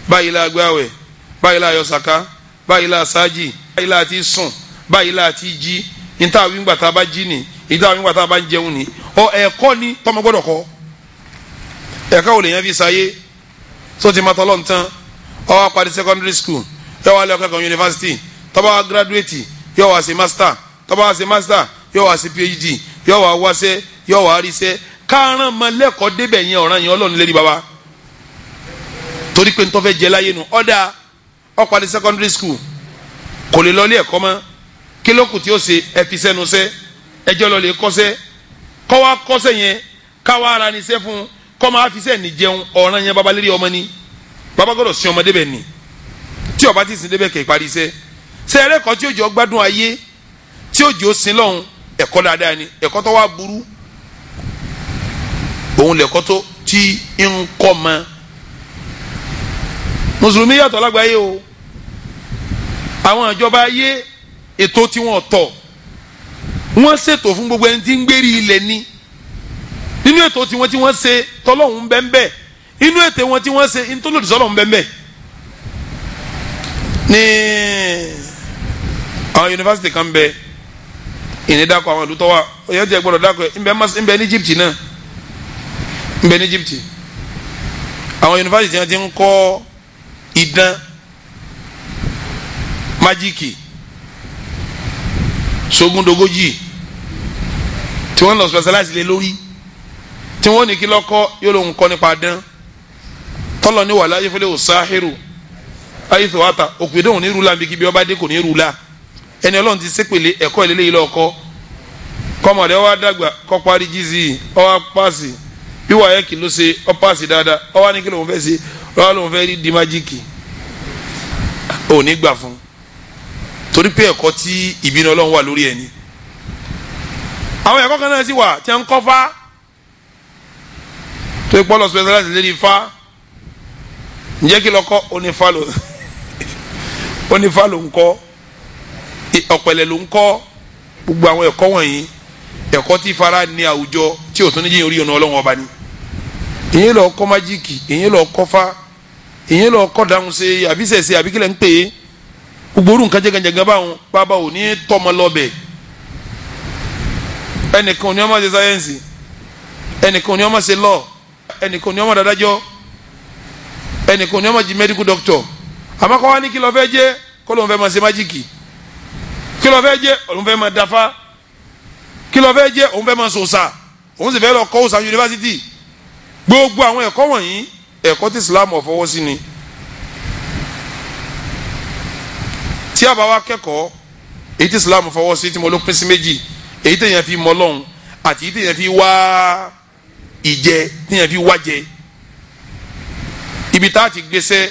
báyìí la gbààwẹ̀ báyìí la yọ sàká báyìí la sáájì báyìí la ti sùn báyìí la ti jí níta àwọn ìgbà tá a bá jí ni níta àwọn ìgbà tá a bá ń jẹun ni ẹ̀kọ́ ni tọmọ gbọ́dọ̀ kọ́ ẹ̀ka ò lè yẹn fi sáyé so ti ma tọ́lọ́ nǹkan ó wá parí secondary school yóò wá lọ kẹ́kọ̀ọ́ university tó bá wá graduate yóò wá ṣe master tó bá wá ṣe master yóò wá ṣe PhD yóò wá wáṣẹ́ yóò wá ríṣẹ́ kárán mọ lẹ́kọ̀ọ́ débẹ̀ yẹn ọ̀ràn yẹn Ọlọ́run lérí baba torí pé ntọ́ fẹ́ jẹ láyé nu ọ̀dà ó parí secondary school kò lè lọ ilé ẹ̀kọ́ mọ́ kí ló kù tí ó ṣe ẹ fi sẹ́nu sẹ́ ẹjọ́ lọ lè kọ́sẹ́ kọ́ wá kọ́sẹ́ yẹn káwá ara ní sẹ́ fún kọ́ máa fi sẹ́ni jẹun ọ̀ràn yẹn baba lérí ọmọ ni baba gbọ́dọ̀ sin ọmọ débẹ̀ ni tí ọba ti sin débẹ̀ kẹ́ ìparí sẹ́ sẹ́ẹ̀rẹ́ kọ́ tí ó jọ gbádùn ayé tí ó jọ sin lọ́hùn ẹ̀kọ́ dáadáa ni ẹ̀kọ́ tó wá burú òun lẹ̀kọ́ tó tí ń kọ́ mọ́ mùsùlùmí yàtọ̀ lágbàáyé o àwọn ìjọba ayé ètò tí wọ́n tọ̀ wọ́n ṣètò fún gbogbo ẹni tí ń gbérí ilẹ̀ ni nínú ètò tí wọ́n ṣe tọ́lọ́hún bẹ́ẹ̀ inú ètò wọn tí wọ́n ṣe ntọ́lọ́dì sọ́lọ́hún bẹ́ẹ̀ ní àwọn yunifásitì kan bẹ ìní dákọ̀ àwọn ìlú tọ́wà ọ̀yọ́ jẹ́ gbọ́dọ̀ dákọ̀ ẹ̀ ń bẹ ní Egypt náà ń bẹ ní Egypt àwọn yunifásitì yẹn ti ń kọ́ idán májíìkì sógúndogójì tí wọ́n lọ specialize lé lórí tí wọ́n ní kí lọ́kọ́ yóò lóun kọ́ nípa dán tọ́lọ̀ ní wàhálà ayé fẹ́lẹ́ òsáhírù ayé fẹ́wàtà òpèdéhùn ní rúlà nbíkí bí ọba dé kò ní rúlà ẹni Ọlọ́run ti sépèlé ẹ̀kọ́ ìlélẹ́yìí lọ́kọ́ kọ́mọdé ọwọ́ dàgbà kọ́ parí jíìsì ọwọ́ pàṣẹ bí wàá kì ló ṣe ọ pàṣẹ dáadáa ọwọ́ ní kí lóun fẹ́ ṣe ọwọ́ lóun fẹ́ rí di májíìkì ò ní gbà fún torí pé ẹ̀kọ́ tí ìbínú Ọlọ́run wà lórí ẹni àwọn ẹ̀kọ́ kan náà sì wà tí a ń kọ́ fá tó ipọ́ lọ specialize lérí fá ǹjẹ́ kí lọ́kọ́ onífá ló ń kọ́ ọ̀pẹ̀lẹ̀ ló ń kọ́ gbogbo àwọn ẹ̀kọ́ wọ̀nyí ẹ̀kọ́ tí fara ní àwùjọ tí ò tún ní jẹ́ orí ọ̀nà Ọlọ́run ọba ni èyí lọ kọ́ májíìkì èyí lọ kọ́ fá èyí lọ kọ́ dáhùn ṣe àbísẹ̀ṣe àbíkílẹ̀ ń pè é gbogbo orú nǹkan jẹ́gànjẹ́gàn báwọn bàbá ò ní tọ́mọ lọ́bẹ̀ ẹnìkan ní ó máa ṣe sáyẹ́ǹsì ẹnìkan ní ó máa ṣe lọ́ọ̀ ẹnìkan ní ó máa dádájọ́ ẹnìkan ní ó máa jí medical doctor àmọ́ kọ́ wá ní kí ló fẹ́ jẹ́ kó lóun fẹ́ máa ṣe májíìkì kí ló fẹ́ jẹ́ òun fẹ́ máa dáfá kí ló fẹ́ jẹ́ òun fẹ́ máa sòsà òun sì fẹ́ lọ kọ́ òsà yunifásitì gbogbo àwọn ẹ̀kọ́ wọ̀nyí ẹ̀kọ́ tí Islam ò fọwọ́ sí ni tí a bá wá kẹ́kọ̀ọ́ èyí tí Islam fọwọ́ sí tí mo ló pín sí méjì èyí tí èèyàn fi mọ Ọlọ́run àti èyí tí èèyàn fi wá ìjẹ tí èèyàn fi wá jẹ ibi tá a ti gbéṣẹ́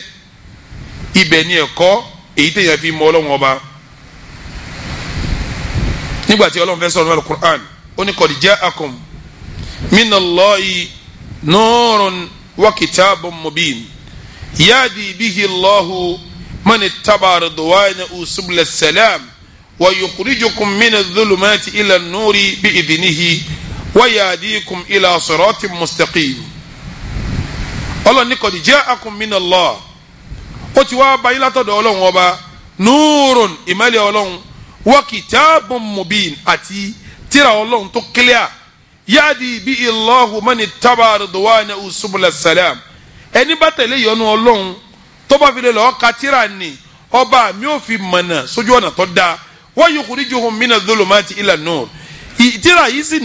ibẹ̀ ni ẹ̀kọ́ èyí tí èèyàn fi mọ Ọlọ́run ọba nígbà tí Ọlọ́run fẹ́ sọ̀rọ̀ nínú Al-Qur'an ó ní qad ja'akum minallahi nurun wa kitabun mubin yahdi bihi Allahu من اتبع رضوانه سبل السلام ويخرجكم من الظلمات إلى النور بإذنه ويهديكم إلى صراط مستقيم الله قد جاءكم من الله أتوا بايلا تدولون وبا نور إمالي أولون وكتاب مبين أتي ترى أولون تكليا يهدي به الله من اتبع رضوانه سبل السلام أني باتلي يونو أولون tọ́ba fi lè lọ́ọ́ katira ni ọba mi ò fi mọ̀nà sójú ọ̀nà tó dáa wa yukhrijuhum mina dhulumati ila nur ìtira yìí sì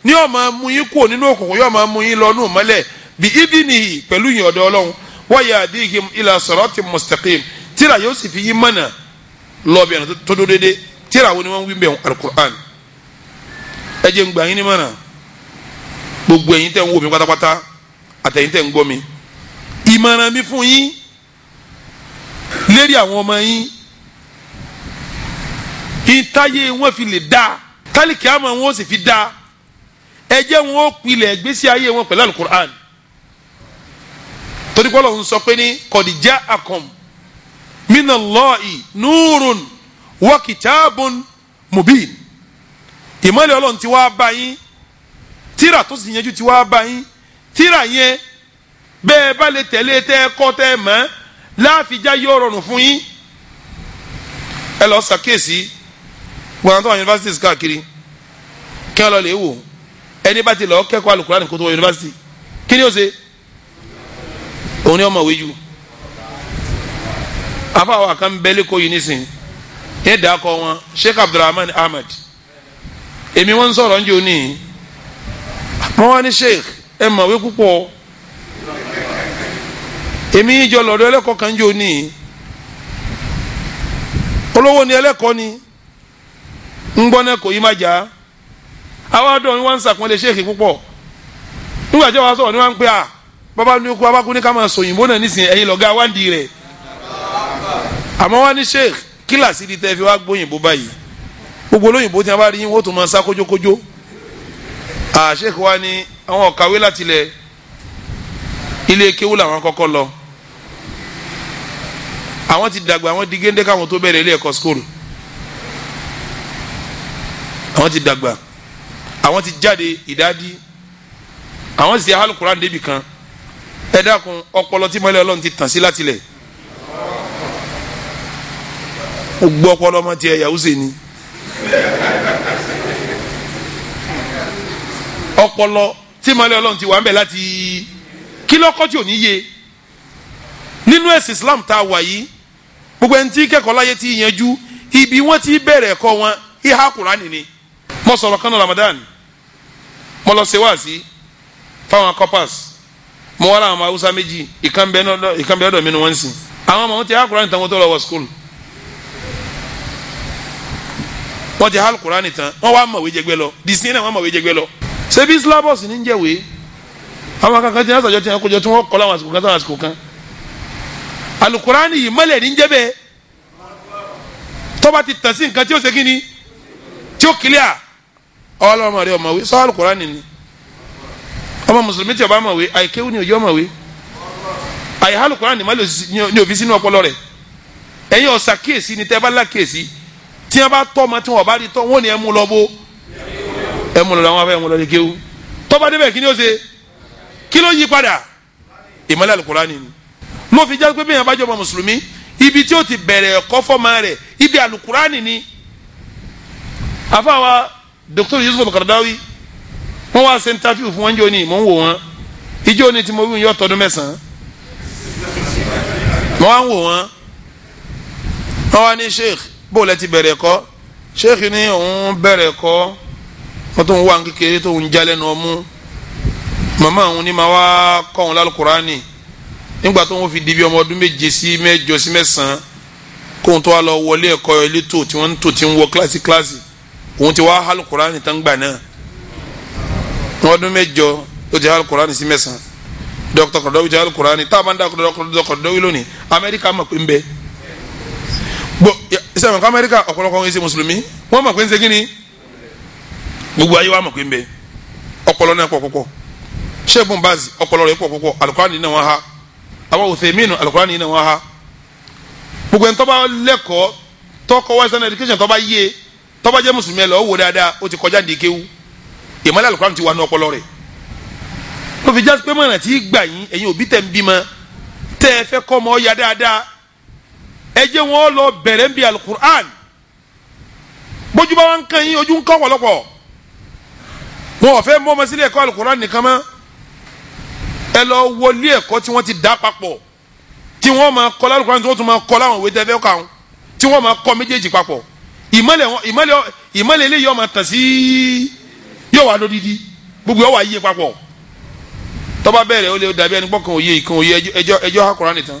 ní ó máa mú yín kúrò nínú òkùnkùn yóò máa mú yín lọ nù mọ́lẹ̀ bí idhnihi pẹ̀lú yín ọ̀dọ̀ Ọlọ́run wa yahdihim ila siratin mustaqim tira yóò sì fi yín mọ̀nà lọ bí ẹ̀nà tó dó dédé tira wo ni wọ́n wí bẹ́ẹ̀ Al-Qur'an ẹ jẹ́ ń gbà yín ní mọ̀nà gbogbo ẹ̀yin tẹ́ ń wò mí pátápátá àtẹ̀yin tẹ́ ń gbọ́ mi ìmọ̀ràn mi fún yín lérí àwọn ọmọ yín ìtayé wọn fi lè dá kálíkì àmọ́ wọn ó sì fi dá ẹ jẹ́ wọn ó pilẹ̀ gbésí ayé wọn pẹ̀lú Al-Qur'an torí pé Ọlọ́run sọ pé ní qad ja'akum minallahi nurun wa kitabun mubin ìmọ́lẹ̀ Ọlọ́run ti wá bá yín tíra tó sì yanjú ti wá bá yín tíra yẹn bẹ́ẹ̀ bá lè tẹ̀lé tẹ́ kọ́ tẹ́ mọ́ láàfijá yóò rọrùn fún yín ẹ lọ ṣàkíyèsí gbọ́dọ̀ tó wà universities káàkiri kí wọ́n lọ lè wò ẹni bá ti lọ kẹ́kọ̀ọ́ alukurani kó tó wọ university kí ni ó ṣe òun ni ọmọ wíjú afáwọn kan bẹ́lẹ̀ kó yìí nísìn ní dàkọ̀ wọn Sheikh Abdulrahman Ahmed èmi wọn sọ̀rọ̀ ń jẹ́ òní wọ́n wá ní Sheikh ẹ mọ̀wé púpọ̀ èmi jọ lọ́dọ̀ ẹlẹ́kọ̀ọ́ kan jẹ́ òní olówó ni ẹlẹ́kọ̀ọ́ ni ń gbọ́ náà kò yí má jà àwọn ọ̀dọ́ ni wọ́n ń sàpọ́nlé Sheikh púpọ̀ nígbà tí wọ́n sọ̀rọ̀ ni wọ́n ń pè à bàbá ní kú abákú ní ká máa sọ òyìnbó náà nísìnyí ẹ̀yin lọ́gá wáǹdì rẹ̀ àmọ́ wọ́n ní Sheikh kíláàsì di tẹ́ fi wá gbóyìnbó báyìí gbogbo olóyìnbó tí wọ́n bá rí yín wọ́n tún máa sá kójókójó Sheikh wa ní àwọn ọ̀kàwé láti lẹ̀ ilé kéwú làwọn kọ́kọ́ lọ àwọn ti dàgbà àwọn di géńdé káwọn tó bẹ̀rẹ̀ ilé ẹ̀kọ́ skul àwọn ti dàgbà àwọn ti jáde ìdádí àwọn sì alukura débi kan ẹ dákun ọpọlọ tí mọ́lẹ̀ Ọlọ́run ti tàn sí láti lẹ̀ ó gbọ́ ọpọlọ ọmọ tiẹ̀ yahoo ṣe ni ọpọlọ tí mọ́lẹ̀ Ọlọ́run ti wà ń bẹ̀ láti kí lọ́kọ́ tí ò ní yé nínú ẹ̀sìn Islam tá a wà yìí gbogbo ẹni tí kẹ́kọ̀ọ́ láyé ti yanjú ibi wọ́n ti bẹ̀rẹ̀ ẹ̀kọ́ wọn ìhà Kùránì ni mo sọ̀rọ̀ kánú Ramadan mo lọ ṣe wáàsí fáwọn corpers mo wá láwọn Haúsá méjì ìkan bẹ ọ̀dọ̀ mi ni wọ́n ń sìn àwọn ọmọ wọn ti ìhà Kùránì tán wọ́n tó lọ wọ school wọ́n ti ìhà Kùránì tán wọ́n wá mọ̀wé jẹgbẹ́ lọ disney náà wọ́n mọ̀wé jẹgbẹ́ lọ ṣé bí syllabus ní ń jẹ́wé àwọn kankan tí wọ́n sọ̀jọ́ tí wọ́n kójọ tí wọ́n kọ́ láwọn àsìkò kan táwọn àsìkò kan alukurani yìí mọ́lẹ̀ ní jẹ́bẹ̀ tọ́ba ti tàn sí nǹkan tí ó ṣe kí ni tí ó clear ọlọ́mọ rẹ ọmọwé sọ alukurani ni ọmọ mùsùlùmí tí ó bá mọ̀wé àìkéwù ni òjò mọ̀wé àyè alukurani mọ́lẹ̀ ní òbí sínú ọpọlọ rẹ̀ ẹ̀yin ọ̀sà kíyèsí ni tẹ́ bá lá kíyèsí tí wọ́n bá tọ́ ọmọ tí wọ́n bá rí tọ́ wọ́n ní ẹ mú lọ bó ẹ mú lọ làwọn afẹ́ ẹ mú lọ lè kéwù tọ́ba débẹ̀ kí ni ó ṣe kí ló yí padà ìmọ́lẹ̀ alukurani ni mo fi jẹ́ pé bí yẹn bá jọba mùsùlùmí ibi tí ó ti bẹ̀rẹ̀ ẹ̀kọ́ fọ́ọ̀mà rẹ̀ ibi alukurani ni àfàwà Dr. Yusuf Al-Qaradawi wọ́n wá ṣe interview fún wọn jọ ní mò ń wò wọn ìjọ ní tí mo wí yọ tọdún mẹ́sàn-án mo wá ń wò wọn wọ́n wá ní Sheikh bó lẹ ti bẹ̀rẹ̀ ẹ̀kọ́ Sheikh ní òun bẹ̀rẹ̀ ẹ̀kọ́ wọ́n tó ń wá kékeré tó ń jalè nù ọmú màmá òun ní ma wá kọ́ òun lálùkùránì nígbà tó ń fi di bí ọmọ ọdún 7 sí 8 sí 9 kóun tó wá lọ wọlé ẹ̀kọ́ elétò tí wọ́n ń tò tí ń wọ kíláàsì òun ti wá hálùkùránì tán gbà náà wọ́n ọdún 8 ó ti hálùkùránì sí 9 Dr. Qaradawi ti hálùkùránì tá a máa ń dá Dr. Qaradawi lónìí Amẹ́ríkà mọ̀ pé ń bẹ gbọ́ sẹ́wọ̀n kọ́ Amẹ́ríkà ọ̀pọ̀lọpọ̀ wọn ṣe mùsùlùmí wọ́n mọ̀ pé ń ṣe kí ni gbogbo ayé wa mọ̀ pé ń bẹ ọpọlọ náà pọ̀ púpọ̀ Sheikh Bin Baz ọpọlọ rẹ̀ pọ̀ púpọ̀ alukùránì náà wọ́n ha àwọn Uthaymin alukurani náà wọ́n ha gbogbo ẹni tó bá lẹ́kọ̀ọ́ tọkọ western education tó bá yé tó bá jẹ́ mùsùlùmí ẹ̀ lọ́wọ́ wò dáadáa ó ti kọjá ní kéwú ìmọ̀lẹ́ alukurani ti wà ní ọpọlọ rẹ̀ ó fi jásí pé mọ̀nà tí gbà yín ẹ̀yin òbí tẹ̀ ń bímọ tẹ́ ẹ fẹ́ kọ́ ọmọ ya dáadáa ẹ jẹ́ wọn lọ bẹ̀rẹ̀ ń bi alukurani bójú bá wà ń kàn yín ojú ń kọ́ ọ̀pọ̀lọpọ̀ wọn ò fẹ́ mọ́ ọmọ sílẹ̀ ẹ̀kọ́ alukurani nìkan mọ́ ẹ lọ wọlé ẹ̀kọ́ tí wọ́n ti dá papọ̀ tí wọ́n máa kọ́ lálùkọ́ tí wọ́n tún máa kọ́ láwọn òwe tẹ́fẹ́ kàn tí wọ́n máa kọ́ méjèèjì papọ̀ ìmọ̀lẹ̀ eléyìí yóò máa tàn sí yóò wá lódìdí gbogbo yóò wá yé papọ̀ tó bá bẹ̀rẹ̀ ó lè dàbí ẹni gbọ́kàn òye ìkan òye ẹjọ́ hakùrá nìtàn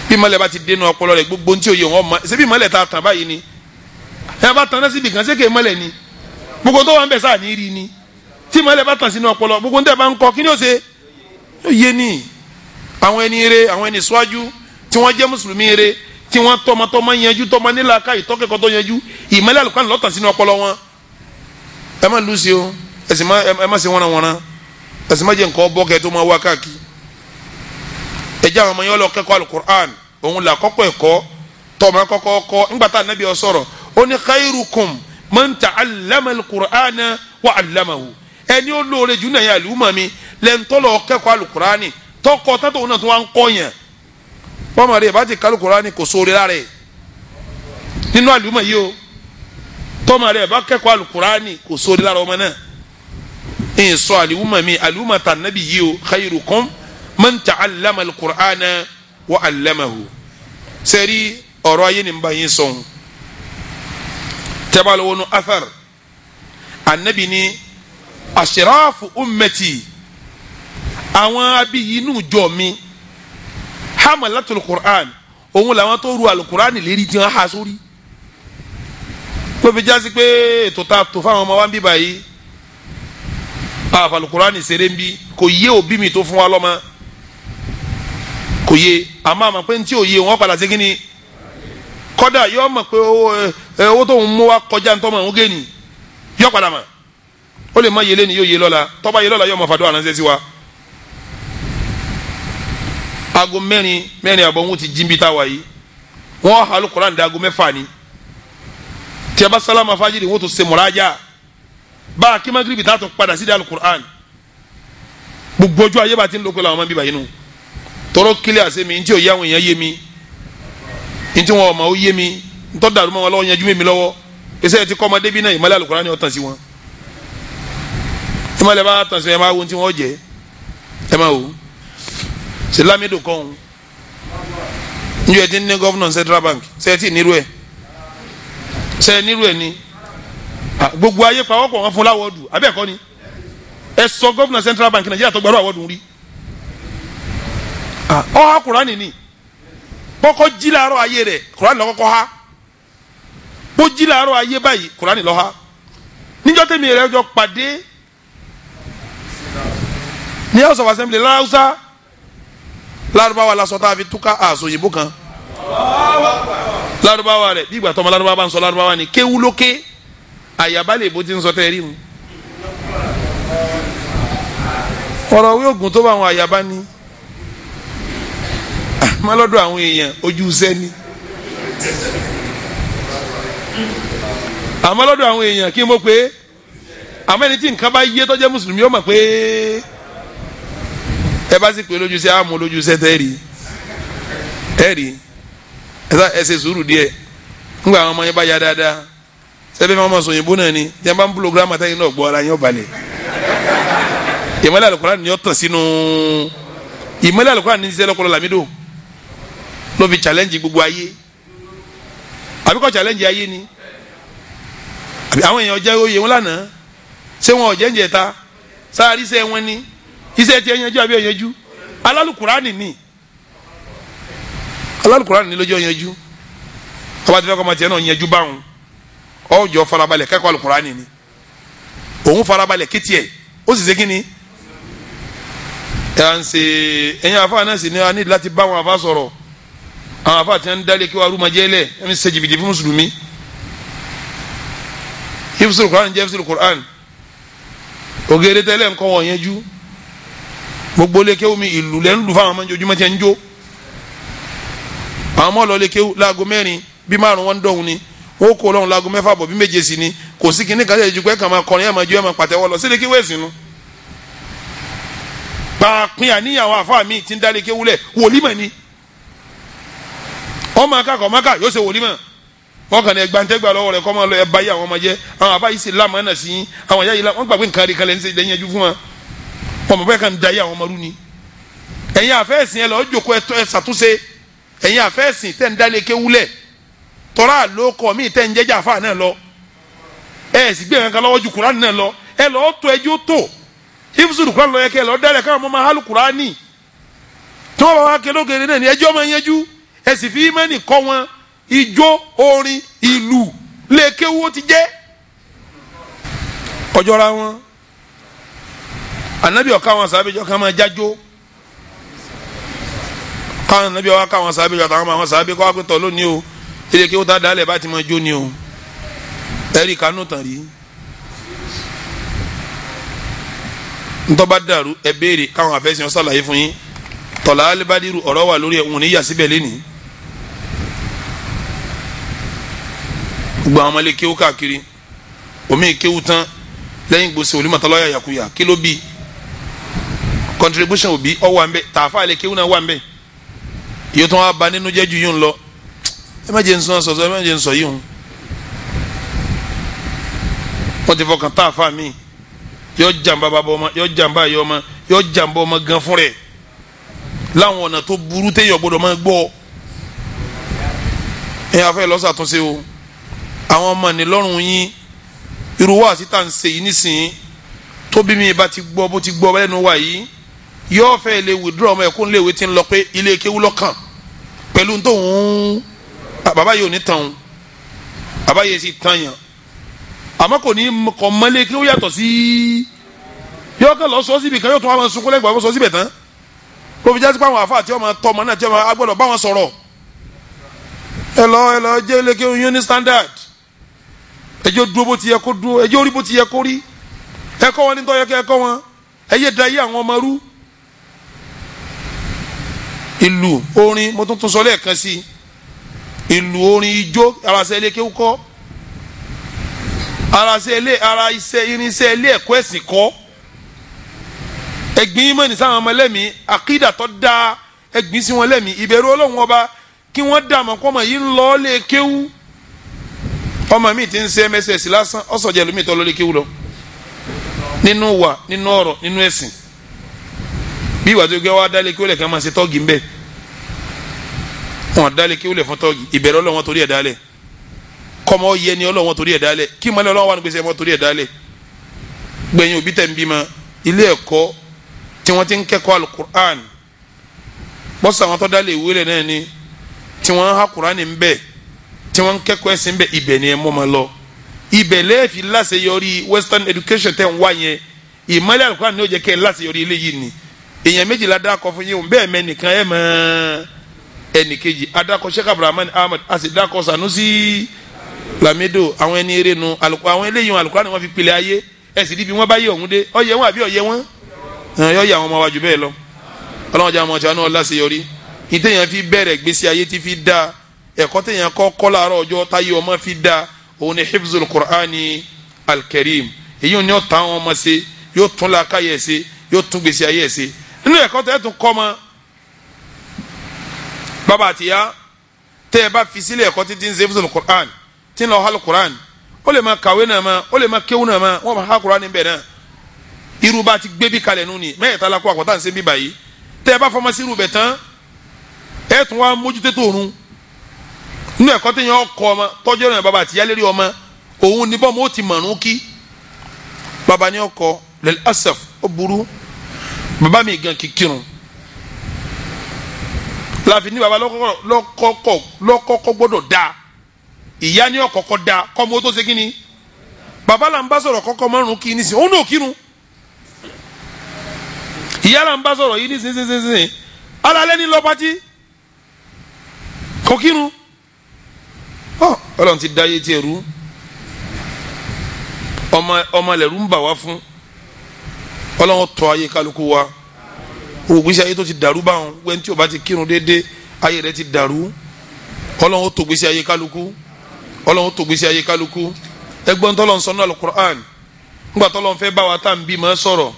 bí ìmọ̀lẹ̀ bá ti dénú ọpọlọ rẹ̀ gbogbo ní tí òye wọn mọ̀ ṣé bí ìmọ̀lẹ̀ ta tàn báyìí ni ẹ bá tàn náà síbi kan sékè ìmọ̀lẹ̀ ni gbogbo tó wà ń bẹ̀ sáà ní rí ni tí ìmọ̀lẹ̀ bá tàn sínú ọpọlọ gbogbo níta bá ń kọ kí ni ó ṣe yóò yé ni àwọn ẹni eré àwọn ẹni síwájú tí wọ́n jẹ́ mùsùlùmí eré tí wọ́n tọmọtọmọ yanjú tọmọ nílàáká ìtọ́kẹ́kọ̀ọ́ tó yanjú ìmọ̀lẹ̀ àlùkò àná lọ́tàn sínú ọpọlọ wọn ẹ má lùsí o ẹ má ṣe wọ́nrawọ́nra ẹ sì má jẹ́ nǹkan bọ́kẹ́ tó máa wá káàkiri ẹ jẹ́ àwọn ọmọ yẹn lọ kẹ́kọ̀ọ́ alukur'an òun là kọ́kọ́ ẹ̀kọ́ tọ́mọ kọ́kọ́ kọ́ ńgbà tá Ànábì sọ̀rọ̀ ó ní khairukum man ta'allama alukur'ana wa 'allamahu ẹni ó lóore jù náà yà lùmọ̀ mi lẹ́ńtọ́lọ̀ kẹ́kọ̀ọ́ alukur'ani tọkọ tátó náà tó wá ń kọ́ yẹn bọ́mọ rẹ̀ bá ti ka alukurani kò sóore lára ẹ̀ nínú àlùmọ̀ yìí o tọ́mọ rẹ̀ bá kẹ́kọ̀ọ́ alukurani kò sóore lára ọmọ náà ẹ̀yìn sọ àlùmọ̀ mi àlùmọ̀ tà nàbì yìí o khayrukum man ta'allama alukur'ana wa 'allamahu sẹ́rí ọ̀rọ̀ ayé ni n bá yín sọ̀n tẹ́bà lọ́wọ́ nu athar anabi ni ashrafu ummati àwọn abiyi inú jọ mi hamalatul qur'an òun làwọn tó ru alukur'an lérí tí wọn ha sórí tó fi jásí pé ètò ta tó fáwọn ọmọ wa ń bí báyìí àfa alukur'an ṣeré ń bí kò yé òbí mi tó fún wa lọ́mọ kò yé àmọ́ àmọ́ pé ntí òye wọn padà sí kí ni kọ́dà yọ mọ̀ pé owó tó ń mú wa kọjá ntọ́mọ̀ ń gé ni yọ padà mọ̀ ó lè má yẹlé ni yóò yé lọ́la tọ́ba yé lọ́la yọ mọ̀ fàdúrà ránṣẹ́ sí wa. aago mẹ́rin àbọ̀ wọn ti jí bí táwa yìí wọ́n ha alukuran di aago mẹ́fà ni tí a bá sálámà fájìrì wọ́n tó ṣe mùrájà bá a kí magiribi tá a tó padà sí di alukuran gbogbo ojú ayé bá ti ń lóko làwọn máa ń bí báyìí nù tọrọ kílẹ̀ àṣẹ mi ntí òye àwọn èèyàn yé mi ntí wọn ọmọ ó yé mi ntọ́ dàrú mọ́ wọn lọ́wọ́ yanjú mi lọ́wọ́ ẹsẹ̀ ti kọ́ ọmọdé bí náà ìmọ̀lẹ́ alukuran ni ó tàn sí wọn ìmọ̀lẹ́ bá tàn sí wọn ẹ máa wo ntí wọn jẹ ẹ máa wo silamido kọ́hún njẹ́ ẹ ti ní gọ́fúnà central bank ṣe ẹ ti nírú ẹ ṣe ẹ nírú ẹ ni gbogbo ayé pa ọkọ̀ wọn fún láwọ́ọ̀dù abẹ́ẹ̀kọ́ ni ẹ sọ gọ́fúnà central bank nàìjíríà tó gbọ́dọ̀ àwọ́ọ̀dù rí ọha kurani ni kọ́kọ́ jí láàárọ̀ ayé rẹ̀ kurani lọ́kọ́kọ́ ha bó jí láàárọ̀ ayé báyìí kurani lọ́ ha níjọ́ tẹ̀mí rẹ̀ jọ pàdé ní house of assembly láwùsá lárúbáwá la sọ tá a fi túká àsòyìnbó kan lárúbáwá rẹ̀ bí ìgbà tọ́mọ lárúbáwá bá ń sọ lárúbáwá ni kéwú lókè àyàbálẹ̀ bó ti ń sọ tẹ́ẹ̀rí mu ọ̀rọ̀ wí ògùn tó bá àwọn àyàbá ni má lọ́dọ̀ àwọn èèyàn ojú sẹ́ni àmọ́ lọ́dọ̀ àwọn èèyàn kí n mọ̀ pé àmọ́ ẹni tí nǹkan bá yé tó jẹ́ mùsùlùmí ó mọ̀ pé ẹ bá sì pé lójú sẹ́ àmú lójú sẹ́ tẹ́ rí ẹ ṣe sùúrù díẹ̀ ńgbà àwọn ọmọ yẹn bá ya dáadáa sẹ́bẹ̀ máa ma sọ òyìnbó náà ni tí a bá ń púlógírámù àtàyìn náà gbọ́ ara yẹn balẹ̀ ìmọ̀lẹ́ àlùkùránì ni ó tàn sínú ìmọ̀lẹ́ àlùkùránì ní sẹ́lẹ̀ ọkọ̀ làmídò ló fi challenge gbogbo ayé àbí kò challenge ayé ni àbí àwọn èèyàn jẹ́ oyè wọn lánàá ṣé wọn ò jẹ́ ń jẹ ta sáárì sẹ́ wọn ni iṣẹ́ ti ẹ̀yanjú àbí ẹ̀yanjú alálùkùránì ni alálùkùránì ni lójú ẹ̀yanjú ọba tí fẹ́ kọ́ ọmọ tiẹ̀ náà yanjú báwọn ọjọ́ farabalẹ̀ kẹ́kọ̀ọ́ alùkùránì ni òun farabalẹ̀ kétì ẹ̀ ó sì ṣe kí ni ẹ̀ à ń ṣe ẹ̀yin àfa náà sì ní a ní láti bá àwọn àfa sọ̀rọ̀ àwọn afa tí wọn dálé kí wọn arúmọjẹ lẹ ẹni ṣe jìbìtì fún mùsùlùmí hifzul Qur'an jẹ hifzul Qur'an ògèrè tẹ́lẹ̀ nǹkan wọn yẹn jú gbogbo lékewu mi ìlú lẹ ń lù fáwọn ọmọ ojoojúmọ́ tí ń jó àwọn ọmọ lọ lékewu láago mẹ́rin bí márùn wọn dọ̀hún ni wọn kó lọ́hùn láago mẹ́fà bọ̀ bí méje sí ni kò sí kíní kan ju pé kàn máa kọrin ẹ̀ máa jó ẹ̀ máa pàtẹ́wọ́ lọ sí lékewu ẹ̀sìn nu pàápín àníyàwó àfa mi ti ń dá lékewu lẹ̀ wòlímọ̀ ni ọmọ akakọ ọmọ aka yóò ṣe wòlímọ̀ wọn kàn ní ẹgbàntẹgbà lọ́wọ́ rẹ̀ kọ máa lọ ẹ báyìí àwọn ọmọ jẹ àwọn àbá yìí sì lámà náà sí àwọn ìyá yìí la wọn gbàgbé nǹkan rí kalẹ̀ ní ṣe lẹ́yìn ẹjú fún wa ọmọ bẹ́ẹ̀ kàn da yìí àwọn ọmọ rú ni ẹ̀yin àfẹ́sìn ẹ lọ jókòó ẹ ṣàtúnṣe ẹ̀yin àfẹ́sìn tẹ̀ ń dálé kéwúlẹ̀ tọ́ra àlókọ míì tẹ̀ ń jẹ́jà àfa náà lọ ẹ sì gbé nǹkan lọ́wọ́ ju Kùránì náà lọ ẹ lọ́ọ́ tó ẹjọ́ tó ibùsùn Kùránì lọ yẹ kẹ́ ẹ lọ́ọ́ dálẹ̀ káwọn ọmọ máa hálù Kùránì tí wọ́n bá wá kélógèrè náà ní ẹjọ́ máa yẹjú ẹ sì fi ìmánì kọ́ wọn ijó orin ìlú lèkéwó ti jẹ́ ọjọ́ra wọn anabi ọ̀ka wọn sábẹ́jọ́ ká máa jájó káwọn anabi ọ̀ka wọn sábẹ́jọ́ àtàwọn àwọn sábẹ́ kọ́ akpẹ́tọ̀ lónìí o lèkéwó tá a dálẹ̀ bá ti máa jó ni o ẹ̀rí kanú tàn rí ntọ́ba dàrú ẹ béèrè káwọn afẹ́sìn ọ sàlàyé fún yín tọ̀lá alibadiru ọ̀rọ̀ wà lórí ẹ̀ wọn ní yà síbẹ̀ lẹ́nìí. gbogbo àwọn ọmọlé kéwú káàkiri omi kéwú tán lẹ́yìn gbèsè olùmọ̀tàlọ́yà yakuya kí ló bí contribution òbí ọ wà ń bẹ tààfà lè kéwú náà wà ń bẹ yóò tún wá ba nínú jẹ́ ju yín lọ ẹ má jẹ́ ń sọ sọ̀sọ̀ ẹ má jẹ́ ń sọ yìí hùn wọ́n ti fọkàn tá a fa mi yọ jàmbá bàbá ọmọ yọ jàmbá ayọ ọmọ yọ jàmbá ọmọ gan fún rẹ̀ láwọn ọ̀nà tó burú téèyàn gbọ́dọ̀ máa gbọ́ ẹ afẹ́ lọ́sàtúnṣe o àwọn ọmọ ní lọ́rùn yín irú wa síta ń ṣe yìí nísìnyí tó bí mi bá ti gbọ́ bó ti gbọ́ lẹ́nu wa yìí yóò fẹ́ lè withdraw ọmọ ẹ̀kọ́ níléèwé tí ń lọ pé ilé kéwú lọ́kàn pẹ̀lú tóun bàbá yìí ò ní tàn bàbá yìí sì tàn yàn àmọ́ kò ní kọ́ mọ́lé kéwú yàtọ̀ sí yóò kàn lọ sọ síbi kan yóò tún wá máa sunkún lẹ́gbàá bó sọ síbẹ̀ tán kó fi jásí pé àwọn àfáà tí wọ́n máa tọ́ ọmọ náà tí wọ́n máa gbọ́dọ̀ bá wọn sọ̀rọ̀ ẹ lọ jẹ́ ilé kéwú yín ní standard ẹjọ́ dúró bó ti yẹ kó dúró ẹjọ́ orí bó ti yẹ kó rí ẹ̀kọ́ wọn ní tọ́ yẹ kí ẹ̀kọ́ wọn ẹ̀yẹ da yé àwọn ọmọ rú ìlú orin mo tún sọ lẹ́ẹ̀kan sí ìlú orin ijó arasẹ ilé kéwú kọ́ ara irinṣẹ́ ilé ẹ̀kọ́ ẹ̀sìn kọ́ ẹ̀gbin mọ̀ ní sáwọn ọmọ lẹ́mìí àkídà tó dáa ẹ̀gbin sí wọn lẹ́mìí ìbẹ̀rù Ọlọ́run ọba kí wọ́n dà mọ́ kọ́mọ yìí ń lọ lé kéwú ọmọ mi ti ń ṣe mss lásán ọ̀sọ̀jẹ̀ lómi tó lọ lé kéwú lọ nínú wà nínú ọ̀rọ̀ nínú ẹ̀sìn bí ìwà tó gbé wá dálé kéwú lẹ̀ kí wọ́n máa ṣe tọ́ọ̀gì ńbẹ wọn dálé kéwú lẹ̀ fún tọ́ọ̀gì ìbẹ̀rù Ọlọ́run torí ẹ̀ dálẹ̀ kọ́mọ yẹ ni Ọlọ́run torí ẹ̀ dálẹ̀ kí mọ́lẹ̀ Ọlọ́run wà ní gbèsè ẹ̀mọ́ torí ẹ̀ dálẹ̀ gbẹ̀yìn òbí tẹ̀ ń bímọ ilé ẹ̀kọ́ tí wọ́n ti ń kẹ́kọ̀ọ́ alukur'an bọ́sà àwọn tó dálé ìwé lẹ̀ náà ni tí wọ́n ha kur'an ń bẹ tí wọ́n ń kẹ́kọ̀ọ́ ẹ̀sìn bẹ ibẹ̀ ni ẹ̀ mọ́ ma lọ ibẹ̀ lẹ́ẹ̀fì láṣeyọrí western education tẹ̀ ń wá yẹn ìmọ̀lẹ̀ alukur'an ni ó jẹ́ kẹ́ ẹ̀ láṣeyọrí eléyìí ni èèyàn méjìlá dákọ̀ fún yín bẹ́ẹ̀ mẹ́ nìkan ẹ̀ mọ́ ẹnìkejì adakọ̀ Sheikh Abdulrahman Ahmad àti dákọ̀ Sanusi Lamido àwọn ẹni eré nu àwọn eléyìí wọn alukur'an ni wọ́n fi pilẹ̀ ayé ẹ̀ sì díbi wọ́n bá yẹ ọ̀hún dé ọ̀yẹ́ wọn àbí ọ̀yẹ́ wọn yọ yà àwọn ọmọ wa jù bẹ́ẹ̀ lọ ọlọ́run jẹ́ àwọn ọmọ tí wọn náà láṣeyọrí ní téèyàn fi bẹ̀rẹ̀ gbèsè ayé ti fi dá ẹ̀kọ́ téèyàn kọ́ láàárọ̀ ọjọ́ táyé ọmọ fi dá òun ni hifzul qur'ani alkarim èyí ò ní ọ̀tá àwọn ọmọ ṣe yóò tún làákàyè ṣe yóò tún gbèsè ayé ṣe nínú ẹ̀kọ́ tẹ́ tún kọ́ mọ́ bàbá àtìyá tẹ́ ẹ bá fi sílẹ̀ ẹ̀kọ́ títí ń ṣe hifzul qur'an tí ń lọ hal qur'an ó lè máa kàwé náà máa ó lè máa kéwú náà máa wọ́n máa ha qur'an níbẹ̀ náà irú bá ti gbé bí kalẹ̀ nù ni mẹ́ẹ̀ta la kó àkọ́tà ń ṣe bí báyìí tẹ́ ẹ bá fọmọ sí irú bẹ̀ tán ẹ tún wá mójútó tó òrun nínú ẹ̀kọ́ tó yẹn ọkọ ọmọ tọ́jú ẹ̀rọ bàbá àti yálẹ́rì ọmọ òun ní bọ́ọ̀mù ó ti mọ̀rún kí bàbá ní ọkọ lẹ́lẹ́ asaf ó burú bàbá mi gan kíkírun láàfin ní bàbá lọ́kọ́kọ́ gbọ́dọ̀ dá ìyá ní ọkọ̀kọ́ dá kọ́mọ ó tó ṣe kí ni bàbá là ń bá sọ̀rọ̀ kọ́kọ́ márùn kí ní sìn òun náà kírun ìyá là ń bá sọ̀rọ̀ yìí ní sínsínsínsín alalẹ́ ní lọ́pàtì kò kírun ọlọ́run ti dáyé tiẹ̀ rú ọmọ lẹ̀rú ń bà wá fún ọlọ́run tọ́ ayé kálukú wa ògbésí ayé tó ti dàrú báwọn wẹ́n tí o bá ti kírun déédéé ayé rẹ ti dàrú ọlọ́run tó gbésí ayé kálukú ọlọ́run tó gbésí ayé kálukú ẹgbọ́n tọ́lọ́run sọ ní alukur'an ńgbà tọ́lọ́run fẹ́ bá wa tá à ń bí mọ́ sọ̀rọ̀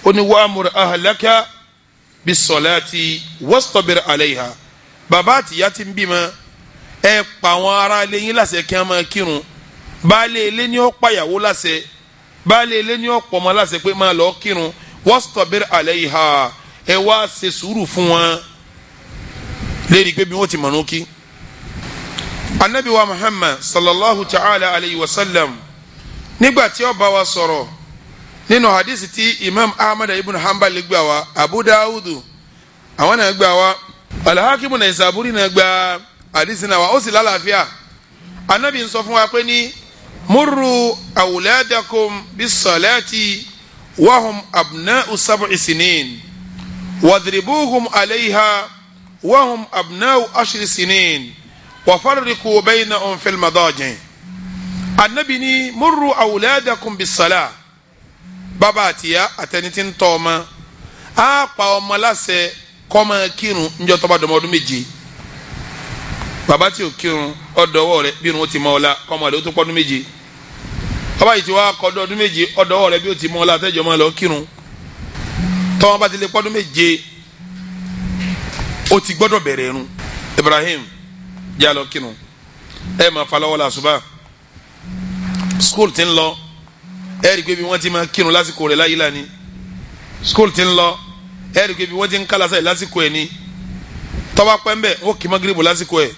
ó ní wa'mur ahlaka bis-salati wastabir alayha bàbá àtìyá ti ń bímọ ẹ pa àwọn ará ilé yín láṣẹ kí wọ́n máa kírun baálé ilé ní ó pàyàwó láṣẹ baálé ilé ní ó pọ̀mọ́ láṣẹ pé máa lọ kírun wastabir alayha ẹ wá ṣe sùúrù fún wọn lérí pé bí wọ́n ti mọ̀nú kí. anabi wa Muhammad sallallahu ta'ala alayhi wa sallam nígbà tí ó bá wa sọ̀rọ̀ nínú hadisi tí imam ahmad ibn hanbal gbà wá abu dawudu àwọn náà gbà wá alhakimu naisaburi náà gbà hadisi náà wá ó sì lálàáfíà anabi ń sọ fún wa pé ní murru awladakum bis-salati wa hum abna'u sab'i sinin wadribuhum alayha wa hum abna'u 10 sinin wa farriqu baynahum fil madaji anabi ní murru awladakum bis-salati bàbá àtìyá àtẹnití ń tọ́ ọmọ á pa ọmọ láṣẹ kọ́mọ kírun níjọ́ tó bá dọmọ ọdún méje bàbá tí ò kírun ọdọwọ́ rẹ bí irun ó ti mọ́ ọ la kọ́mọ rẹ ó tó pọ́dún méje bàbá yìí ti wá kọ́dọ̀ ọdún méje ọdọwọ́ rẹ bí ó ti mọ́ ọ la tẹ́jọ́ máa lọ kírun tọ́wọ́n bá ti lè pọ́dún méje ó ti gbọ́dọ̀ bẹ̀rẹ̀ irun Ibrahim jalo kinu ẹ máa fa lọ́wọ́ la suba school ti ń lọ ẹ rí i pé bí wọ́n ti máa kírun lásìkò rẹ̀ láyé lánìí school ti ń lọ ẹ rí i pé bí wọ́n ti ń kálá sáyé lásìkò ẹ̀ ní tọ́ba pẹ́ńbẹ́ ó kì í magiribu lásìkò ẹ̀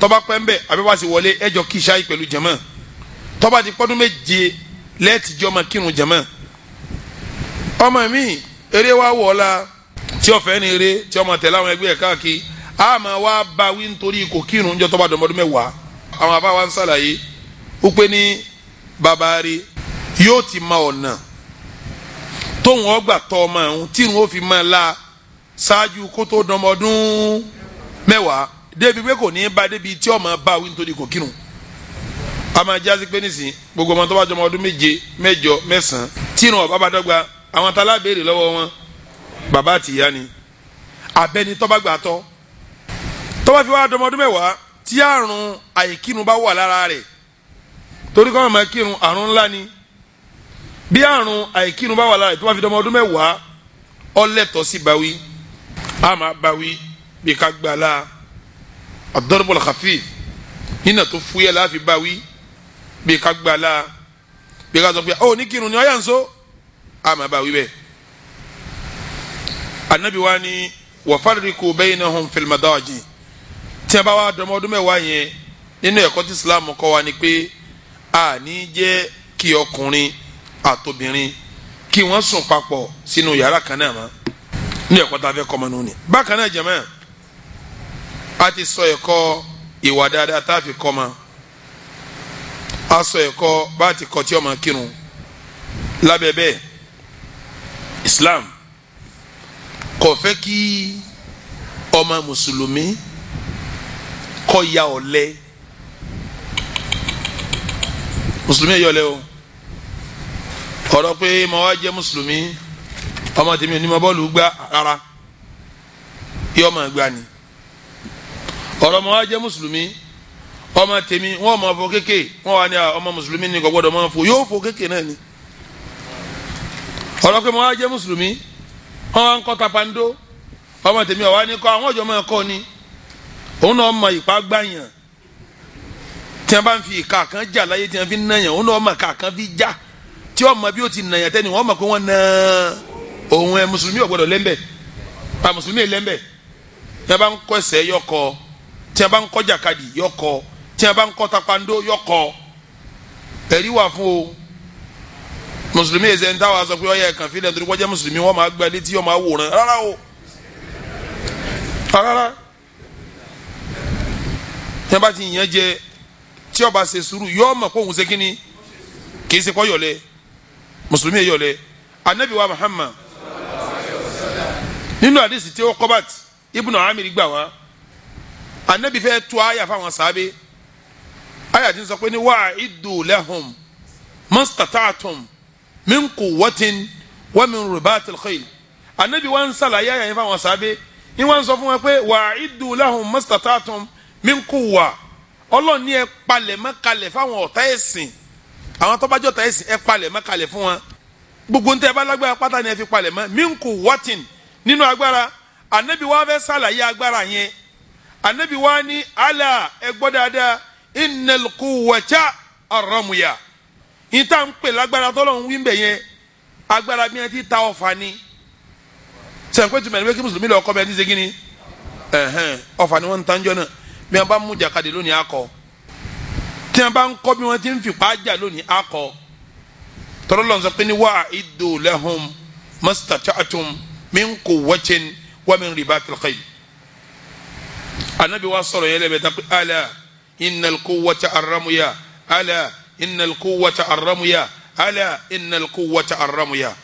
tọ́ba pẹ́ńbẹ́ abẹ́wàsí wọlé ẹjọ́ kí ṣáì pẹ̀lú jama tọ́ba ti pọ́dún méje lẹ́ẹ̀tìjọ́ máa kírun jama ọmọ mi eré wa wọ̀ ọ́la tí ọ̀fẹ́ ni eré tí ọmọ tẹ̀lé àwọn ẹgbẹ́ ẹ̀ káàkiri a máa wá bá wí nítorí kò kírun jọ tọ́ba dọ̀mọdún mẹ́wàá àwọn àbá wa ń sàlàyé ó pé ní bàbá rí yóò ti ma ọ̀nà tóun ọgbà tọ́ ọmọ ọ̀hún tírun ó fi máa la ṣáájú kó tó dọ̀mọdún mẹ́wàá débi pé kò ní bá débi tí ọmọ bá wí nítorí kò kírun a máa jásí pé nísìnyí gbogbo ọmọ tó bá jọmọ ọdún méje mẹ́jọ mẹ́sàn-án tírun ọ̀bá bá dọ́gba àwọn tá a lábẹ́rẹ́ lọ́wọ́ wọn bàbá àti ìyá ni abẹ́ni tó bá gbà tọ́ tó bá fi wá dọmọ ọdún mẹ́wàá tí àrùn àìkírun bá wà lára rẹ̀ torí kọ́ máa kírun àrùn ńlá ni bí àrùn àìkírun bá wà lára rẹ̀ tó bá fi dọmọ ọdún mẹ́wàá ọlẹ́tọ̀ sí báwí a máa báwí bí ká gbà la ad-darbul khafif nínà tó fúyẹ́ láàfi báwí bí ká gbà la bí ká sọ pé ó ní kírun ni ọ̀yà ń so a máa báwí bẹ́ẹ̀ anabi wa ni wa farriqu baynahum fil madaji tí a bá wá dọmọ ọdún mẹ́wàá yẹn nínú ẹ̀kọ́ tí Islam kọ́ wa ni pé a ní jẹ́ kí ọkùnrin àtobìnrin kí wọ́n sùn papọ̀ sínú yàrá kan náà mọ́ ní ẹ̀kọ́ tá a fẹ́ kọ́ ọmọ nù ni. bákan náà jẹ́mọ́ a ti sọ ẹ̀kọ́ ìwà dáadáa tá a fi kọ́ ọmọ a sọ ẹ̀kọ́ bá a ti kọ́ tí ọmọ kírun lábẹ́ bẹ́ẹ̀ Islam kò fẹ́ kí ọmọ mùsùlùmí kọ́ ya ọ̀lẹ mùsùlùmí yẹ ọ̀lẹ o ọ̀rọ̀ pé mo wá jẹ́ mùsùlùmí ọmọ tèmi ò ní mo bọ́ọ̀lù gbá rárá yọ ọmọ gbá ni ọ̀rọ̀ mo wá jẹ́ mùsùlùmí ọmọ tèmi wọ́n mọ̀ fọ kéèké wọ́n wà ní ọmọ mùsùlùmí ni kò gbọ́dọ̀ mọ̀ fọ yóò fọ kéèké náà ni ọ̀rọ̀ pé mo wá jẹ́ mùsùlùmí wọ́n wá ń kọ́ tapando ọmọ tèmi ọ̀wá ní kọ́ àwọn ọ̀jọ̀ máa kọ́ ni òun náà mọ ìpá gbàyàn tí wọ́n bá ń fi ìka kan jà láyé tí wọ́n fi ń nàyàn òun náà mọ ìka kan fi já tí wọ́n mọ bí ó ti nàyàn tẹ́ni wọ́n mọ̀ pé wọ́n na òun ẹ̀ mùsùlùmí ò gbọ́dọ̀ lẹ́ńbẹ̀ pa mùsùlùmí lẹ́ńbẹ̀ tí wọ́n bá ń kọ́ ẹsẹ̀ yọkọ tí wọ́n bá ń kọ́ jàkadì yọkọ tí wọ́n bá ń kọ́ tapando yọkọ ẹ̀rí wà fún o mùsùlùmí ẹ̀sẹ̀ ń táwa sọ pé ọ̀yẹ́ ẹ̀kan fílẹ̀ nítorí wọ́n jẹ́ mùsùlùmí wọ́n máa gbá létí wọ́n máa wòran rárá o rárá tí wọ́n bá ti yàn jẹ tí ó bá ṣe sùúrù yóò mọ̀ kó òun ṣe kínní kì í ṣe kọ́ yọ̀lẹ̀ mùsùlùmí yẹ yọ̀lẹ̀ anabi wa Muhammad nínú àdìsí tí ó kọ́bàt ibùnà amiri gbà wá anabi fẹ́ tu àyà fáwọn sábẹ́ àyà tí ń sọ pé ní wa'iddu lahum mastata'tum min quwwatin wa min ribatil khayl anabi wa ń sàlàyé àyà yẹn fáwọn sábẹ́ ní wọ́n sọ fún wọn pé wa'iddu lahum mastata'tum min quwwa ọlọ́run ní ẹ palẹ̀ mọ́ kalẹ̀ fáwọn ọ̀tá ẹ̀sìn àwọn tó bá jẹ́ ọ̀tá ẹ̀sìn ẹ palẹ̀ mọ́ kalẹ̀ fún wọn gbogbo ntẹ́ bá lágbára pátá ni ẹ fi palẹ̀ mọ́ min quwwatin nínú agbára anabi wa fẹ́ sàlàyé agbára yẹn anabi wa ní ala ẹ gbọ́ dáadáa innal quwwata arramuya ìta ń pè lágbára tọ́lọ́run wí mbẹ̀ yẹn agbára bí wọn ti ta ọ̀fà ni sẹ́ńpẹ́ tùmẹ̀ ní wẹ́kí mùsùlùmí lọ́ọ́ kọ́ bẹ́ẹ̀ ní segin ọ̀fà ni wọ́n ń tanjọ́ náà bí wọn bá mú jàkadì lónìí akọ tí wọn bá ń kọ́ bí wọn ti ń fipá jà lónìí akọ tọ́lọ́ lọ́n sọ pé ní wa'iddu lahum mastata'tum min quwwatin wa min ribatil khayl anabi wa sọ̀rọ̀ yẹn lẹ́bẹ̀ẹ́ tán pé ala innal quwwata arramuya ala innal quwwata arramuya ala innal quwwata arramuya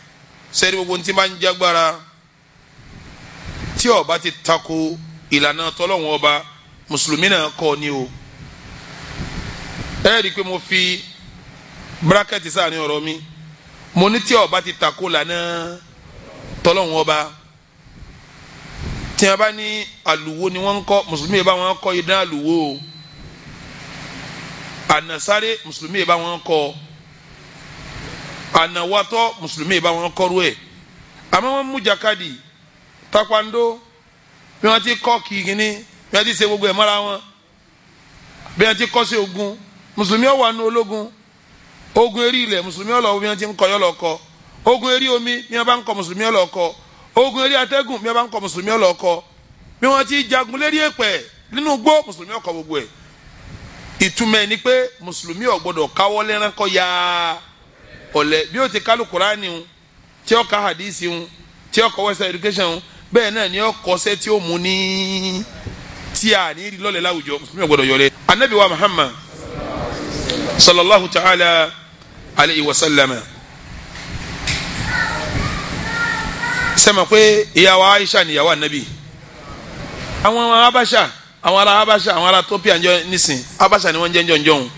sẹ́ni gbogbo ntí máa ń jágbára tí ó bá ti tako ìlànà tọ́lọ́wọ́n ọba mùsùlùmí náà kọ́ ni o ẹ rí i pé mo fi bírákẹ́tì sáàrin ọ̀rọ̀ mi mo ní tí ó bá ti tako lànà tọ́lọ́wọ́n ọba tí a bá ní àlùwò ni wọ́n ń kọ́ mùsùlùmí bá wọn kọ́ idán àlùwò o ànàsáré mùsùlùmí bá wọn kọ́ ànàwátọ́ mùsùlùmí bá wọn kọ́rú ẹ̀ àmọ́ wọ́n mú jàkadì taekwondo bí wọ́n ti kọ́ kìkìnní bí wọ́n ti ṣe gbogbo ẹ̀ mọ́ra wọn bí wọ́n ti kọ́ sí ogun mùsùlùmí ọ̀wà nù ológun ogun eré ilẹ̀ mùsùlùmí ọ̀lọ́ bí wọ́n ti ń kọ́ yọ́ lọ kọ́ ogun eré omi bí wọ́n bá ń kọ́ mùsùlùmí ọ̀lọ́ kọ́ ogun eré atẹ́gùn bí wọ́n bá ń kọ́ mùsùlùmí ọ̀lọ́ kọ́ bí wọ́n ti jagun lérí èpẹ̀ nínú gbó mùsùlùmí ọ̀kọ́ gbogbo ẹ̀ ìtumọ̀ ẹ̀ ni pé mùsùlùmí ò gbọ́dọ̀ káwọ́ lẹ́rán kọ́ ya ọ̀lẹ bí ó ti kálu Kùránì ń tí ó ka hadisi ń tí ó kọ́ western education ń bẹ́ẹ̀ náà ni ó kọ́ṣẹ́ tí ó mú ní tí a ní rí lọ́lẹ̀ láwùjọ mùsùlùmí ò gbọ́dọ̀ yọlẹ̀. anabi wa Muhammad sallallahu ta'ala alayhi wa sallam sẹ́mi pé ìyàwó Aisha ni ìyàwó anabi àwọn Habasha àwọn ará Habasha àwọn ará Ethiopia njọ nísìn Habasha ni wọ́n jẹ́ njọ́njọ́n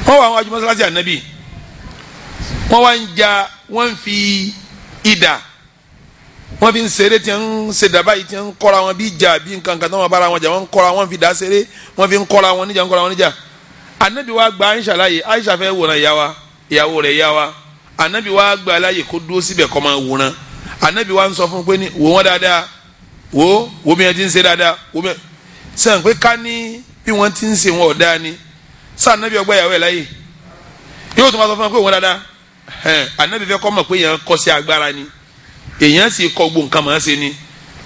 wọ́n wà àwọn ajumọ́sálásí anabi wọ́n wá ń ja wọ́n fi idà wọ́n fi ń ṣeré tí wọ́n ń ṣe dàbá yìí tí wọ́n ń kọ́ra wọn bí ìjà bí nǹkan kan tí wọ́n bára wọn jà wọ́n ń kọ́ra wọn fi dà ṣeré wọ́n fi ń kọ́ra wọn níjà ń kọ́ra wọn níjà anabi wa gba Aisha láàyè Aisha fẹ́ wòran ìyàwó rẹ̀ yá wa anabi wa gba láàyè kó dúró síbẹ̀ kó máa wòran anabi wa ń sọ fún pé ní wò wọ́n dáadáa wò bí wọ́n ti ń ṣe dáadáa wò bí sàn pé ká ní bí wọ́n ti ń ṣe wọn ọ̀dá ni sàn anabi ọgbà ìyàwó ẹ̀ láàyè yóò tún máa sọ fún wọn pé wọ́n dáadáa anabi fẹ́ kọ́ mọ̀ pé èèyàn kọ́ sí agbára ni èèyàn sì kọ́ gbó nǹkan máa ṣe ni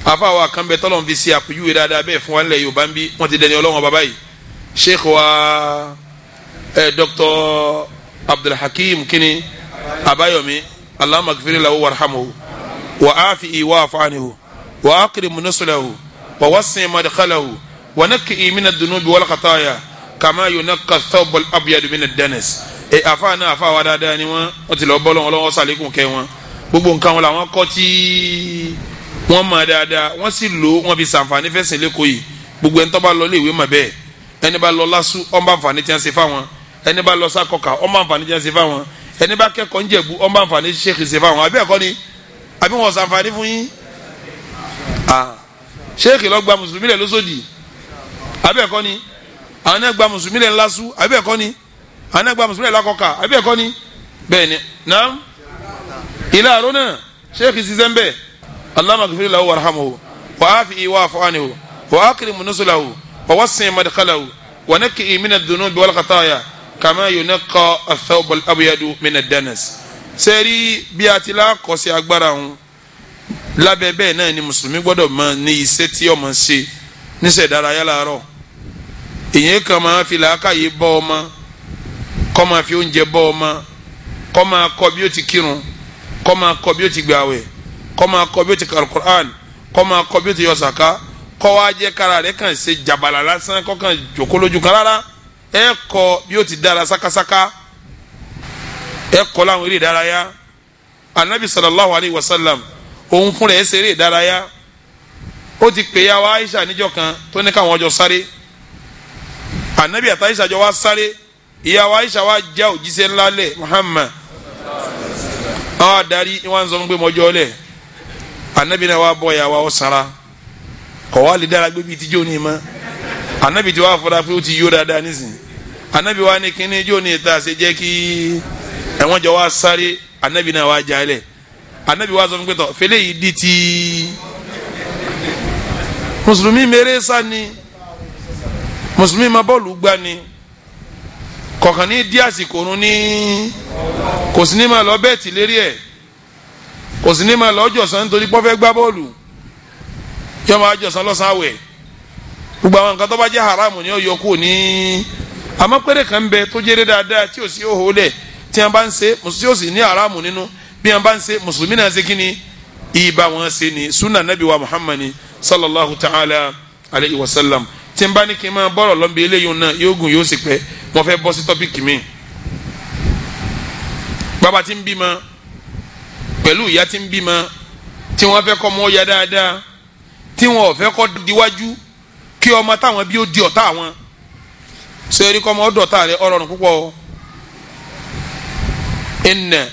afa wa kan bẹ tọ́lọ̀ fi ṣe àpèjúwe dáadáa bẹ́ẹ̀ fún wa nílẹ̀ Yorùbá ń bí wọ́n ti dẹni Ọlọ́run bàbá yìí Sheikh wa Dr. Abdulhakeem kini Abayomi Allahumma ghfir lahu warhamhu wa afihi wa'fu anhu wa akrim nusulahu wa wasi' madkhalahu wa nakki min ad-dunubi wal khataya kama yunaqqa ath-thawb al-abyad min ad-danas afa náà afa wa dáadáa ni wọ́n ti lọ bọ́ lọ́wọ́ sàlékún kẹ́ wọn gbogbo nǹkan wọn làwọn kọ́ tí wọ́n mọ̀ dáadáa wọ́n sì lò wọ́n fi sàǹfààní fẹ́sìn lẹ́kọ̀ọ́ yìí gbogbo ẹni tó bá lọ léèwé mọ̀ bẹ́ẹ̀ ẹni bá lọ lásù ọmọ àǹfààní tí wọ́n ṣe fáwọn ẹni bá lọ sákọ̀ọ̀kà ọmọ àǹfààní tí wọ́n ṣe fáwọn ẹni bá kẹ́kọ̀ọ́ ń jẹ̀bú ọmọ àǹfààní ṣèkì ṣe fáwọn àbí ẹ̀kọ́ ni àbí wọn sàǹfààní fún yín ṣèkì lọ gba mùsùlùmí lẹ̀ lóṣòdì àbí ẹ̀kọ́ ni àwọn náà gba mùsùlùmí lẹ̀ lásù àbí ẹ̀kọ́ ni àwọn náà gba mùsùlùmí lẹ̀ lákọ̀ọ̀kà àbí ẹ̀kọ́ ni bẹ́ẹ̀ ni naam ilé àrò náà ṣèkì ṣiṣẹ́ ń bẹ́ẹ̀ Allahumma ghfir lahu warhamhu wa afihi wa'fu anhu wa akrim nusulahu wa wasi' madkhalahu wa nakki min ad-dunubi wal khataya kama yunaqqa ath-thawb al-abyad min ad-danas sẹ́rí bí a ti lákọ̀ sí agbára wọn lábẹ́ bẹ́ẹ̀ náà ni mùsùlùmí gbọ́dọ̀ mọ ní iṣẹ́ tí ọmọ ṣe níṣẹ́ ìdárayá láàárọ̀ èyàn kan máa fi làákàyè bọ́ ọmọ kọ́ máa fi oúnjẹ bọ́ ọmọ kọ́ máa kọ́ bí ó ti kírun kọ́ máa kọ́ bí ó ti gbààwẹ̀ kọ́ máa kọ́ bí ó ti ka Al-Qur'an kọ́ máa kọ́ bí ó ti yọ sàká kọ́ wá jẹ́ kára rẹ̀ kàn ṣe jàbàlà lásán kọ́ kàn jòkó lójú kan rárá ẹ kọ́ bí ó ti dára sákásáká ẹ kọ́ láwọn eré ìdárayá anabi sallallahu alayhi wa sallam òun fúnra ẹ ṣeré ìdárayá ó ti pè ya wa Aisha níjọ́ kan tó ní káwọn ọjọ́ sáré anabi àti Aisha jọ wá sáré ìyá wa Aisha wa já òjíṣẹ́ ńlá lẹ̀ Muhammad àwọn adarí wọn sọ fún pé mọ́jọ́ lẹ̀ anabi náà wà bọ̀ ya wa ó sara kọ̀ wá lè dára gbé bíi tíjọ́ ní ma anabi tí wàá fọdà pé ó ti yó dáadáa nísìnyí anabi wa ní kíní ijó ní ìta ṣe jẹ́ kí ẹ̀wọ̀n jọ wá sáré anabi náà wá já lẹ̀ anabi wa sọ fún pé tọ́ fẹlẹ́ yìí di ti mùsùlùmí mèrè sani mùsùlùmí ma bọ́ọ̀lù gbá ni kọ̀ọ̀kan ní dí àsìkò òun ní kò sí ní ma lọ bẹ́ẹ̀tì lérí ẹ̀ kò sí ní ma lọ jọ̀sán nítorí pọ́ fẹ́ gbá bọ́ọ̀lù yọ máa jọ̀sán lọ́sàn àwẹ̀ gbogbo àwọn nǹkan tó bá jẹ́ haramu ni ó yọ kú ní àmọ́ péré kan bẹ tó jẹ́rẹ́ dáadáa tí ò sí òhò lẹ̀ tí wọ́n bá ń ṣe tí ó sì ní haramu nínú bí wọ́n bá ń ṣe mùsùlùmí náà ṣe kí ni ìbá wọn ṣe ni sunna nabi wa muhammad sallallahu ta'ala alayhi wa sallam tí n bá ní kí n máa bọ́rọ̀ lọ́nbi eléyìí náà yóò gùn yóò sì pẹ́ wọ́n fẹ́ bọ́ sí tọ́pìkì mi. bàbá tí ń bímọ pẹ̀lú ìyá tí ń bímọ tí wọ́n fẹ́ kọ́ ọmọ ya dáadáa tí wọ́n ò fẹ́ kọ́ diwájú kí ọmọ táwọn bí ó di ọ̀tá wọn sẹ́ẹ̀rí kọ́ ọmọ ọ̀dọ̀ ọ̀tá rẹ̀ ọ̀rọ̀rùn púpọ̀ inna